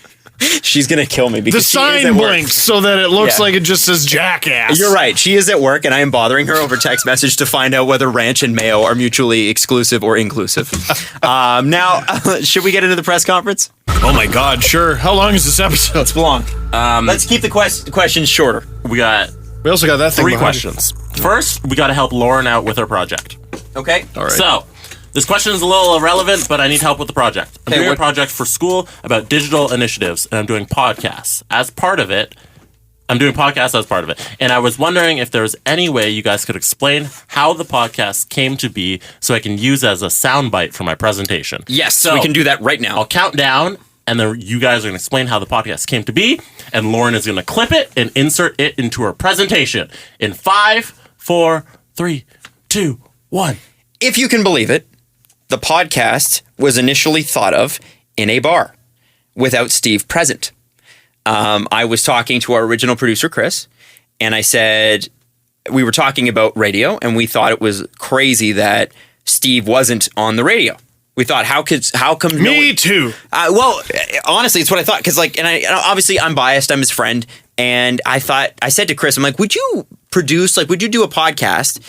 She's gonna kill me The because she is sign at work. blinks so that it looks Yeah. like it just says Jackass. You're right. She is at work, and I am bothering her over text message to find out whether ranch and mayo are mutually exclusive or inclusive. Now, should we get into the press conference? Oh my God, sure. How long is this episode? It's long. Let's keep the questions shorter. We got We also got that thing 3 behind you. questions. First, we got to help Lauren out with her project. Okay. All right. So, this question is a little irrelevant, but I need help with the project. I'm Okay, doing what- a project for school about digital initiatives, and I'm doing podcasts as part of it. And I was wondering if there was any way you guys could explain how the podcast came to be so I can use it as a soundbite for my presentation. Yes, So, we can do that right now. I'll count down, and then you guys are going to explain how the podcast came to be, and Lauren is going to clip it and insert it into her presentation. In 5, 4, 3, 2, 1. if you can believe it, the podcast was initially thought of in a bar without Steve present. I was talking to our original producer, Chris, and I said, we were talking about radio, and we thought it was crazy that Steve wasn't on the radio. We thought, how come Me too. Well, honestly, it's what I thought. Because, like, and obviously I'm biased. I'm his friend. And I said to Chris, I'm like, would you do a podcast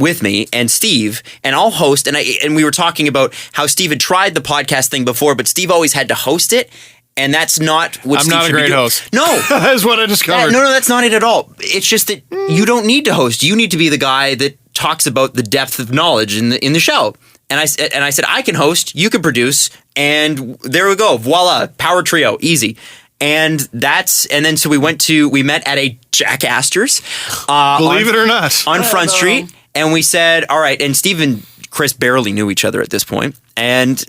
with me and Steve, and I'll host. And we were talking about how Steve had tried the podcast thing before, but Steve always had to host it. And that's not what I'm Steve not a should be great doing. host. No. That's what I discovered. No, that's not it at all. It's just that you don't need to host. You need to be the guy that talks about the depth of knowledge in the show. And I said, I can host, you can produce, and there we go. Voila, power trio, easy. And then so we met at a Jack Astor's. Believe it or not. On Front Street. And we said, all right, and Steve and Chris barely knew each other at this point. And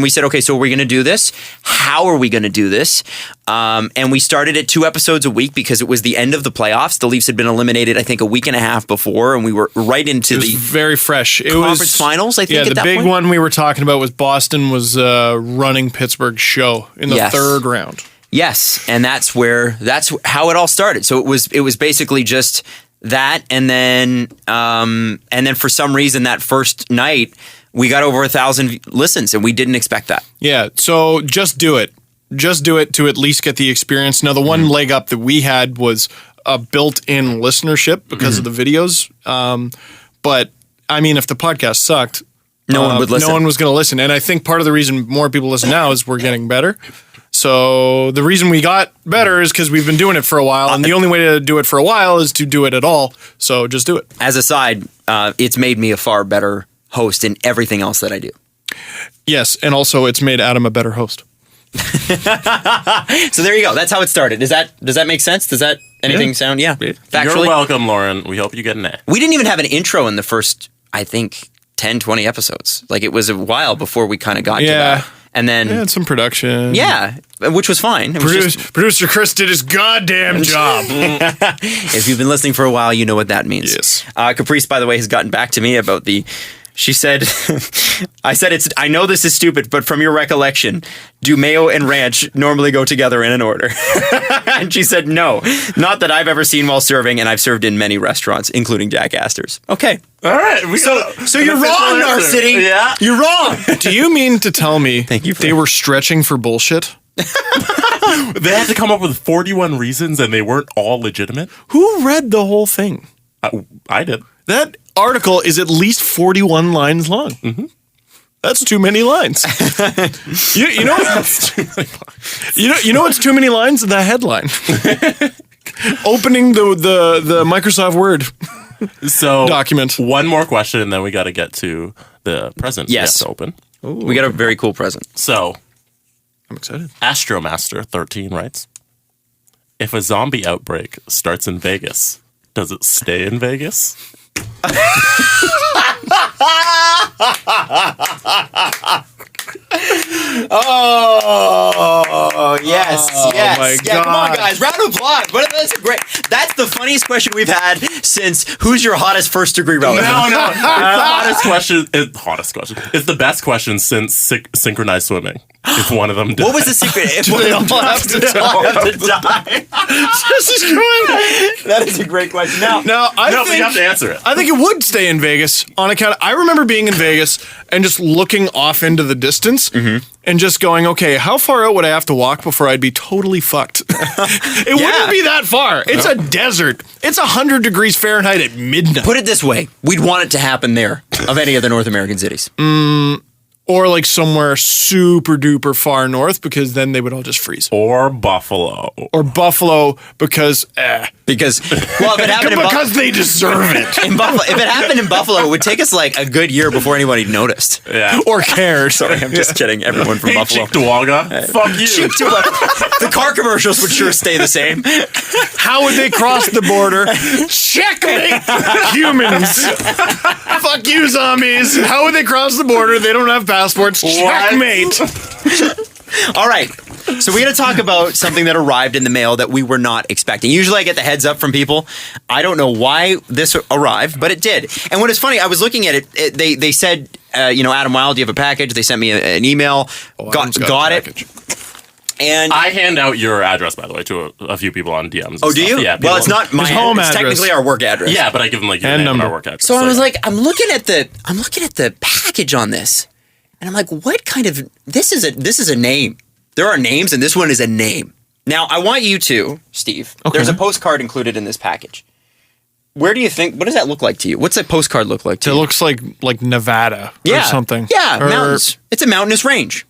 we said, okay, so we're going to do this. How are we going to do this? And we started at 2 episodes a week because it was the end of the playoffs. The Leafs had been eliminated, I think, a week and a half before, and we were right into the very fresh. It conference was finals, I think, yeah, at the that big point. one we were talking about was Boston was running Pittsburgh's show in the third round. Yes, and that's how it all started. So it was basically just that, and then for some reason that first night we got over 1,000 listens, and we didn't expect that. Yeah, so just do it. Just do it to at least get the experience. Now, the one leg up that we had was a built-in listenership because of the videos. But, I mean, if the podcast sucked, no one would listen. No one was going to listen. And I think part of the reason more people listen now is we're getting better. So the reason we got better is because we've been doing it for a while. And the only way to do it for a while is to do it at all. So just do it. As a side, it's made me a far better host in everything else that I do. Yes, and also it's made Adam a better host. So there you go. That's how it started. Does that make sense? Does that anything sound? Yeah. Factually? You're welcome, Lauren. We hope you get an A. We didn't even have an intro in the first, I think, 10, 20 episodes. Like, it was a while before we kind of got to that. And then had some production. Yeah, which was fine. It was Producer Chris did his goddamn job. If you've been listening for a while, you know what that means. Yes. Caprice, by the way, has gotten back to me about she said, I know this is stupid, but from your recollection, do mayo and ranch normally go together in an order? And she said, no, not that I've ever seen while serving, and I've served in many restaurants, including Jack Astor's. Okay. All right. So you're wrong, Narcity. Yeah. You're wrong. Do you mean to tell me Thank you they were stretching for bullshit? They had to come up with 41 reasons, and they weren't all legitimate. Who read the whole thing? I did. That article is at least 41 lines long. Mm-hmm. That's too many lines. you know what's too many lines? The headline. Opening the Microsoft Word document. One more question, and then we got to get to the present. Yes. To open. Ooh. We got a very cool present. So, I'm excited. Astromaster 13 writes, if a zombie outbreak starts in Vegas, does it stay in Vegas? Oh yes, yes. My Yeah, come on, God. guys! Round of applause. That's the funniest question we've had since "Who's your hottest first degree relative?" No. It's the hottest question. It's the best question since synchronized swimming. If one of them dies. What was the secret? If one of them have to die. Jesus Christ. That is a great question. Now, But you have to answer it. I think it would stay in Vegas on account. I remember being in Vegas and just looking off into the distance and just going, okay, how far out would I have to walk before I'd be totally fucked? It wouldn't be that far. It's a desert. It's 100 degrees Fahrenheit at midnight. Put it this way: we'd want it to happen there of any of the North American cities. Or like somewhere super duper far north, because then they would all just freeze. Or Buffalo. Or Buffalo because Because if it happened because they deserve it. in Buffalo, if it happened in Buffalo, it would take us like a good year before anybody noticed. Yeah. Or cared. Sorry, I'm just kidding. Everyone from Hey, Buffalo. Cheektowaga. Fuck you. The car commercials would sure stay the same. How would they cross the border? Checkmate, humans. Fuck you, zombies. How would they cross the border? They don't have passports. Checkmate. All right. So we got to talk about something that arrived in the mail that we were not expecting. Usually I get the heads up from people. I don't know why this arrived, but it did. And what is funny, I was looking at it, they said, Adam Wilde, do you have a package? They sent me an email, got it. And I hand out your address, by the way, to a few people on DMs. Oh, do you? Yeah. Well, it's not my home address. It's address. technically our work address. Yeah, but I give them like your And name and number. our work address. So I was like, I'm looking at the package on this, and I'm like, what kind of this is a name. There are names, and this one is a name. Now, I want you to, Steve. Okay. There's a postcard included in this package. Where do you think? What does that look like to you? What's that postcard look like to It you? looks like Nevada or something. Yeah, Or- mountains. It's a mountainous range.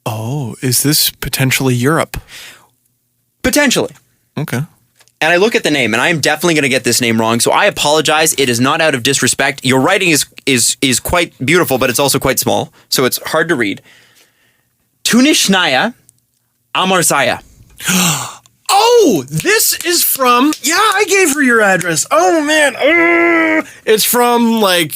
Oh, is this potentially Europe? Potentially. Okay. And I look at the name, and I am definitely going to get this name wrong. So I apologize. It is not out of disrespect. Your writing is quite beautiful, but it's also quite small, so it's hard to read. Tunishnaya Amarzaya. Oh, this is from. Yeah, I gave her your address. Oh man, it's from like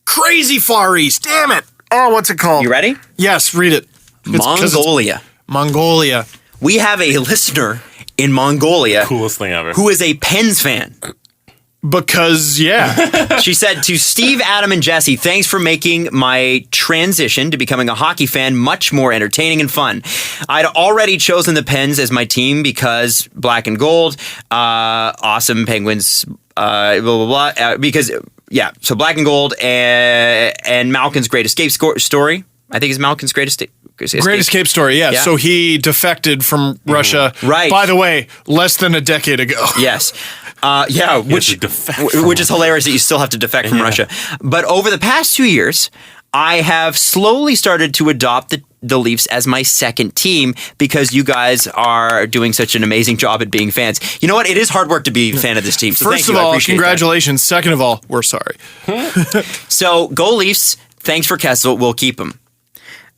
crazy Far East. Damn it. Oh, what's it called? You ready? Yes, read it. It's 'cause it's Mongolia. Mongolia. We have a listener in Mongolia coolest thing ever. who is a Pens fan. Because yeah, She said to Steve, Adam, and Jesse, thanks for making my transition to becoming a hockey fan much more entertaining and fun. I'd already chosen the Pens as my team because black and gold, awesome Penguins, blah, blah, blah. So black and gold and Malkin's Great Escape story. I think is Malkin's Great Escape. Great Escape story. Yeah. Yeah. So he defected from Russia. Right. By the way, less than a decade ago. Yes. Which is hilarious that you still have to defect from Russia. But over the past 2 years, I have slowly started to adopt the Leafs as my second team because you guys are doing such an amazing job at being fans. You know what? It is hard work to be a fan of this team. So First thank of you. I all, appreciate congratulations. Second of all, we're sorry. that. So go Leafs. Thanks for Kessel. We'll keep him.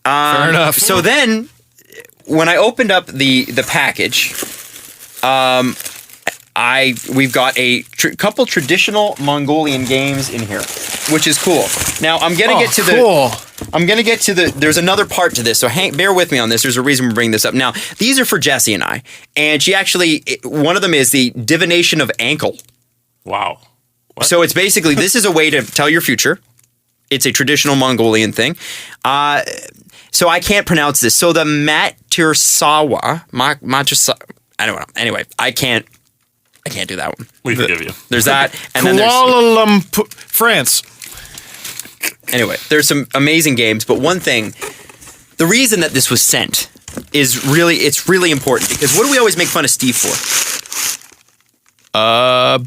Fair enough. So then, when I opened up the package, we've got a couple traditional Mongolian games in here, which is cool. Now I'm gonna get to the. There's another part to this, so bear with me on this. There's a reason we're bringing this up. Now these are for Jessie and I, and one of them is the divination of ankle. Wow. What? So it's basically this is a way to tell your future. It's a traditional Mongolian thing. So I can't pronounce this. So the Matursawa, I don't know. Anyway, I can't do that one. We forgive you. There's that, and then there's Kuala Lumpur, France. anyway. There's some amazing games, but one thing, the reason that this was sent is really important because what do we always make fun of Steve for?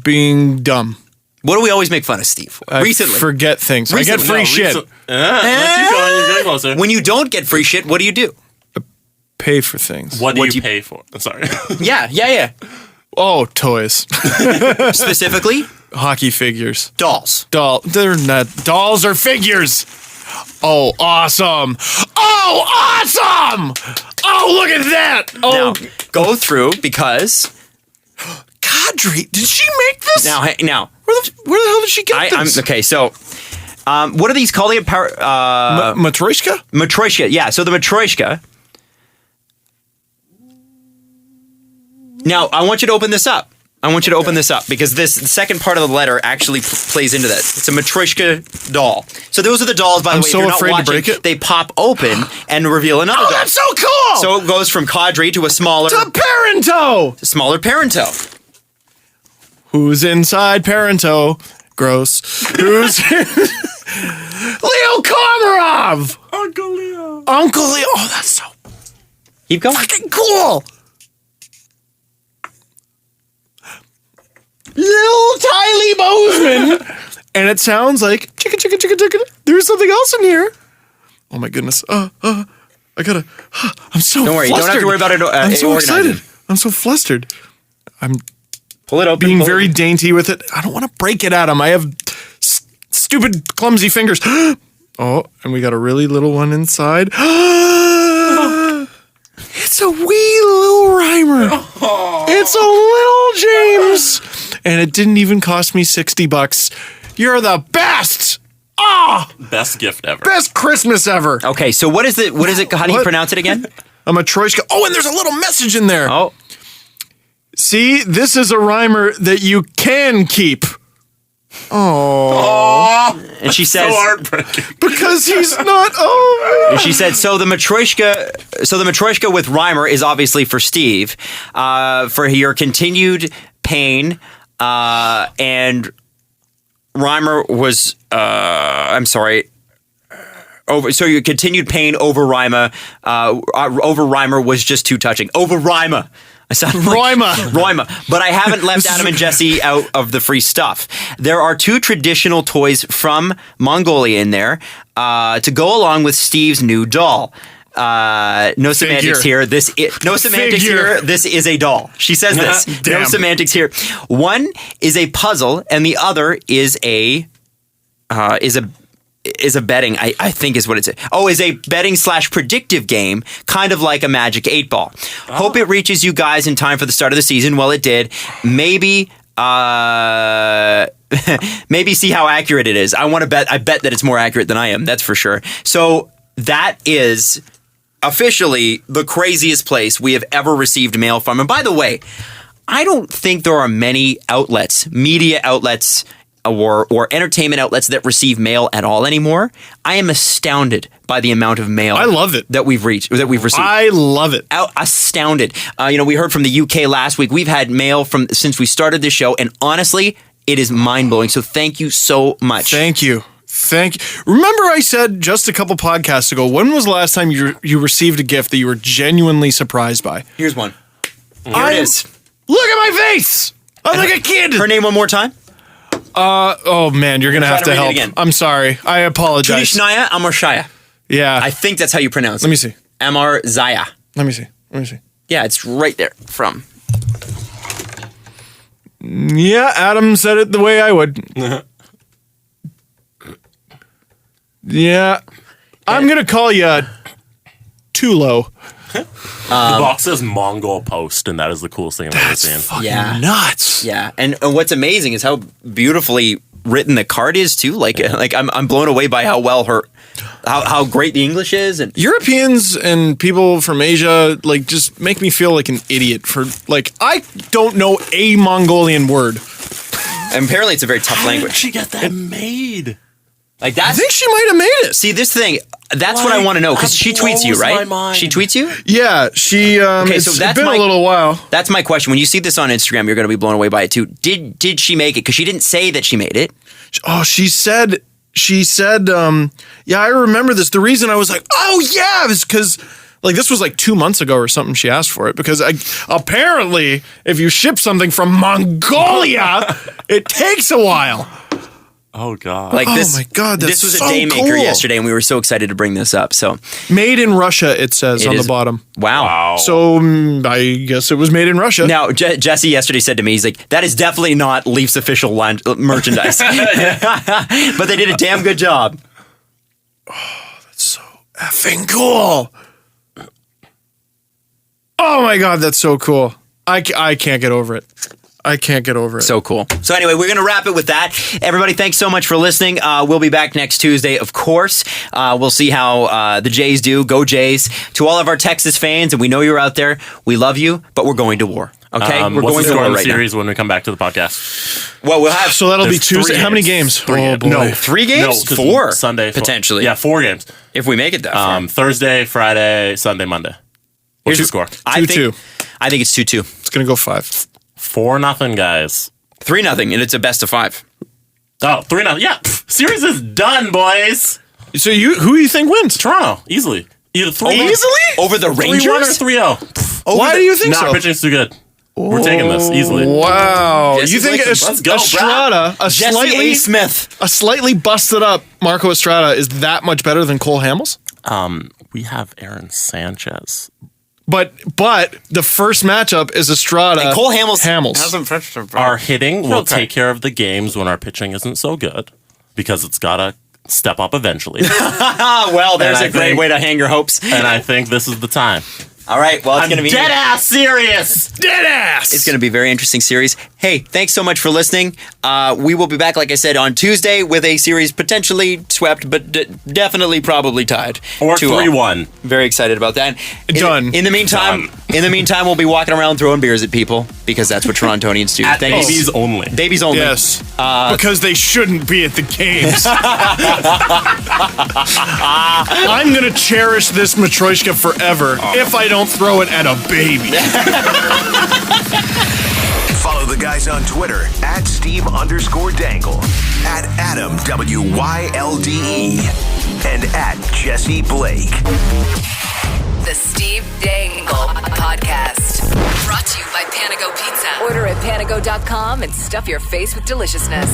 Being dumb. What do we always make fun of Steve for? Recently, Forget things. I get free shit. Keep going. You're getting closer. when you don't get free shit, what do you do? Pay for things. What do you pay for? I'm sorry. Yeah. Oh, toys. Specifically, Hockey figures. dolls. They're not dolls or figures. Oh, awesome. Oh, awesome. Oh, look at that. Oh, Now, go through because Kadri. Did she make this? now Where the hell did she get this? okay. So, what are these called? Matryoshka? Matryoshka. Yeah. So the Matryoshka. Now, I want you to open this up. Because the second part of the letter actually plays into that. It's a Matryoshka doll. So those are the dolls, by the I'm way. so if you're not afraid to watching, break it. They pop open and reveal another doll. Oh, that's so cool. So it goes from Kadri to a smaller Parento. Parento. Who's inside Parento? Gross. Who's Leo Komarov? Uncle Leo. Uncle Leo. Oh, that's so Keep going. fucking cool. Little Tylee Bozeman. And it sounds like chicka. There's something else in here. Oh my goodness. I gotta. I'm so. Don't worry. You don't have to worry about it. I'm so organizing. excited. I'm so flustered. I'm Pull it open. being pull it very open. dainty with it. I don't want to break it at him. I have stupid, clumsy fingers. Oh, and we got a really little one inside. It's a wee little Reimer. It's a little James. And it didn't even cost me $60. You're the best. Best gift ever. Best Christmas ever. Okay, so what is it? How do you What? pronounce it again? A matryoshka. Oh, and there's a little message in there. Oh, See, this is a rhymer that you can keep. and she says, So heartbreaking. Because he's not. Oh, she said, so the matryoshka with rhymer is obviously for Steve, for your continued pain, and rhymer was, I'm sorry. So your continued pain over rhymer was just too touching. Over rhymer. I sound like Rhymer. But I haven't left Adam and Jesse out of the free stuff. There are 2 traditional toys from Mongolia in there to go along with Steve's new doll. No semantics here. No semantics here. This is a doll. She says this. No semantics here. One is a puzzle, and the other is a betting, I think is what it's. Is a betting / predictive game, kind of like a Magic 8 Ball. Hope it reaches you guys in time for the start of the season. Well, it did. Maybe see how accurate it is. I bet that it's more accurate than I am. That's for sure. So that is officially the craziest place we have ever received mail from. And by the way, I don't think there are many outlets, media outlets, or entertainment outlets that receive mail at all anymore. I am astounded by the amount of mail. I love it that we've received. I love it. Astounded. We heard from the UK last week. We've had mail since we started this show, and honestly, it is mind blowing. So thank you so much. Thank you. Remember, I said just a couple podcasts ago. When was the last time you received a gift that you were genuinely surprised by? Here's one. Here it is. Look at my face. I'm like a kid. Her name one more time. Oh man, you're gonna have to read it help. again. I'm sorry. I apologize. Tudishnaya Amarshaya. Yeah. I think that's how you pronounce it. Let me see. Amar Zaya. Let me see. Yeah, it's right there from. Yeah, Adam said it the way I would. Yeah. I'm gonna call you Tulo. The box says Mongol Post, and that is the coolest thing I've ever seen. Fucking nuts. Yeah, and what's amazing is how beautifully written the card is too. Like I'm blown away by how well how great the English is. And Europeans and people from Asia just make me feel like an idiot for I don't know a Mongolian word. And apparently it's a very tough language. How did she get that made? Like that. I think she might have made it. See, this thing. That's what I want to know, because she tweets you, right? She tweets you? Yeah, she. Okay, so it's been a little while. That's my question. When you see this on Instagram, you're going to be blown away by it too. Did she make it? Because she didn't say that she made it. Oh, she said. Yeah, I remember this. The reason I was like, oh yeah, is because this was 2 months ago or something. She asked for it because apparently, if you ship something from Mongolia, it takes a while. Oh god! Oh my god! That's this was so a day maker cool. yesterday, and we were so excited to bring this up. So, made in Russia, it says on the bottom. Wow! So I guess it was made in Russia. Now, Jesse yesterday said to me, he's like, "That is definitely not Leafs official merchandise," but they did a damn good job. Oh, that's so effing cool! Oh my god, that's so cool! I can't get over it. I can't get over it. So cool. So anyway, we're going to wrap it with that. Everybody, thanks so much for listening. We'll be back next Tuesday, of course. We'll see how the Jays do. Go Jays. To all of our Texas fans, and we know you're out there, we love you, but we're going to war. Okay? We're what's going the to score war in the right series when we come back to the podcast? Well, we'll have... So that'll be Tuesday. How many games? 3 games. Boy. No, 3 games? No, 4. Sunday. Potentially. Yeah, 4 games. If we make it that far. Thursday, Friday, Sunday, Monday. What's your score? 2-2. I think it's 2-2. It's going to go 5. 4-0, guys. 3-0, and it's a best of 5. Oh, 3-0. Yeah. Series is done, boys. So who do you think wins? Toronto, easily. Either 3 Over the Rangers? 3-1 or 3-0. Why do you think so? Our pitching's too good. We're taking this easily. Wow. Jesse's You think let's go, Estrada, Jesse A. Smith. a slightly busted up Marco Estrada is that much better than Cole Hamels? We have Aaron Sanchez. But the first matchup is Estrada. And Cole Hamels Hamels. pitched a Our hitting will take care of the games when our pitching isn't so good, because it's got to step up eventually. Well, there's And a great way to hang your hopes. And I think this is the time. All right. Well, it's going to be dead ass serious. Dead ass. It's going to be a very interesting series. Hey, thanks so much for listening. We will be back, like I said, on Tuesday with a series potentially swept, but definitely probably tied. Or 2-all. 3-1. Very excited about that. Done. In the meantime, we'll be walking around throwing beers at people because that's what Torontonians do. At Thanks. babies only. Babies only. Yes. Because they shouldn't be at the games. I'm going to cherish this Matryoshka forever if I don't throw it at a baby. Follow the guys on Twitter at Steve_Dangle, at Adam WYLDE, and at Jesse Blake. The Steve Dangle Podcast. Brought to you by Panago Pizza. Order at panago.com and stuff your face with deliciousness.